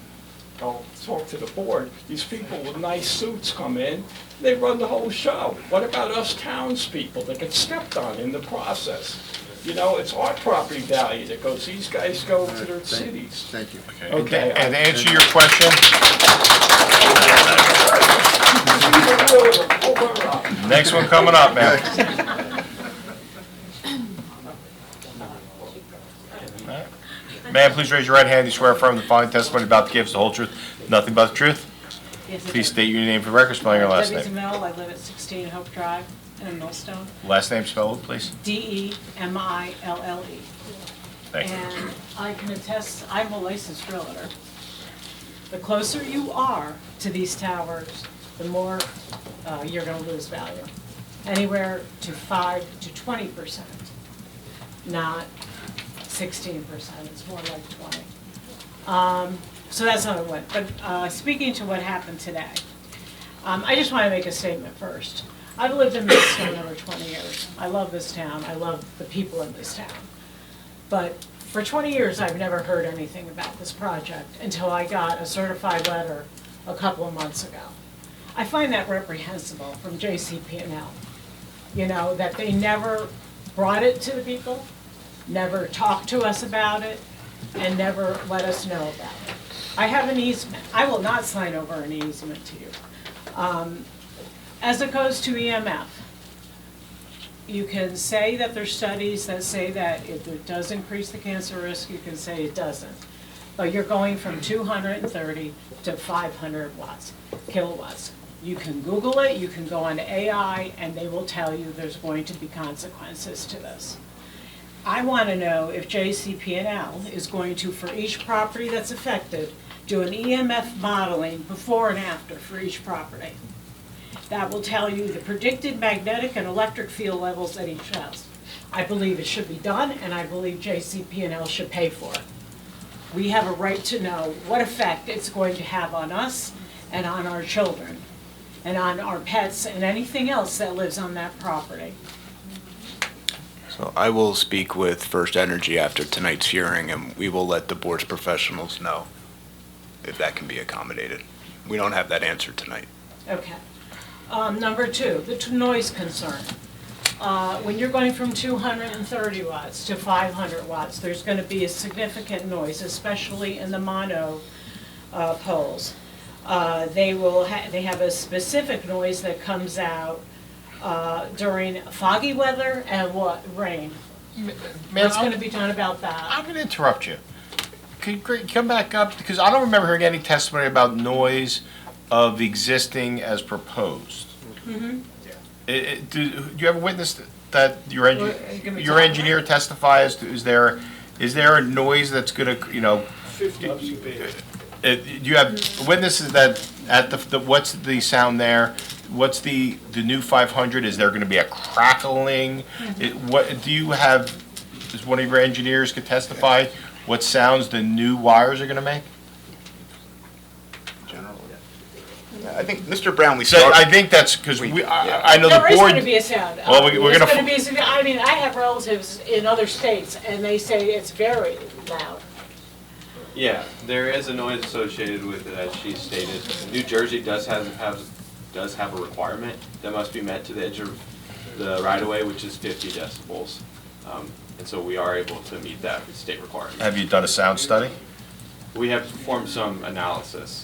I'll talk to the board, these people with nice suits come in, they run the whole show. What about us townspeople that get stepped on in the process? You know, it's our property value that goes, these guys go to their cities. Thank you. Okay. And to answer your question, next one coming up, man. Ma'am, please raise your right hand. Do you swear affirm the following testimony about to give us the whole truth, nothing but the truth? Yes, I Please do. state your name for the record, spelling your last Debbie name. Zamel, I live at 16 Hope Drive in Millstone. Last name spelled, please. Demille. Thank you. And I can attest, I'm a licensed realtor. The closer you are to these towers, the more you're going to lose value. Anywhere to 5 to 20%, not 16%, it's more like 20. So that's how it went. But speaking to what happened today, I just want to make a statement first. I've lived in Millstone over 20 years. I love this town. I love the people in this town. But for 20 years, I've never heard anything about this project until I got a certified letter a couple of months ago. I find that reprehensible from JCP&L. You know, that they never brought it to the people, never talked to us about it, and never let us know about it. I have an easement. I will not sign over an easement to you. As it goes to EMF, you can say that there's studies that say that it does increase the cancer risk, you can say it doesn't. But you're going from 230 to 500 kilowatts. You can Google it, you can go on AI, and they will tell you there's going to be consequences to this. I want to know if JCP&L is going to, for each property that's affected, do an EMF modeling before and after for each property. That will tell you the predicted magnetic and electric field levels at each house. I believe it should be done, and I believe JCP&L should pay for it. We have a right to know what effect it's going to have on us and on our children. and on our pets and anything else that lives on that property. So I will speak with First Energy after tonight's hearing, and we will let the board's professionals know if that can be accommodated. We don't have that answer tonight. Okay. Number two, the noise concern. When you're going from 230 watts to 500 watts, there's going to be a significant noise, especially in the mono poles. They have a specific noise that comes out during foggy weather and rain. What's going to be done about that? I'm going to interrupt you. Could you come back up? Because I don't remember hearing any testimony about noise of existing as proposed. Mhm. Do you ever witness that your engineer testifies? Is there a noise that's going to, 50 dB. do you have witnesses that at what's the sound there? What's the new 500? Is there going to be a crackling? What do you have? Is one of your engineers could testify what sounds the new wires are going to make? I think, Mr. Brown, I think that's because I know the board. There is going to be a sound. Well, we're There's gonna. going to be a significant- I mean, I have relatives in other states, and they say it's very loud. Yeah, there is a noise associated with it, as she stated. New Jersey does have a requirement that must be met to the edge of the right-of-way, which is 50 decibels. And so we are able to meet that state requirement. Have you done a sound study? We have performed some analysis,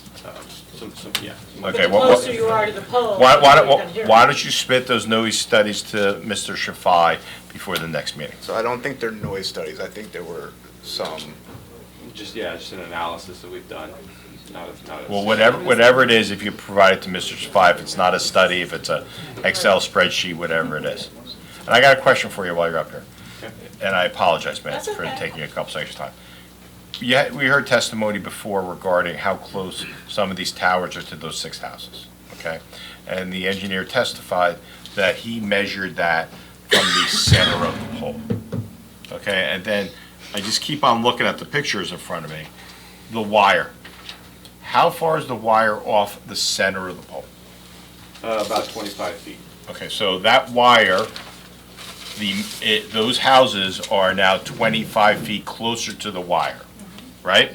yeah. Okay. The closer you are to the pole. Why the more you can hear. don't you spit those noise studies to Mr. Shafai before the next meeting? So I don't think they're noise studies. I think there were some. Just an analysis that we've done. Not a Well, whatever it is, if you provide it to Mr. Shafai, if it's not a study, if it's a Excel spreadsheet, whatever it is. And I got a question for you while you're up here. And I apologize, Matt, for taking a couple seconds of time. Yeah, we heard testimony before regarding how close some of these towers are to those 6 houses, okay? And the engineer testified that he measured that from the center of the pole, okay? And then I just keep on looking at the pictures in front of me. The wire. How far is the wire off the center of the pole? About 25 feet. Okay, so that wire, those houses are now 25 feet closer to the wire, right?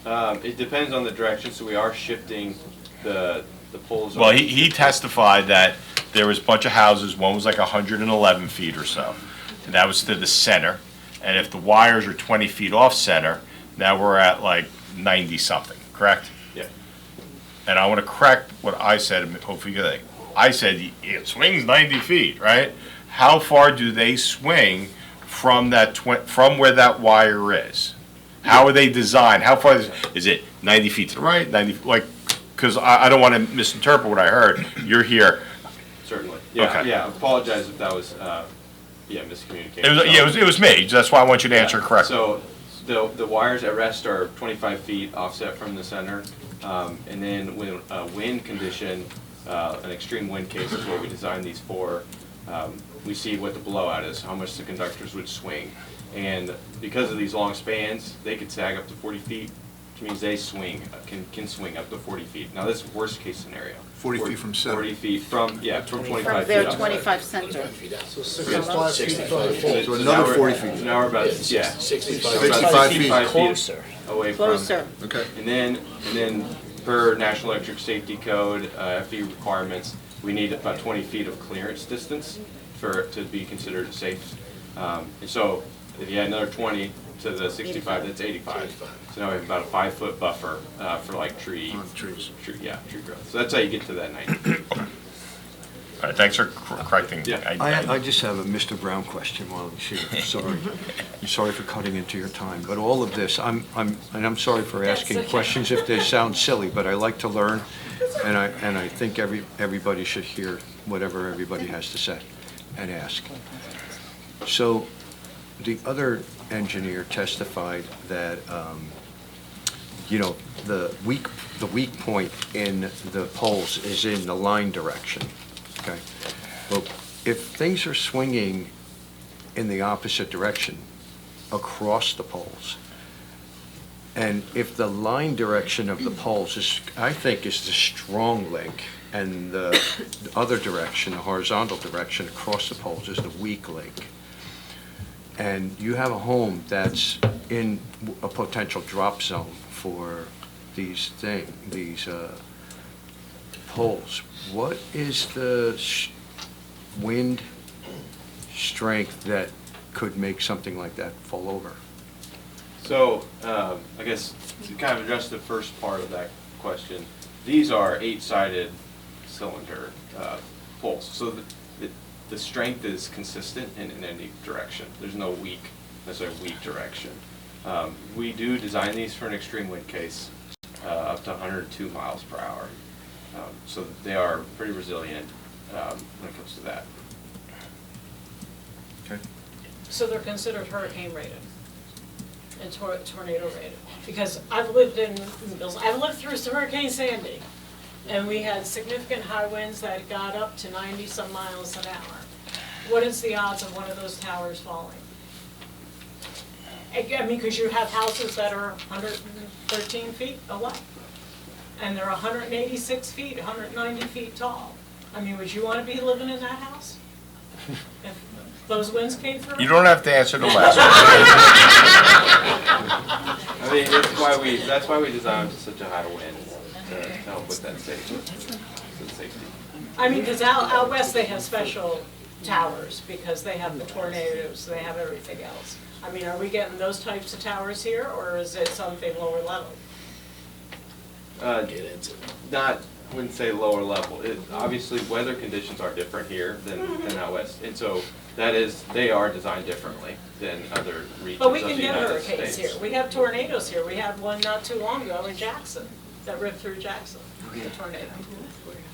It depends on the direction, so we are shifting the poles. Well, he testified that there was a bunch of houses, one was like 111 feet or so, and that was to the center. And if the wires are 20 feet off center, now we're at like 90-something, correct? Yeah. And I want to correct what I said, hopefully you think. I said it swings 90 feet, right? How far do they swing from that from where that wire is? How are they designed? How far is it 90 feet to the right, 90, like, because I don't want to misinterpret what I heard. You're here. Certainly. Yeah, Okay. yeah, apologize if that was, miscommunication. It was me. That's why I want you to answer it correctly. So the wires at rest are 25 feet offset from the center. And then when a wind condition, an extreme wind case is what we designed these for, we see what the blowout is, how much the conductors would swing. And because of these long spans, they could sag up to 40 feet, which means they can swing up to 40 feet. Now, this is worst case scenario. 40 feet from center. 40 feet from 25 feet. From their offset. 25 center. So 65 feet from the pole. So another 40 feet. Now we're about, 65 feet. Closer. Away from. Closer. Okay. And then per National Electric Safety Code, FE requirements, we need about 20 feet of clearance distance for it to be considered safe. And so if you add another 20 to the 65, that's 85. So now we have about a 5-foot buffer for like tree growth. So that's how you get to that 90. All right, thanks for correcting. Yeah. I just have a Mr. Brown question while he's here. Sorry. I'm sorry for cutting into your time, but all of this, and I'm sorry for asking okay. questions if they sound silly, but I like to learn, and I think everybody should hear whatever everybody has to say and ask. So the other engineer testified that, the weak point in the poles is in the line direction. Okay, well, if things are swinging in the opposite direction across the poles, And if the line direction of the poles is, I think, is the strong link, and the other direction, the horizontal direction across the poles is the weak link, and you have a home that's in a potential drop zone for these poles, what is the wind strength that could make something like that fall over? So, I guess to kind of address the first part of that question, these are 8-sided cylinder poles. So the strength is consistent in any direction. There's no necessarily weak direction. We do design these for an extreme wind case, up to 102 miles per hour. So they are pretty resilient when it comes to that. Okay. So they're considered hurricane rated and tornado rated? Because I've lived through Hurricane Sandy, and we had significant high winds that got up to 90-some miles an hour. What is the odds of one of those towers falling? I mean, because you have houses that are 113 feet away, and they're 186 feet, 190 feet tall. I mean, would you want to be living in that house? If those winds came through? You don't have to answer the last one. I mean, that's why we designed such a high wind to help with that safety. I mean, because out west they have special towers because they have the tornadoes, they have everything else. I mean, are we getting those types of towers here, or is it something lower level? Wouldn't say lower level. Obviously, weather conditions are different here than out west, and so they are designed differently than other regions But we of can the get United hurricanes States. here. We have tornadoes here. We had one not too long ago in Jackson that ripped through Jackson, the tornado.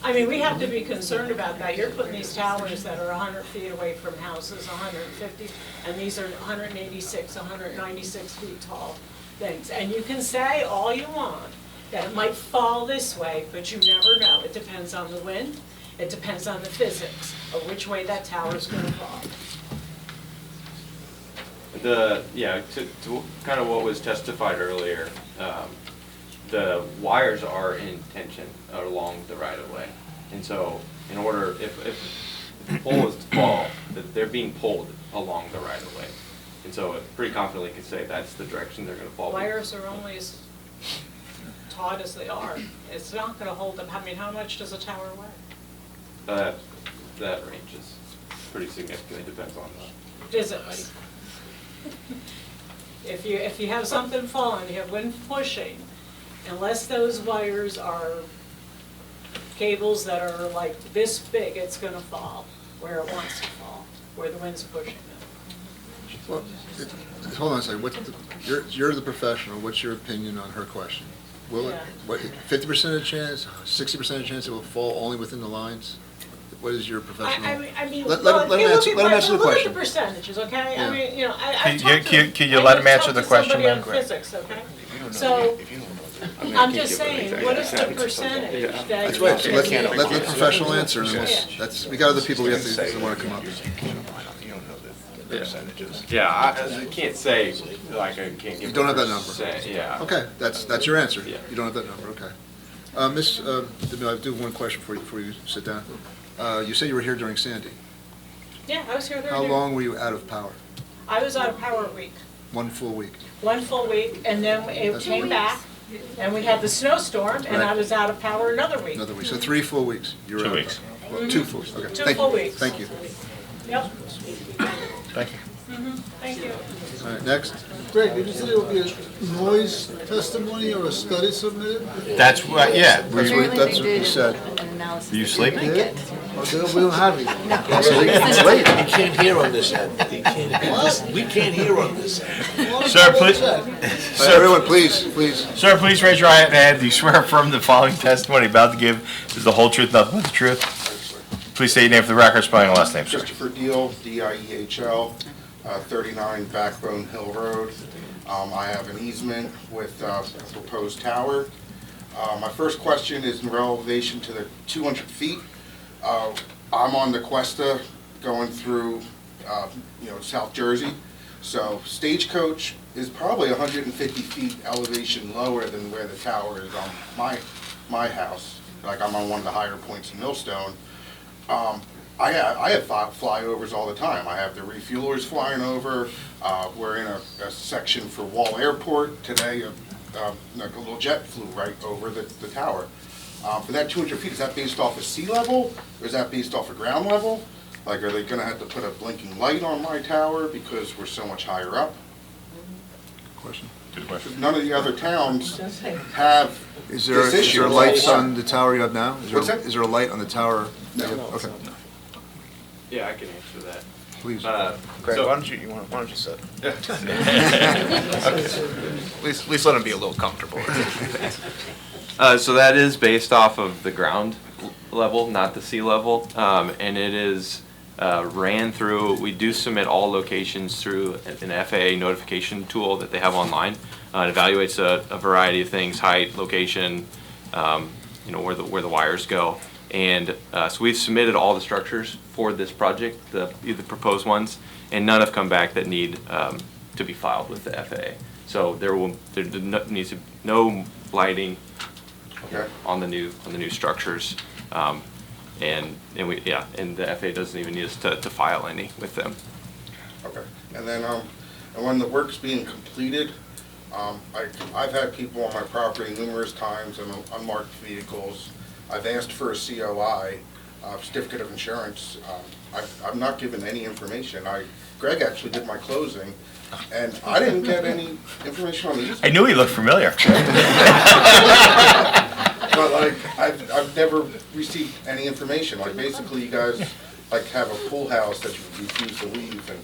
I mean, we have to be concerned about that. You're putting these towers that are 100 feet away from houses, 150, and these are 186, 196 feet tall things. And you can say all you want that it might fall this way, but you never know. It depends on the wind. It depends on the physics of which way that tower is going to fall. To kind of what was testified earlier, the wires are in tension along the right of way, and so in order if the pole is to fall, that they're being pulled along the right of way, and so it pretty confidently can say that's the direction they're going to fall. Wires are only as taut as they are. It's not going to hold them. I mean, how much does a tower weigh? That range is pretty significant. It depends on the Physics. If you have something falling, you have wind pushing, unless those wires are cables that are like this big, it's going to fall where it wants to fall, where the wind's pushing it. Well, hold on a second. You're the professional. What's your opinion on her question? Will it, 50% of chance, 60% of chance it will fall only within the lines? What is your professional? I mean, let him answer the question. Look at the percentages, okay? Yeah. I mean, you know, Can you let him answer the question, then? Somebody on physics, okay? So, I'm just saying, what is the percentage that? That's right. So let the professional answer. And we got other people we have to want to come up. percentages. Yeah, I can't say, like, I can't give. You don't have that number? Yeah. Okay, that's your answer? Yeah. You don't have that number, okay. Ms. DeMille, I do have one question for you before you sit down. You said you were here during Sandy. Yeah, I was here How long were you out of power? I was out of power a week. 1 full week? 1 full week, and then it That's came back, and we had the snowstorm, and I Right. was out of power another week. Another week, so 3 full weeks. You were 2 out of weeks. power. Well, 2 full weeks, okay. 2 Thank full you. weeks. Thank you. Yep. Thank you. Thank you. All right, next. Greg, did you say there would be a noise testimony or a study submitted? That's what, yeah. That's what you said. You sleeping? We don't have it. Wait, you can't hear on this end. You can't, we can't hear on this end. Sir, please. Sir, everyone, please. Sir, please raise your right hand. Do you swear or affirm the following testimony about to give is the whole truth, nothing but the truth? Please state your name for the record, spelling your last name, sir. Christopher Deal, D-I-E-H-L, 39 Backbone Hill Road. I have an easement with a proposed tower. My first question is in relation to the 200 feet. I'm on the Cuesta going through, South Jersey. So Stagecoach is probably 150 feet elevation lower than where the tower is on my house. Like, I'm on one of the higher points in Millstone. I have flyovers all the time. I have the refuelers flying over. We're in a section for Wall Airport today. Like a little jet flew right over the tower. For that 200 feet, is that based off of sea level, or is that based off of ground level? Like, are they gonna have to put a blinking light on my tower because we're so much higher up? Question. Good question. None of the other towns have Is there this issue. lights on the tower you have now? What's that? Is there a light on the tower? No. Okay, Yeah, I can answer that. please. Greg, why don't you sit? At least let him be a little comfortable. So that is based off of the ground level, not the sea level, and it is ran through, we do submit all locations through an FAA notification tool that they have online. It evaluates a variety of things, height, location, where the wires go. And so we've submitted all the structures for this project, the proposed ones, and none have come back that need to be filed with the FAA. So there needs to be no lighting on the new structures, and the FAA doesn't even need us to file any with them. Okay, and then, and when the work's being completed, I've had people on my property numerous times in unmarked vehicles. I've asked for a COI, certificate of insurance. I'm not given any information. Greg actually did my closing, and I didn't get any information on these. I knew he looked familiar. But like, I've never received any information. Like, basically, you guys like have a pool house that you refuse to leave, and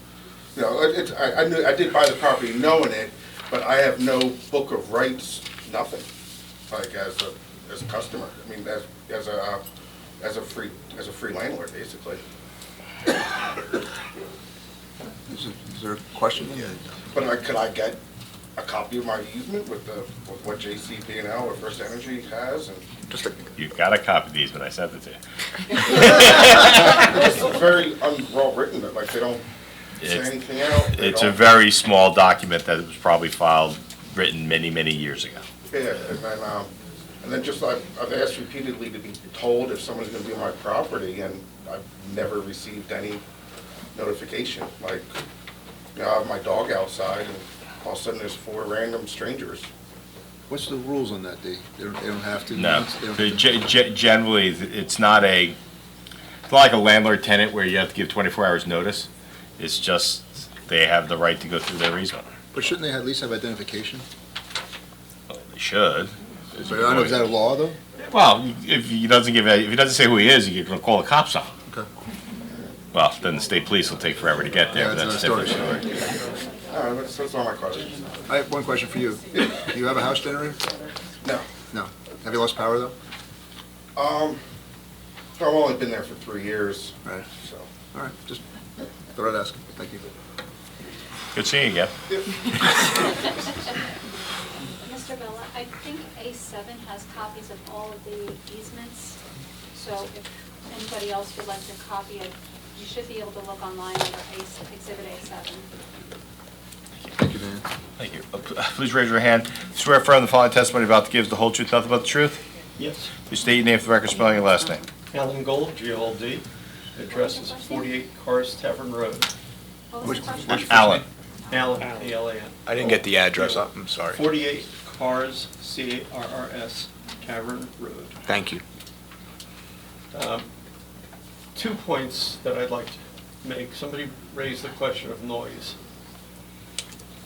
I did buy the property knowing it, but I have no book of rights, nothing. Like as a customer, I mean as a free landlord, basically. Is there a question? But could I get a copy of my easement with what JCP&L or First Energy has, and just You've got a copy of the easement, I sent it to you. it's very well written, that like they don't say anything else. It's a very small document that was probably written many, many years ago. Yeah, and then just I've asked repeatedly to be told if someone's going to be on my property, and I've never received any notification. Like, I have my dog outside, and all of a sudden there's 4 random strangers. What's the rules on that, D? They don't have to? No, They don't have to- generally, it's not like a landlord-tenant where you have to give 24 hours notice. It's just, they have the right to go through their easement. But shouldn't they at least have identification? They should. But I don't know, is that a law, though? Well, if he doesn't say who he is, you can call the cops on him. Okay. Well, then the state police will take forever to get there, Yeah, but that's that's a another different story. All right, that's all my questions. I have one question for you. Do you have a house generator? No. No. Have you lost power, though? I've only been there for 3 years. Right. So. All right, just thought I'd ask. Thank you. Good seeing you again. Mr. Bella, I think A7 has copies of all of the easements, so if anybody else would like to copy it, you should be able to look online under Exhibit A7. Thank you, Dan. Thank you. Please raise your hand. Swear affirm the following testimony about to give is the whole truth, nothing but the truth? Yes. Please state your name for the record, spelling your last name. Alan Gold, G-O-L-D. Address is 48 Cars Tavern Road. Alan. Alan, A-L-A-N. I didn't get the address up, I'm sorry. 48 Cars, C-A-R-R-S, Tavern Road. Thank you. 2 points that I'd like to make. Somebody raised the question of noise.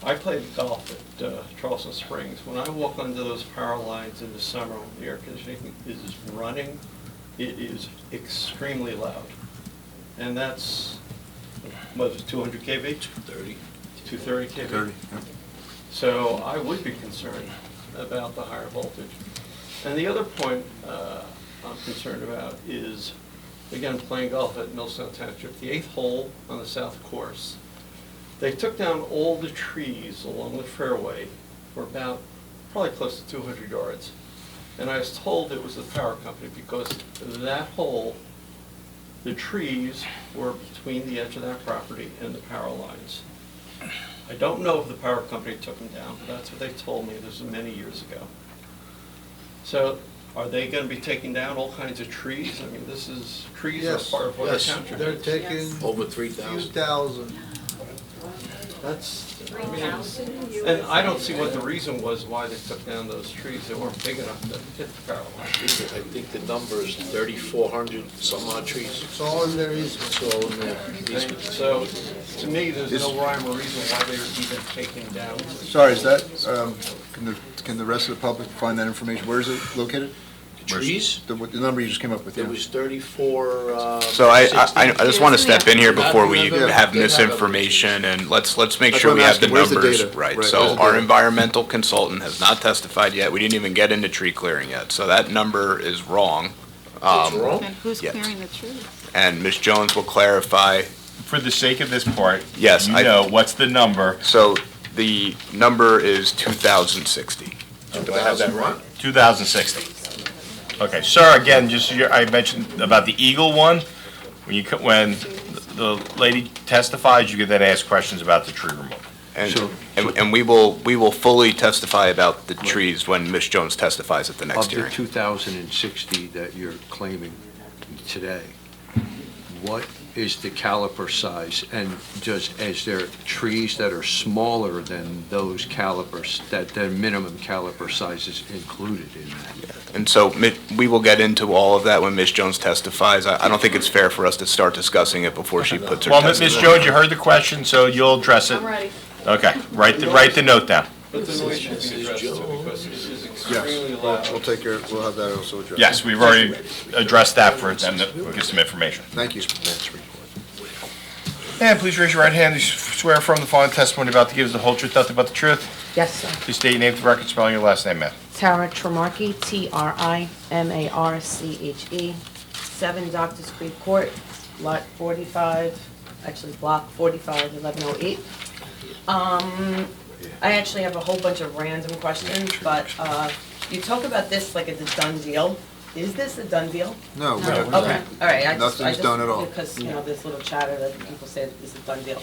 I played golf at Charleston Springs. When I walk under those power lines in the summer when the air conditioning is running, it is extremely loud. And that's, what is it, 200 kV? 230. 230 kV? 30, yeah. So I would be concerned about the higher voltage. And the other point I'm concerned about is, again, playing golf at Millstone Township, the 8th hole on the south course. They took down all the trees along the fairway for about, probably close to 200 yards. And I was told it was the power company because that hole, the trees were between the edge of that property and the power lines. I don't know if the power company took them down, but that's what they told me, this was many years ago. So are they gonna be taking down all kinds of trees? I mean, trees are Yes, part of what the yes, township they're is. taking Over a few 3,000. thousand. I mean, and I don't see what the reason was why they took down those trees. They weren't big enough to hit the power line. I think the number is 3,400 some odd trees. It's all in their easement. It's all in there. And so, to me, there's no rhyme or reason why they were even taken down. Sorry, is that, can the rest of the public find that information? Where is it located? Trees? The number you just came up with, It yeah. was 34, So I just want to step in here before we Yeah. have misinformation, and let's make That's sure what we I'm have the asking. Where's the numbers data? right. Right, So where's the our data? environmental consultant has not testified yet. We didn't even get into tree clearing yet, so that number is wrong. And who's yes. clearing the trees? And Ms. Jones will clarify. For the sake of this part, Yes, you know, what's the number? So the number is 2,060. Do I have that right? 2,060. Okay, sir, again, I mentioned about the Eagle one. When the lady testifies, you can then ask questions about the tree removal. And we will fully testify about the trees when Ms. Jones testifies at the next Of the hearing. 2,060 that you're claiming today, what is the caliper size? And is there trees that are smaller than those calipers, that the minimum caliper size is included in that? And so we will get into all of that when Ms. Jones testifies. I don't think it's fair for us to start discussing it before she puts her Well, testimony. Ms. Jones, you heard the question, so you'll address it. I'm ready. Okay, write the note down. But the noise should be addressed too, because it is extremely Yes, loud. we'll take care, we'll have that also addressed. Yes, we've already addressed that for them, we'll get some information. Thank you. And please raise your right hand. You swear from the following testimony about to give us the whole truth, nothing but the truth. Yes, sir. Please state your name for the record, spelling your last name, ma'am. Tara Tremarche, Trimarche, 7 Doctors Creek Court, lot 45, actually block 45, 1108. I actually have a whole bunch of random questions, but you talk about this like it's a done deal. Is this a done deal? No. Okay, all right. Nothing's done at all. Because, this little chatter that people say is a done deal.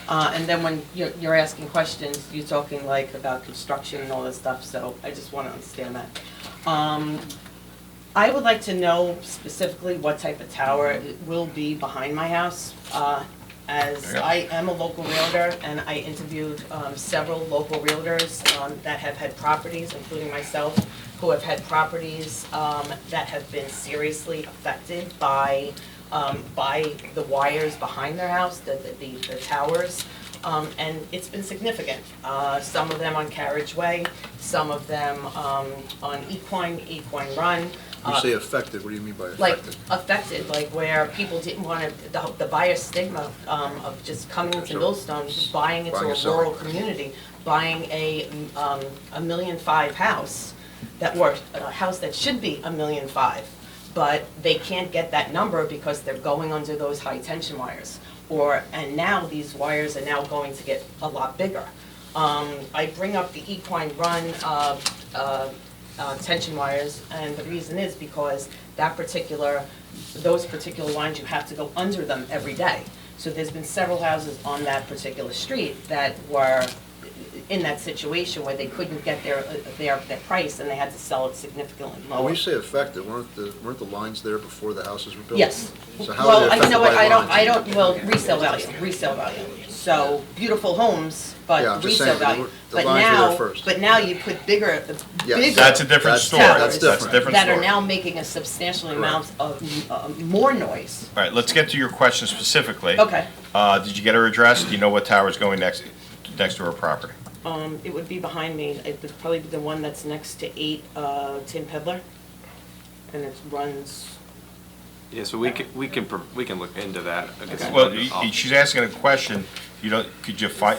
And then when you're asking questions, you're talking like about construction and all this stuff, so I just want to understand that. I would like to know specifically what type of tower it will be behind my house. As I am a local realtor, and I interviewed several local realtors that have had properties, including myself, who have had properties that have been seriously affected by the wires behind their house, the towers, and it's been significant. Some of them on Carriageway, some of them on Equine Run. You say affected, what do you mean by Like affected? affected, like where people didn't want to, the buyer stigma of just coming into Millstone, just buying into Buying a or selling. rural community, buying a $1.5 million house, a house that should be $1.5 million, but they can't get that number because they're going under those high tension wires. And now these wires are now going to get a lot bigger. I bring up the Equine Run tension wires, and the reason is because those particular lines, you have to go under them every day. So there's been several houses on that particular street that were in that situation where they couldn't get their price, and they had to sell it significantly lower. When you say affected, weren't the lines there before the houses were built? Yes. So how are they affected by lines? Resale value. So beautiful homes, Yeah, but I'm just resale saying, value. the But lines were there now, first. but now you put bigger That's a different story. towers That's a different that are story. now making a substantial amount of more noise. All right, let's get to your question specifically. Okay. Did you get her address? Do you know what tower is going next to her property? It would be behind me. It would probably be the one that's next to 8 Tim Pedler, and it runs. Yeah, so we can look into that. Well, she's asking a question.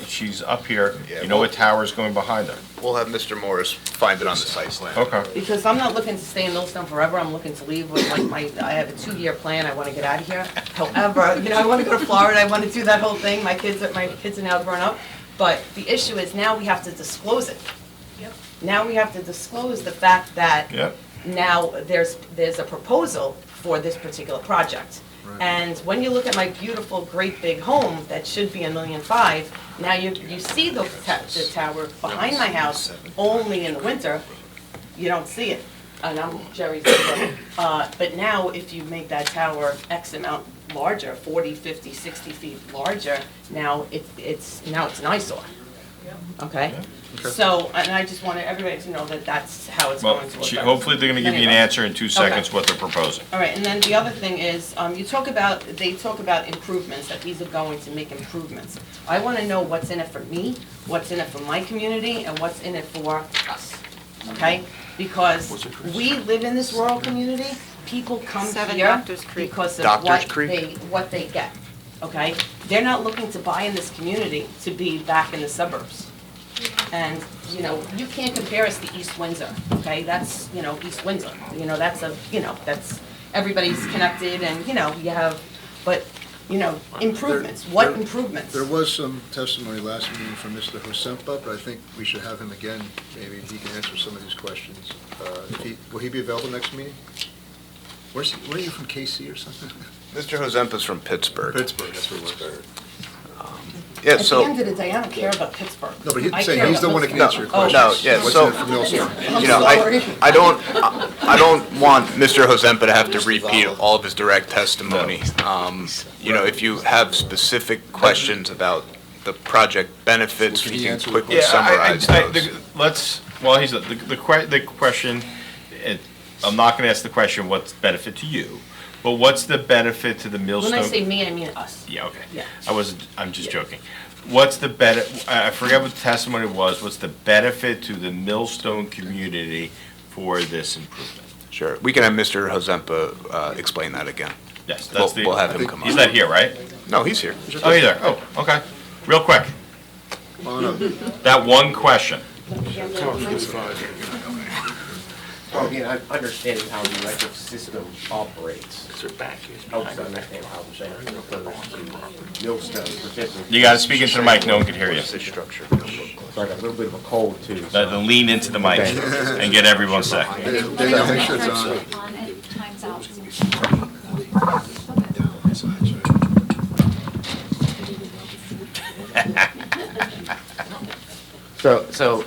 She's up here. You know what tower is going behind her? We'll have Mr. Morris find it on the site plan. Okay. Because I'm not looking to stay in Millstone forever, I'm looking to leave with I have a 2-year plan, I want to get out of here. However, I want to go to Florida, I want to do that whole thing, my kids are now grown up. But the issue is now we have to disclose it. Now we have to disclose the fact that now there's a proposal for this particular project. And when you look at my beautiful, great big home that should be $1.5 million, now you see the tower behind my house only in the winter. You don't see it. And I'm Jerry's neighbor. But now if you make that tower X amount larger, 40, 50, 60 feet larger, now it's an eyesore. Okay? So, and I just wanted everybody to know that that's how it's Well, going to affect. hopefully they're gonna give you an Anyway. answer in 2 seconds Okay. what they're proposing. All right, and then the other thing is, they talk about improvements, that these are going to make improvements. I want to know what's in it for me, what's in it for my community, and what's in it for us, okay? Because we live in this rural community, people come 7 here Doctors Creek. because of Doctors Creek. what they get, okay? They're not looking to buy in this community to be back in the suburbs. And, you know, you can't compare us to East Windsor, okay? That's, you know, East Windsor, you know, that's everybody's connected and, you know, you have, but, you know, improvements, what improvements? There was some testimony last meeting from Mr. Hosempa, but I think we should have him again. Maybe he can answer some of these questions. Will he be available next meeting? Where are you from, KC or something? Mr. Hozempa's from Pittsburgh. Pittsburgh, that's where he was. Yeah, At the so. end of the day, I don't care about Pittsburgh. No, but I he's saying care he's the about one that can Millstone. answer your Oh, questions. No, yeah, What's so- in it for Millstone? You know, sorry. I don't want Mr. Hozempa to have to repeat all of his direct testimony. You know, if you have specific questions about the project benefits, we can quickly summarize those. The question, I'm not gonna ask the question, what's the benefit to you? But what's the benefit to the Millstone? When I say me, I mean us. Yeah, okay. Yeah. I'm just joking. What's the I forget what the testimony was, what's the benefit to the community for this improvement? Sure, we can have Mr. Hozempa explain that again. Yes, that's the. We'll have him come on. He's not here, right? No, he's here. Oh, he's there, oh, okay. Real quick, that one question. Well, again, understanding how the electric system operates helps understand how the thing goes to Millstone, particularly. You gotta speak into the mic, no one can hear you. Structure. So I got a little bit of a cold too. Then lean into the mic and get everyone set. Daniel, make sure it's on. On it, time's out. So,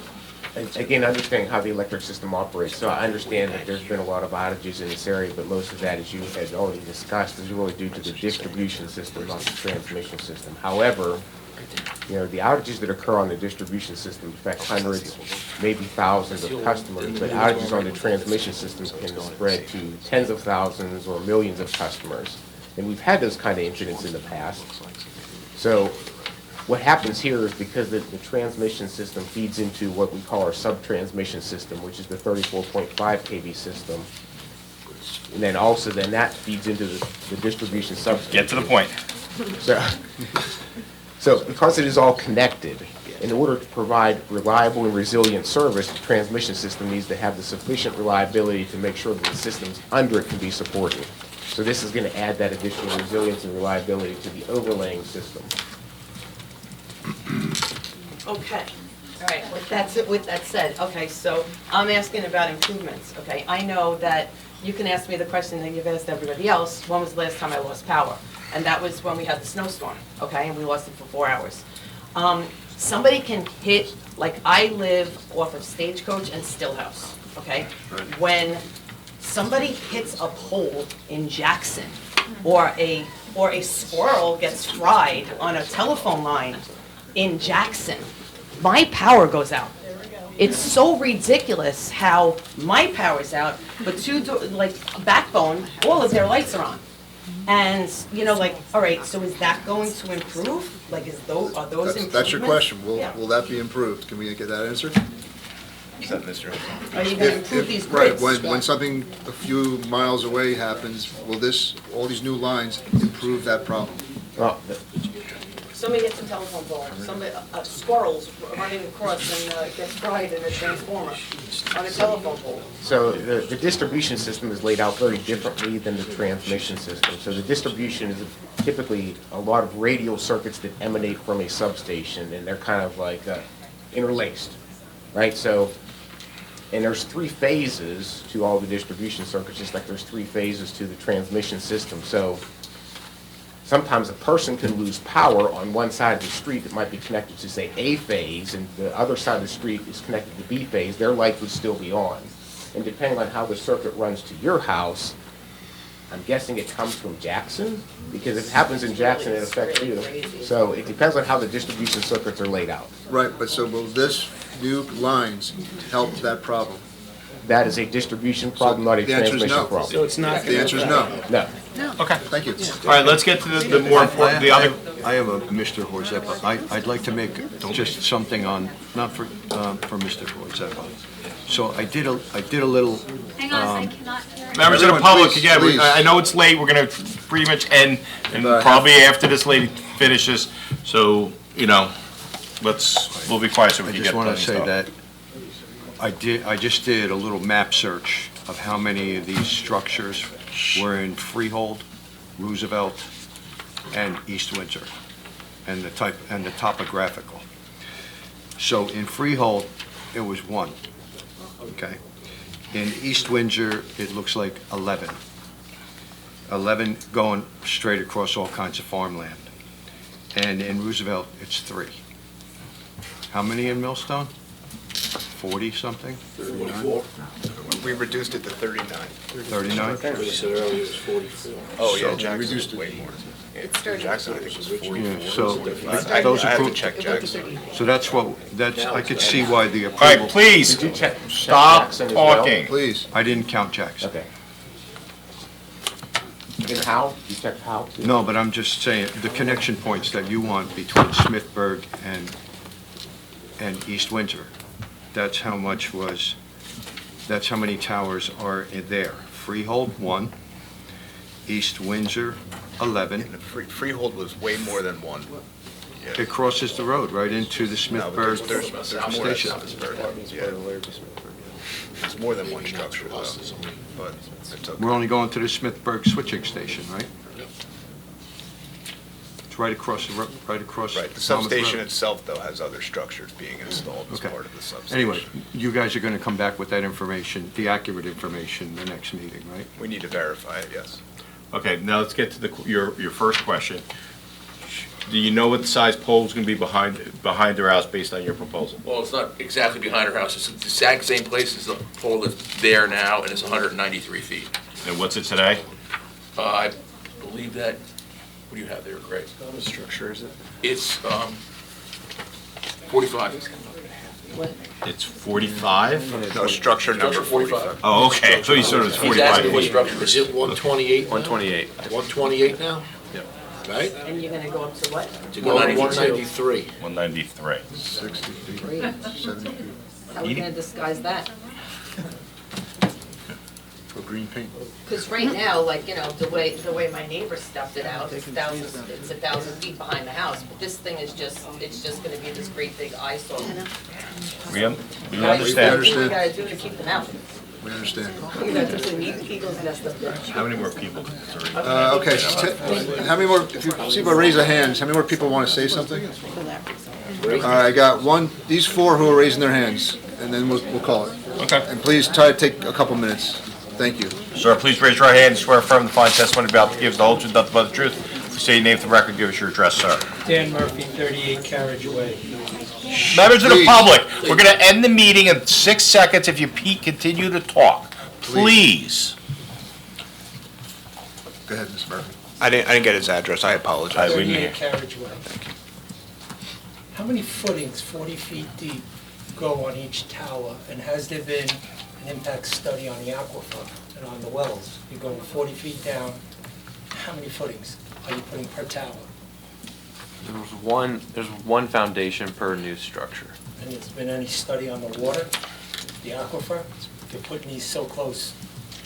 again, understanding how the electric system operates, so I understand that there's been a lot of outages in this area, but most of that, as you had already discussed, is really due to the distribution system, not the transmission system. However, you know, the outages that occur on the distribution system affect hundreds, maybe thousands of customers, but outages on the transmission system can spread to tens of thousands or millions of customers. And we've had those kind of incidents in the past. So what happens here is because the transmission system feeds into what we call our sub-transmission system, which is the 34.5 kV system. And then also that feeds into the distribution substation. Get to the point. So because it is all connected, in order to provide reliable and resilient service, the transmission system needs to have the sufficient reliability to make sure that the systems under it can be supported. So this is going to add that additional resilience and reliability to the overlaying system. Okay, all right, with that said, okay, so I'm asking about improvements, okay? I know that you can ask me the question that you've asked everybody else, when was the last time I lost power? And that was when we had the snowstorm, okay, and we lost it for 4 hours. Somebody can hit, like I live off of Stagecoach and Stillhouse, okay? When somebody hits a pole in Jackson, or a squirrel gets fried on a telephone line in Jackson, my power goes out. It's so ridiculous how my power's out, but Backbone, all of their lights are on. And, you know, like, all right, so is that going to improve? Like, are those improvements? That's your question. Yeah. Will that be improved? Can we get that answered? Is that Mr. Hozempa? Are you gonna improve these Right, grids? when something a few miles away happens, will all these new lines improve that problem? Well, Somebody gets a telephone pole, squirrels running across and gets fried in a transformer on a telephone pole. So the distribution system is laid out very differently than the transmission system. So the distribution is typically a lot of radial circuits that emanate from a substation, and they're kind of like interlaced, right? So, and there's 3 phases to all the distribution circuits, just like there's 3 phases to the transmission system. So sometimes a person can lose power on one side of the street that might be connected to, say, A phase, and the other side of the street is connected to B phase, their light would still be on. And depending on how the circuit runs to your house, I'm guessing it comes from Jackson, because if it happens in Jackson, it affects you. So it depends on how the distribution circuits are laid out. Right, but so will this new lines help that problem? That is a distribution problem, not a The answer is transmission no. problem. So it's not The answer is no. No. Okay. Thank you. All right, let's get to the more important, the other. I have a Mr. Horzepa. I'd like to make just something on, not for Mr. Horzepa. So I did a little. Hang on, I cannot hear. Members of the Everyone, public, please, again, please. I know it's late, we're gonna pretty much end, and probably after this lady finishes, so, you know, we'll be quiet so we I can just get want done to say that I just did a little map search of how many of these structures were in Freehold, Roosevelt, and East Windsor, and the topographical. So in Freehold, it was 1, okay? In East Windsor, it looks like 11. 11 going straight across all kinds of farmland. And in Roosevelt, it's 3. How many in Millstone? 40-something? 44. We reduced it to 39. 39? We said earlier it was 44. Oh, yeah, So- Jackson reduced way more. Jackson, I think, was 44. Yeah, so I those have to appro- check Jackson. So I could see why the All approval. right, please, Did you check stop Jackson as well? talking. Please. I didn't count Jackson. Okay. And how? You checked how? too? No, but I'm just saying, the connection points that you want between Smithburg and East Windsor, that's how many towers are in there. Freehold, 1, East Windsor, 11. Freehold was way more than 1. Yeah. It crosses the road right into the No, but Smithburg there's more at station. Smithburg. Yeah. There's more than 1 structure, though, but it's okay. We're only going to the Smithburg switching station, right? It's right across the road, right across. Right, the Falmouth substation Road. itself, though, has other structures being installed as Okay. part of the substation. Anyway, you guys are going to come back with that information, the accurate information, the next meeting, right? We need to verify it, yes. Okay, now let's get to your first question. Do you know what the size pole is gonna be behind their house based on your proposal? Well, it's not exactly behind our house, it's the exact same place as the pole that's there now, and it's 193 feet. And what's it today? I believe that, what do you have there, Greg? What structure is it? It's 45. It's 45? No, structure number Structure 45. Oh, okay, so you said it was He's asking 45 what feet. structure Is it 128? 128. 128 now? Yep. Right? And you're gonna go up to what? To go to 193. 193. 60 feet, Great. 70 feet. How are we gonna disguise that? For green paint. Because right now, like, you know, the way my neighbor stuffed it out, it's 1,000 feet behind the house, but this thing is just, it's just gonna be this great big eyesore. We Guys, understand. What do you guys do to keep them out? We understand. You guys are putting eagles nest up there. How many more people? Okay, how many more, if you see by raise of hands, how many more people want to say something? All right, I got these 4 who are raising their hands, and then we'll call it. Okay. And please try to take a couple minutes. Thank you. Sir, please raise your right hand and swear affirm the fine testimony about to give the whole truth, nothing but the truth. Please say your name for the record, give us your address, sir. Dan Murphy, 38 Carriage Way. Members of the Please. public, we're gonna end the meeting in 6 seconds if you continue to talk. Please. Go ahead, Ms. Murphy. I didn't get his address, I apologize. 38 Carriage Way. How many footings, 40 feet deep, go on each tower? And has there been an impact study on the aquifer and on the wells? You're going 40 feet down, how many footings are you putting per tower? There's one foundation per new structure. And has there been any study on the water, the aquifer? You're putting these so close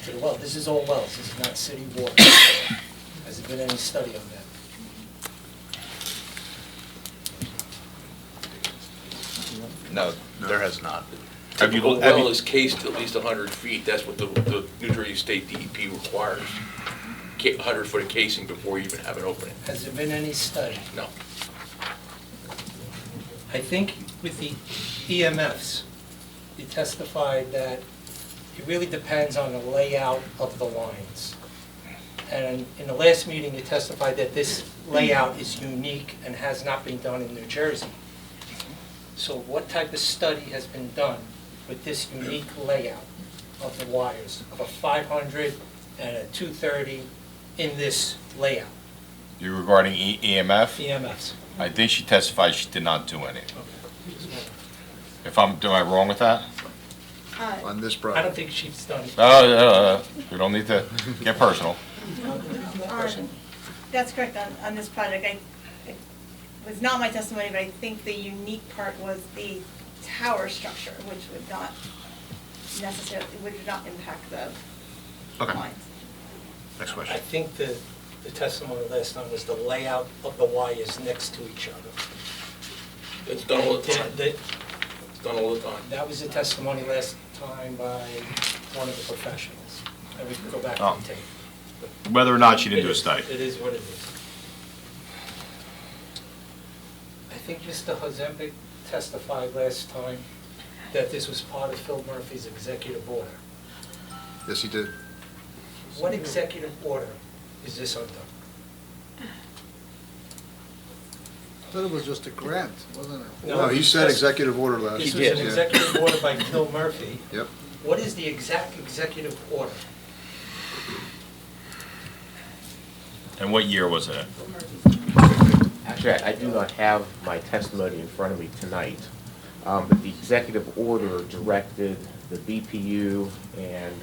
to the well. This is all wells, this is not city water. Has there been any study on that? No, there has not. Typical well is cased at least 100 feet, that's what the New Jersey State DEP requires. 100-foot casing before you even have an opening. Has there been any study? No. I think with the EMFs, you testified that it really depends on the layout of the lines. And in the last meeting, you testified that this layout is unique and has not been done in New Jersey. So what type of study has been done with this unique layout of the wires, of a 500 and a 230 in this layout? You regarding EMF? EMFs. I think she testified she did not do any. Am I wrong with that? On this I project. don't think she's done it. We don't need to get personal. That's correct on this project. It was not my testimony, but I think the unique part was the tower structure, which would not necessarily, would not impact the Okay. lines. Next I question. think the testimony last time was the layout of the wires next to each other. It's done all the time. That- It's done all the time. That was the testimony last time by one of the professionals. And we can go back Oh. and take. Whether or not she didn't do a study. It is what it is. I think Mr. Hazembeck testified last time that this was part of Phil Murphy's executive order. Yes, he did. What executive order is this under? I thought it was just a grant, wasn't it? No, he said executive order last. This was an Yeah. executive order by Phil Murphy. Yep. What is the exact executive order? And what year was it? Actually, I do not have my testimony in front of me tonight, but the executive order directed the BPU and,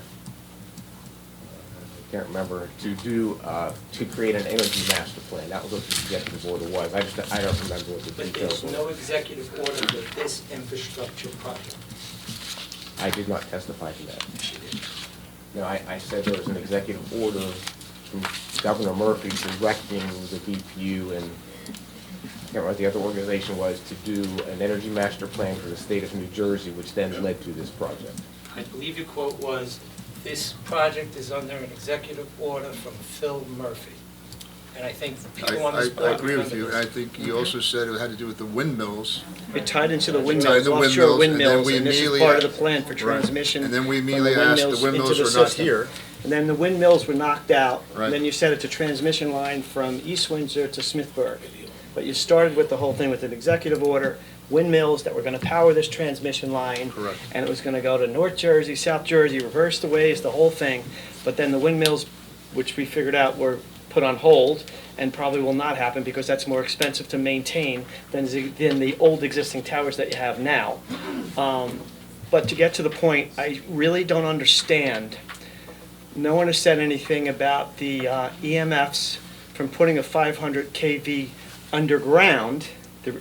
I can't remember, to create an energy master plan. That was what the executive order was. I don't remember what the But details there's were. no executive order with this infrastructure project. I did not testify to that. No, I said there was an executive order from Governor Murphy directing the BPU and, I can't remember what the other organization was, to do an energy master plan for the state of New Jersey, which then led to this project. I believe your quote was, "This project is under an executive order from Phil Murphy." And I think people on this board I agree with remember you. this. I think he also said it had to do with the windmills. It tied into the Tied windmills, into offshore windmills, and then windmills, we and this is immediately part of the asked- plan for Right. transmission. And then we from immediately asked, the windmills into were the not system. here. And then the windmills were knocked out. Right. And then you said it's a transmission line from East Windsor to Smithburg. But you started with the whole thing with an executive order, windmills that were gonna power this transmission line. Correct. And it was gonna go to North Jersey, South Jersey, reverse the ways, the whole thing. But then the windmills, which we figured out were put on hold and probably will not happen because that's more expensive to maintain than the old existing towers that you have now. But to get to the point, I really don't understand. No one has said anything about the EMFs from putting a 500 kV underground.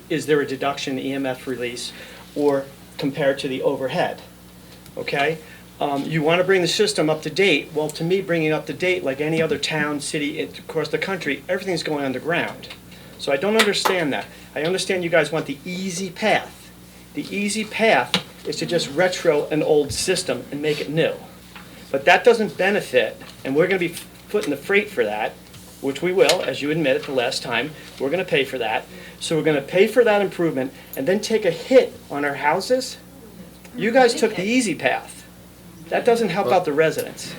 Is there a deduction EMF release or compared to the overhead? Okay? You want to bring the system up to date. Well, to me, bringing it up to date, like any other town, city across the country, everything's going underground. So I don't understand that. I understand you guys want the easy path. The easy path is to just retro an old system and make it new. But that doesn't benefit, and we're going to be footing the freight for that, which we will, as you admitted the last time. We're going to pay for that. So we're going to pay for that improvement and then take a hit on our houses? You guys took the easy path. That doesn't help out the residents.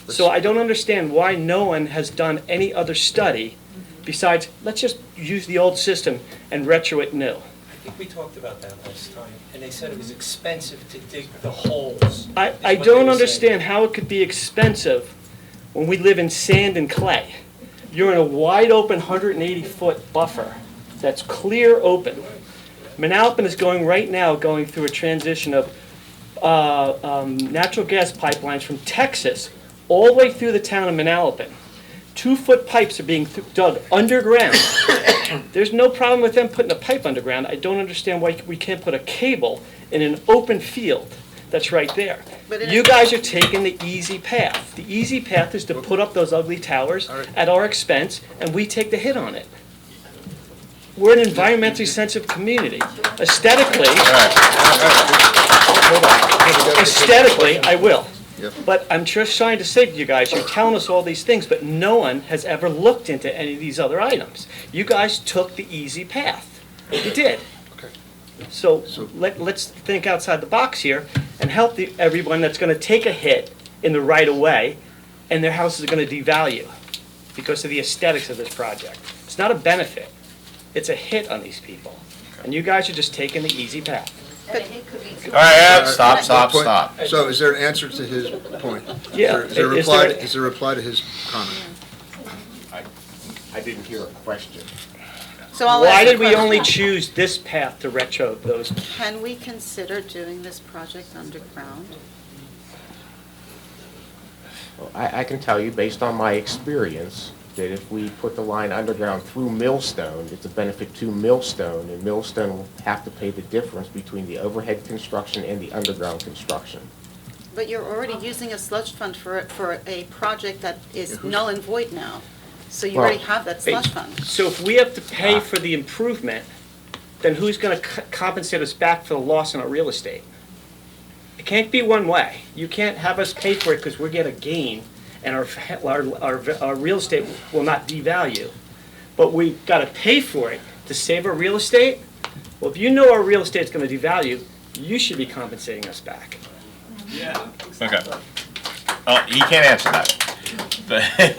So I don't understand why no one has done any other study besides, let's just use the old system and retro it new. I think we talked about that last time, and they said it was expensive to dig the holes. I is what they don't were understand how it could be expensive when we live in sand and clay. You're in a wide-open 180-foot buffer that's clear open. Manalapan is going through a transition of natural gas pipelines from Texas all the way through the town of Manalapan. 2-foot pipes are being dug underground. There's no problem with them putting a pipe underground. I don't understand why we can't put a cable in an open field that's right there. You guys are taking the easy path. The easy path is to put up those ugly towers at our expense, and we take the hit on it. We're an environmentally sensitive community. Aesthetically, I will. Yep. But I'm just trying to say to you guys, you're telling us all these things, but no one has ever looked into any of these other items. You guys took the easy path. You did. So let's think outside the box here and help everyone that's going to take a hit in the right of way, and their houses are going to devalue. because of the aesthetics of this project. It's not a benefit, it's a hit on these people. And you guys are just taking the easy path. All right, stop. So is there an answer to his point? Yeah. Is there a Is reply, there- is there a reply to his comment? I didn't hear a question. So I'll Why ask did the we only question. choose this path to retro those? Can we consider doing this project underground? Well, I can tell you, based on my experience, that if we put the line underground through Millstone, it's a benefit to Millstone, and Millstone will have to pay the difference between the overhead construction and the underground construction. But you're already using a sludge fund for a project that is null and void now. So you Well, already have that slush fund. So if we have to pay for the improvement, then who's gonna compensate us back for the loss in our real estate? It can't be one way. You can't have us pay for it because we get a gain and our real estate will not devalue. But we've gotta pay for it to save our real estate. Well, if you know our real estate's gonna devalue, you should be compensating us back. Okay. He can't answer that.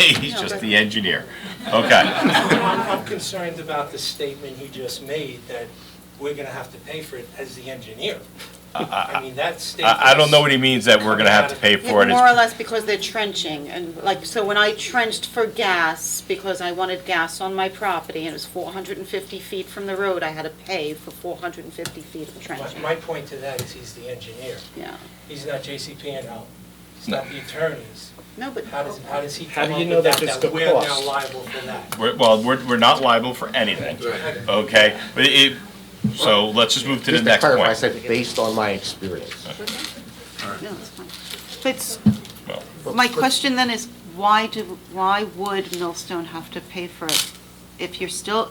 He's just the engineer. Okay. I'm concerned about the statement he just made, that we're gonna have to pay for it as the engineer. I mean, that statement. I don't know what he means that we're gonna have to pay for it. More or less because they're trenching, and like, so when I trenched for gas, because I wanted gas on my property, and it was 450 feet from the road, I had to pay for 450 feet of trenching. My point to that is he's the engineer. Yeah. He's not JCP&L. He's not the attorneys. No, but. How does he How come do up you know with that that, there's that the we're cost? now liable for that? We're not liable for anything, okay? But so let's just move to the Just to next clarify, I point. said based on my experience. No, it's fine. But my question then is, why would Millstone have to pay for it? If you're still,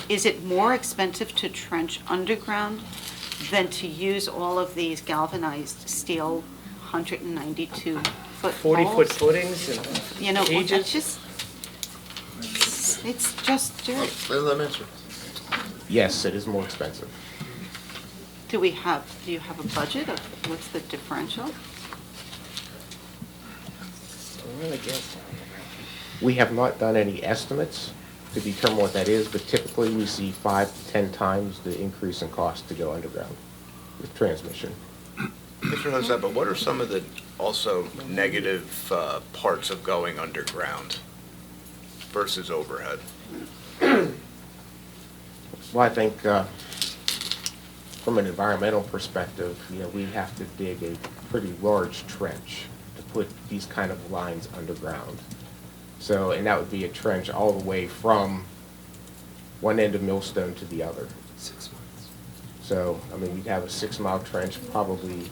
is it more expensive to trench underground than to use all of these galvanized steel 192-foot 40-foot footings and You know, cages? that's just, it's just dirt. Let him answer. Yes, it is more expensive. Do you have a budget of what's the differential? We have not done any estimates to determine what that is, but typically we see 5 to 10 times the increase in cost to go underground with transmission. Mr. Jose, but what are some of the also negative parts of going underground versus overhead? Well, I think from an environmental perspective, we have to dig a pretty large trench to put these kind of lines underground. So, and that would be a trench all the way from one end of Millstone to the other. 6 months. So, I mean, you'd have a 6-mile trench, probably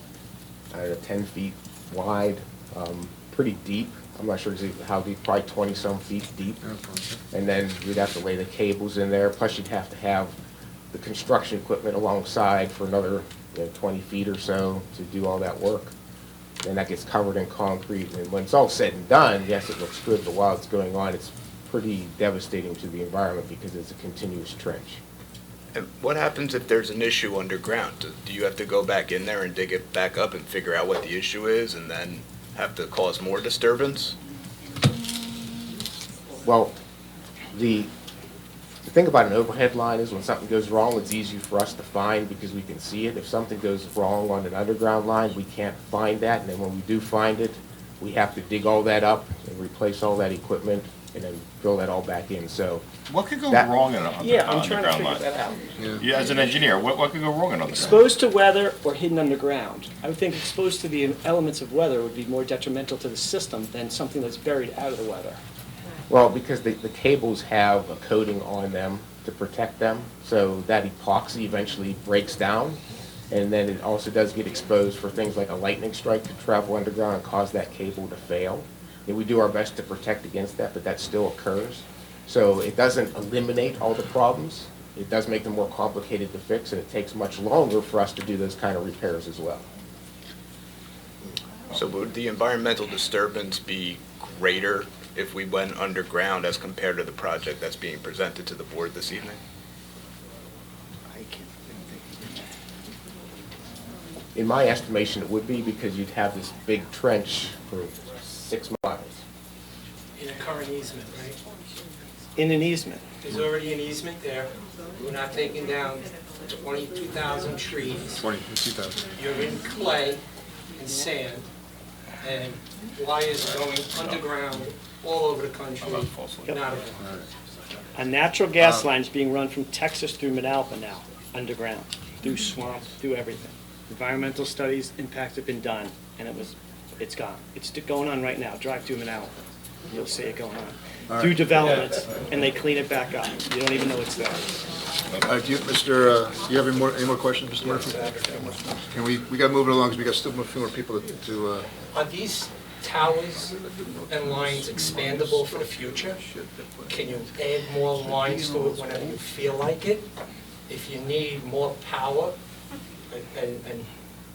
10 feet wide, pretty deep. I'm not sure exactly how deep, probably 20-some feet deep. And then you'd have to lay the cables in there, plus you'd have to have the construction equipment alongside for another 20 feet or so to do all that work. And that gets covered in concrete, and when it's all said and done, yes, it looks good, but while it's going on, it's pretty devastating to the environment because it's a continuous trench. And what happens if there's an issue underground? Do you have to go back in there and dig it back up and figure out what the issue is and then have to cause more disturbance? Well, the thing about an overhead line is when something goes wrong, it's easy for us to find because we can see it. If something goes wrong on an underground line, we can't find that, and then when we do find it, we have to dig all that up and replace all that equipment and then fill that all back in, so. What could go that- wrong in an Yeah, I'm trying to underground figure line? that out. Yeah, as an engineer, what could go wrong in underground? Exposed to weather or hidden underground. I would think exposed to the elements of weather would be more detrimental to the system than something that's buried out of the weather. Well, because the cables have a coating on them to protect them, so that epoxy eventually breaks down, and then it also does get exposed for things like a lightning strike to travel underground and cause that cable to fail. And we do our best to protect against that, but that still occurs. So it doesn't eliminate all the problems. It does make them more complicated to fix, and it takes much longer for us to do those kind of repairs as well. So would the environmental disturbance be greater if we went underground as compared to the project that's being presented to the board this evening? In my estimation, it would be because you'd have this big trench for 6 miles. in a current easement, right? In an easement. There's already an easement there. We're not taking down 22,000 trees. 22,000. You're in clay and sand, and wires going underground all over the country. Not a A natural gas line is being run from Texas through Manalpa now, underground, through swamp, through everything. Environmental studies, impacts have been done, and it's gone. It's going on right now. Drive through Manalpa. You'll see it going on. All right. Through developments, and they clean it back up. You don't even know it's there. Do you, do you have any more questions, Mr. Murphy? Can we got to move it along because we got still a few more people to Are these towers and lines expandable for the future? Can you add more lines to it whenever you feel like it? If you need more power and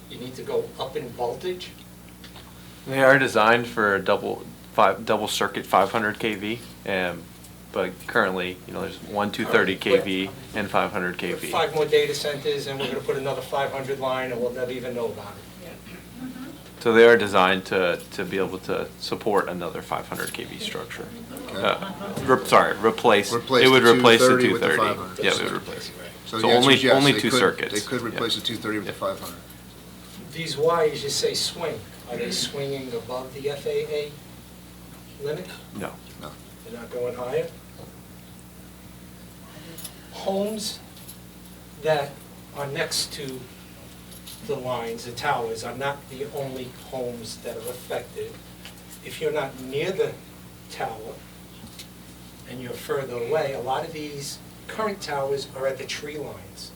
you need to go up in voltage? They are designed for a double circuit 500 kV, but currently, there's one 230 kV and 500 kV. 5 more data centers and we're going to put another 500 line and we'll never even know about it. So they are designed to be able to support another 500 kV structure. Replace. It would replace the 230. with the 500. Yeah, it would replace it. So So the answer only is yes, only they two could- circuits. They could replace the 230 with the 500. These wires, you say swing. Are they swinging above the FAA limit? No. No. They're not going higher? Homes that are next to the lines, the towers, are not the only homes that are affected. If you're not near the tower and you're further away, a lot of these current towers are at the tree lines.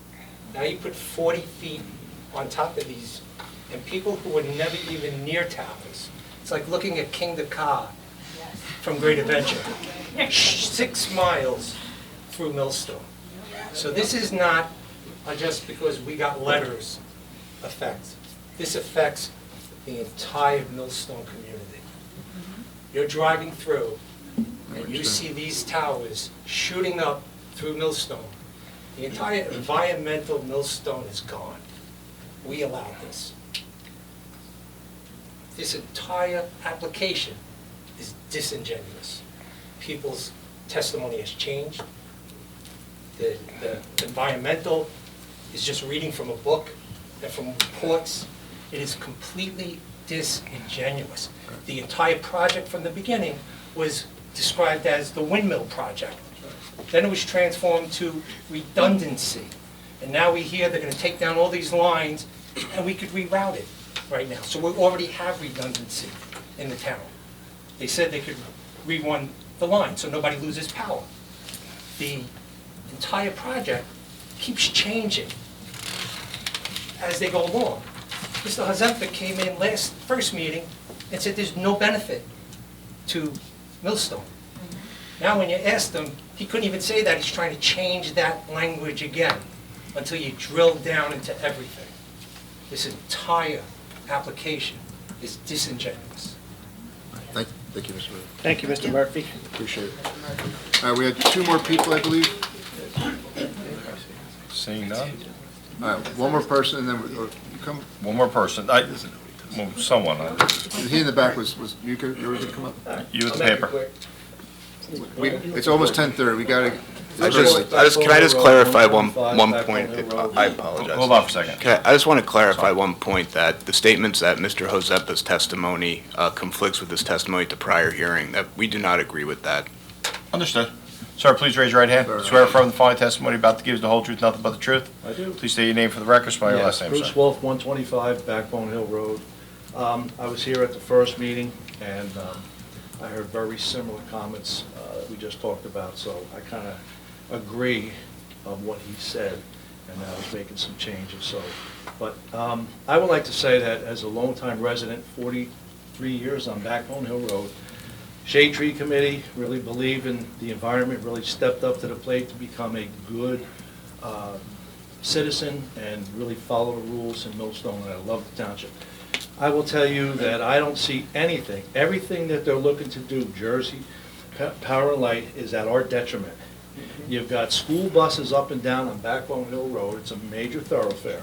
Now you put 40 feet on top of these, and people who were never even near towers, it's like looking at King the Car from Great Adventure, 6 miles through Millstone. So this is not just because we got letters effect. This affects the entire Millstone community. You're driving through, and you see these towers shooting up through Millstone. The entire environmental Millstone is gone. We allowed this. This entire application is disingenuous. People's testimony has changed. The environmental is just reading from a book and from reports. It is completely disingenuous. The entire project from the beginning was described as the windmill project. Then it was transformed to redundancy. And now we hear they're going to take down all these lines and we could reroute it right now. So we already have redundancy in the town. They said they could rerun the line so nobody loses power. The entire project keeps changing as they go along. Mr. Hazenpik came in first meeting and said there's no benefit to Millstone. Now when you asked him, he couldn't even say that. He's trying to change that language again until you drill down into everything. This entire application is disingenuous. Thank you, Mr. Murphy. Thank you, Mr. Murphy. Appreciate it. All right, we had 2 more people, I believe. Seeing none? All right, one more person, and then you come. One more person. Someone. He in the back was you were going to come up? You with the paper. It's almost 10:30. We got to. Can I just clarify one point? I apologize. Hold on for a second. I just want to clarify one point, that the statements that Mr. Hozepa's testimony conflicts with his testimony at the prior hearing, that we do not agree with that. Understood. Sir, please raise your right hand. Swear affirm the following testimony about to give the whole truth, nothing but the truth. I do. Please state your name for the record, spell your last name, sir. Bruce Wolf, 125 Backbone Hill Road. I was here at the first meeting, and I heard very similar comments that we just talked about, so I kind of agree of what he said, and I was making some changes. But I would like to say that as a longtime resident, 43 years on Backbone Hill Road, Shade Tree Committee really believed in the environment, really stepped up to the plate to become a good citizen and really follow the rules in Millstone, and I love the township. I will tell you that I don't see everything that they're looking to do, Jersey Power and Light, is at our detriment. You've got school buses up and down on Backbone Hill Road. It's a major thoroughfare,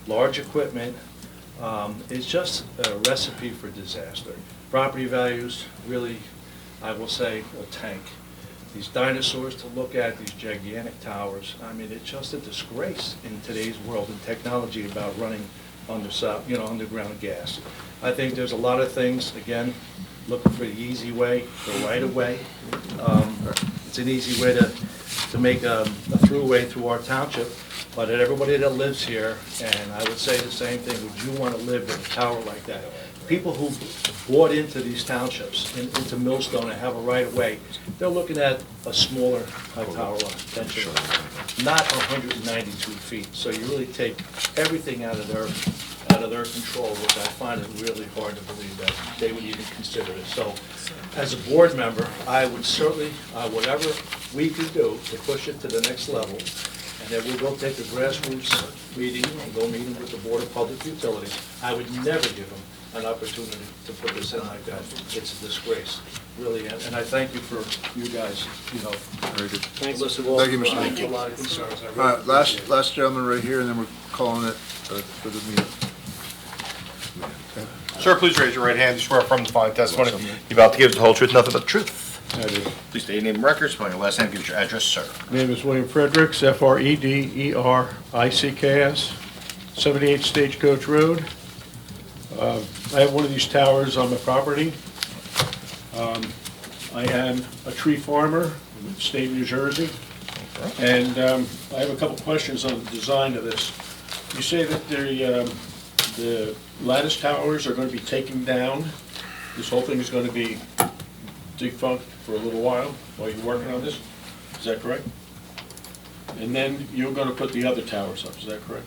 large equipment. It's just a recipe for disaster. Property values really I will say a tank. These dinosaurs to look at, these gigantic towers, I mean, it's just a disgrace in today's world and technology about running underground gas. I think there's a lot of things, again, looking for the easy way, the right of way. It's an easy way to make a throughway through our township, but everybody that lives here, and I would say the same thing, would you want to live in a tower like that? People who bought into these townships, into Millstone and have a right of way, they're looking at a smaller tower lot, potentially, not 192 feet. So you really take everything out of their control, which I find it really hard to believe that they would even consider it. So, as a board member, I would certainly, whatever we could do to push it to the next level, and then we'll go take a grassroots meeting and go meeting with the Board of Public Utilities. I would never give them an opportunity to put this in like that. It's a disgrace, really, and I thank you for you guys, Very good. listen well. Thank you, Mr. A Lee. lot of concerns. I really All right, appreciate it. last gentleman right here, and then we're calling it for the meeting. Sir, please raise your right hand. You swear affirm the following testimony you're about to give is the whole truth, nothing but the truth. I do. Please state your name and record, spell your last name, give us your address, sir. Name is William Fredericks, Frederickis, 78 Stagecoach Road. I have one of these towers on my property. I am a tree farmer in the state of New Jersey, and I have a couple questions on the design of this. You say that the lattice towers are going to be taken down. This whole thing is going to be defunct for a little while you're working on this. Is that correct? And then you're going to put the other towers up. Is that correct?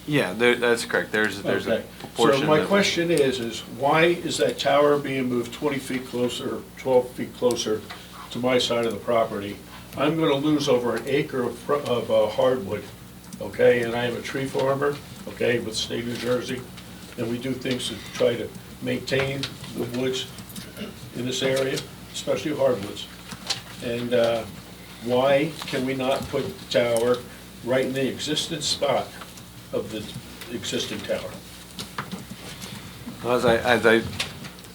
Yeah, that's correct. There's Okay. a portion. So my question is why is that tower being moved 20 feet closer, 12 feet closer to my side of the property? I'm going to lose over an acre of hardwood, okay? And I am a tree farmer, okay, with the state of New Jersey, and we do things to try to maintain the woods in this area, especially hardwoods. And why can we not put the tower right in the existing spot of the existing tower? As I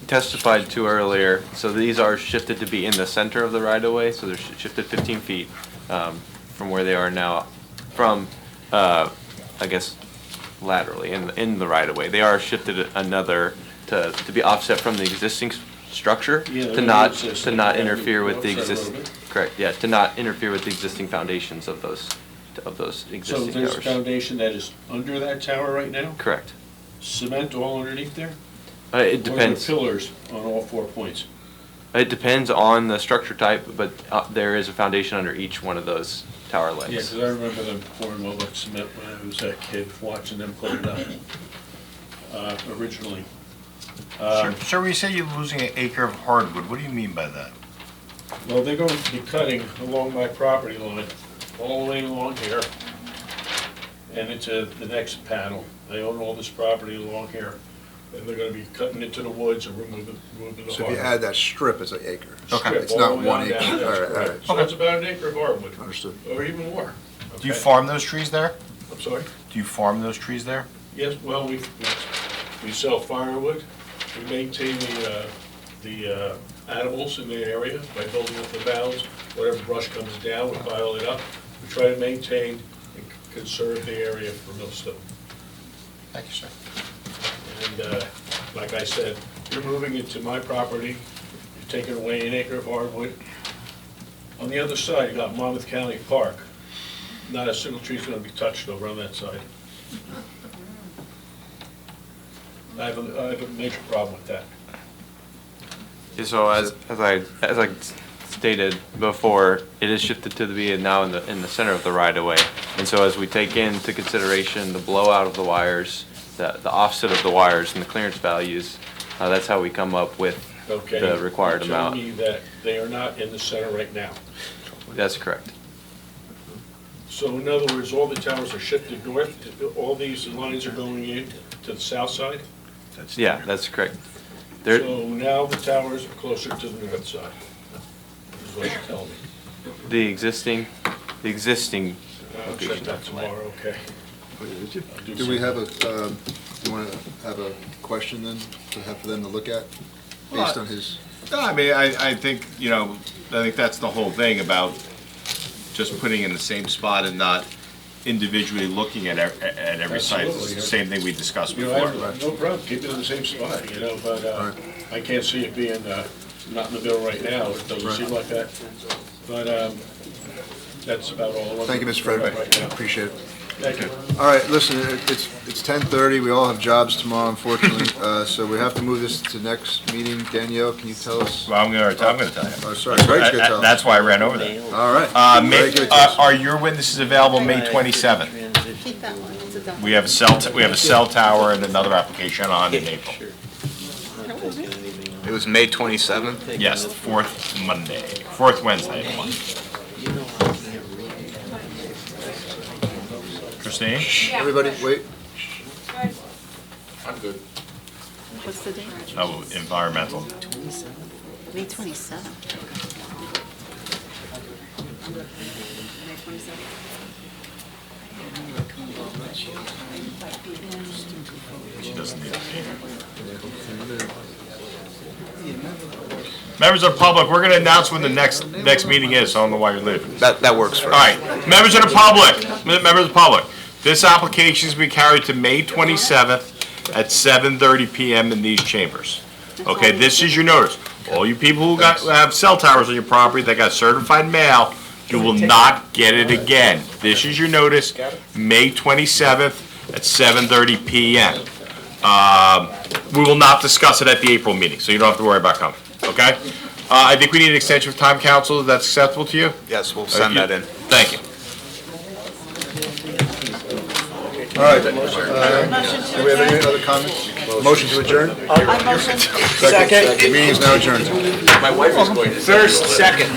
testified to earlier, so these are shifted to be in the center of the right-of-way, so they're shifted 15 feet from where they are now, I guess, laterally in the right-of-way. They are shifted another to be offset from the existing structure Yeah, to not interfere with the existing. Correct. Yeah, to not interfere with the existing foundations of those existing So towers. there's a foundation that is under that tower right now? Correct. Cement all underneath there? It depends. Or are there pillars on all 4 points? It depends on the structure type, but there is a foundation under each one of those tower legs. Yeah, because I remember them pouring all that cement when I was a kid, watching them put it up originally. Sir, when you say you're losing an acre of hardwood, what do you mean by that? Well, they're going to be cutting along my property line, all the way along here, and into the next panel. I own all this property along here, and they're going to be cutting into the woods and removing the hardwood. So if you add that strip, it's an acre. Strip It's all not the way 1 on acre. down, that's All right, all correct. right. So it's about an acre of hardwood. Understood. Or even more. Do you Okay? farm those trees there? I'm sorry? Do you farm those trees there? Yes, well, we sell firewood, we maintain the animals in the area by building up the mounds. Whatever brush comes down, we pile it up. We try to maintain and conserve the area for Millstone. Thank you, sir. And like I said, you're moving into my property, you're taking away an acre of hardwood. On the other side, you got Monmouth County Park. Not a single tree's gonna be touched over on that side. I have a major problem with that. Yeah, so as I stated before, it is shifted to be now in the center of the right-of-way. And so as we take into consideration the blowout of the wires, the offset of the wires and the clearance values, that's how we come up with Okay. the required You're telling amount. me that they are not in the center right now. That's correct. So in other words, all the towers are shifted north, all these lines are going in to the south side? Yeah, that's correct. So now the towers are closer to the north side, is what you're telling me. The existing I'll check location. that tomorrow, okay. Do we have you want to have a question then, to have for them to look at, based on his? No, I mean, I think, I think that's the whole thing about just putting in the same spot and not individually looking at every site. It's the same thing we discussed You know, before. I have no problem, keep it in the same spot, but I can't see it being not in the middle right now. It doesn't seem like that. But that's about all. Thank you, Mr. Frederick. Right now. Appreciate it. Thank you. All right, listen, it's 10:30, we all have jobs tomorrow, unfortunately, so we have to move this to next meeting. Danielle, can you tell us? Well, I'm gonna tell you. Oh, sorry, Greg's gonna tell us. That's why I ran over there. All right. May, Greg, give it to us. are your witnesses available May 27th? Keep that one, it's a done. We have a cell tower and another application on in April. It was May 27th? Yes, the fourth Wednesday of the month. Christine? Everybody, wait. I'm good. What's the date? Oh, environmental. May 27th. She doesn't need to be here. Members of the public, we're gonna announce when the next meeting is, so I don't know why you're leaving. That works for All right, members of the public, this application is to be carried to May 27th at 7:30 PM in these chambers. Okay, this is your notice. All you people who have cell towers on your property that got certified mail, you will not get it again. This is your notice, May 27th at 7:30 PM. We will not discuss it at the April meeting, so you don't have to worry about coming, okay? I think we need an extension of time, council. Is that acceptable to you? Yes, we'll send that in. Thank you. All right, do we have any other comments? Motion to adjourn? Second. Meeting is now adjourned. My wife is going to. First, second.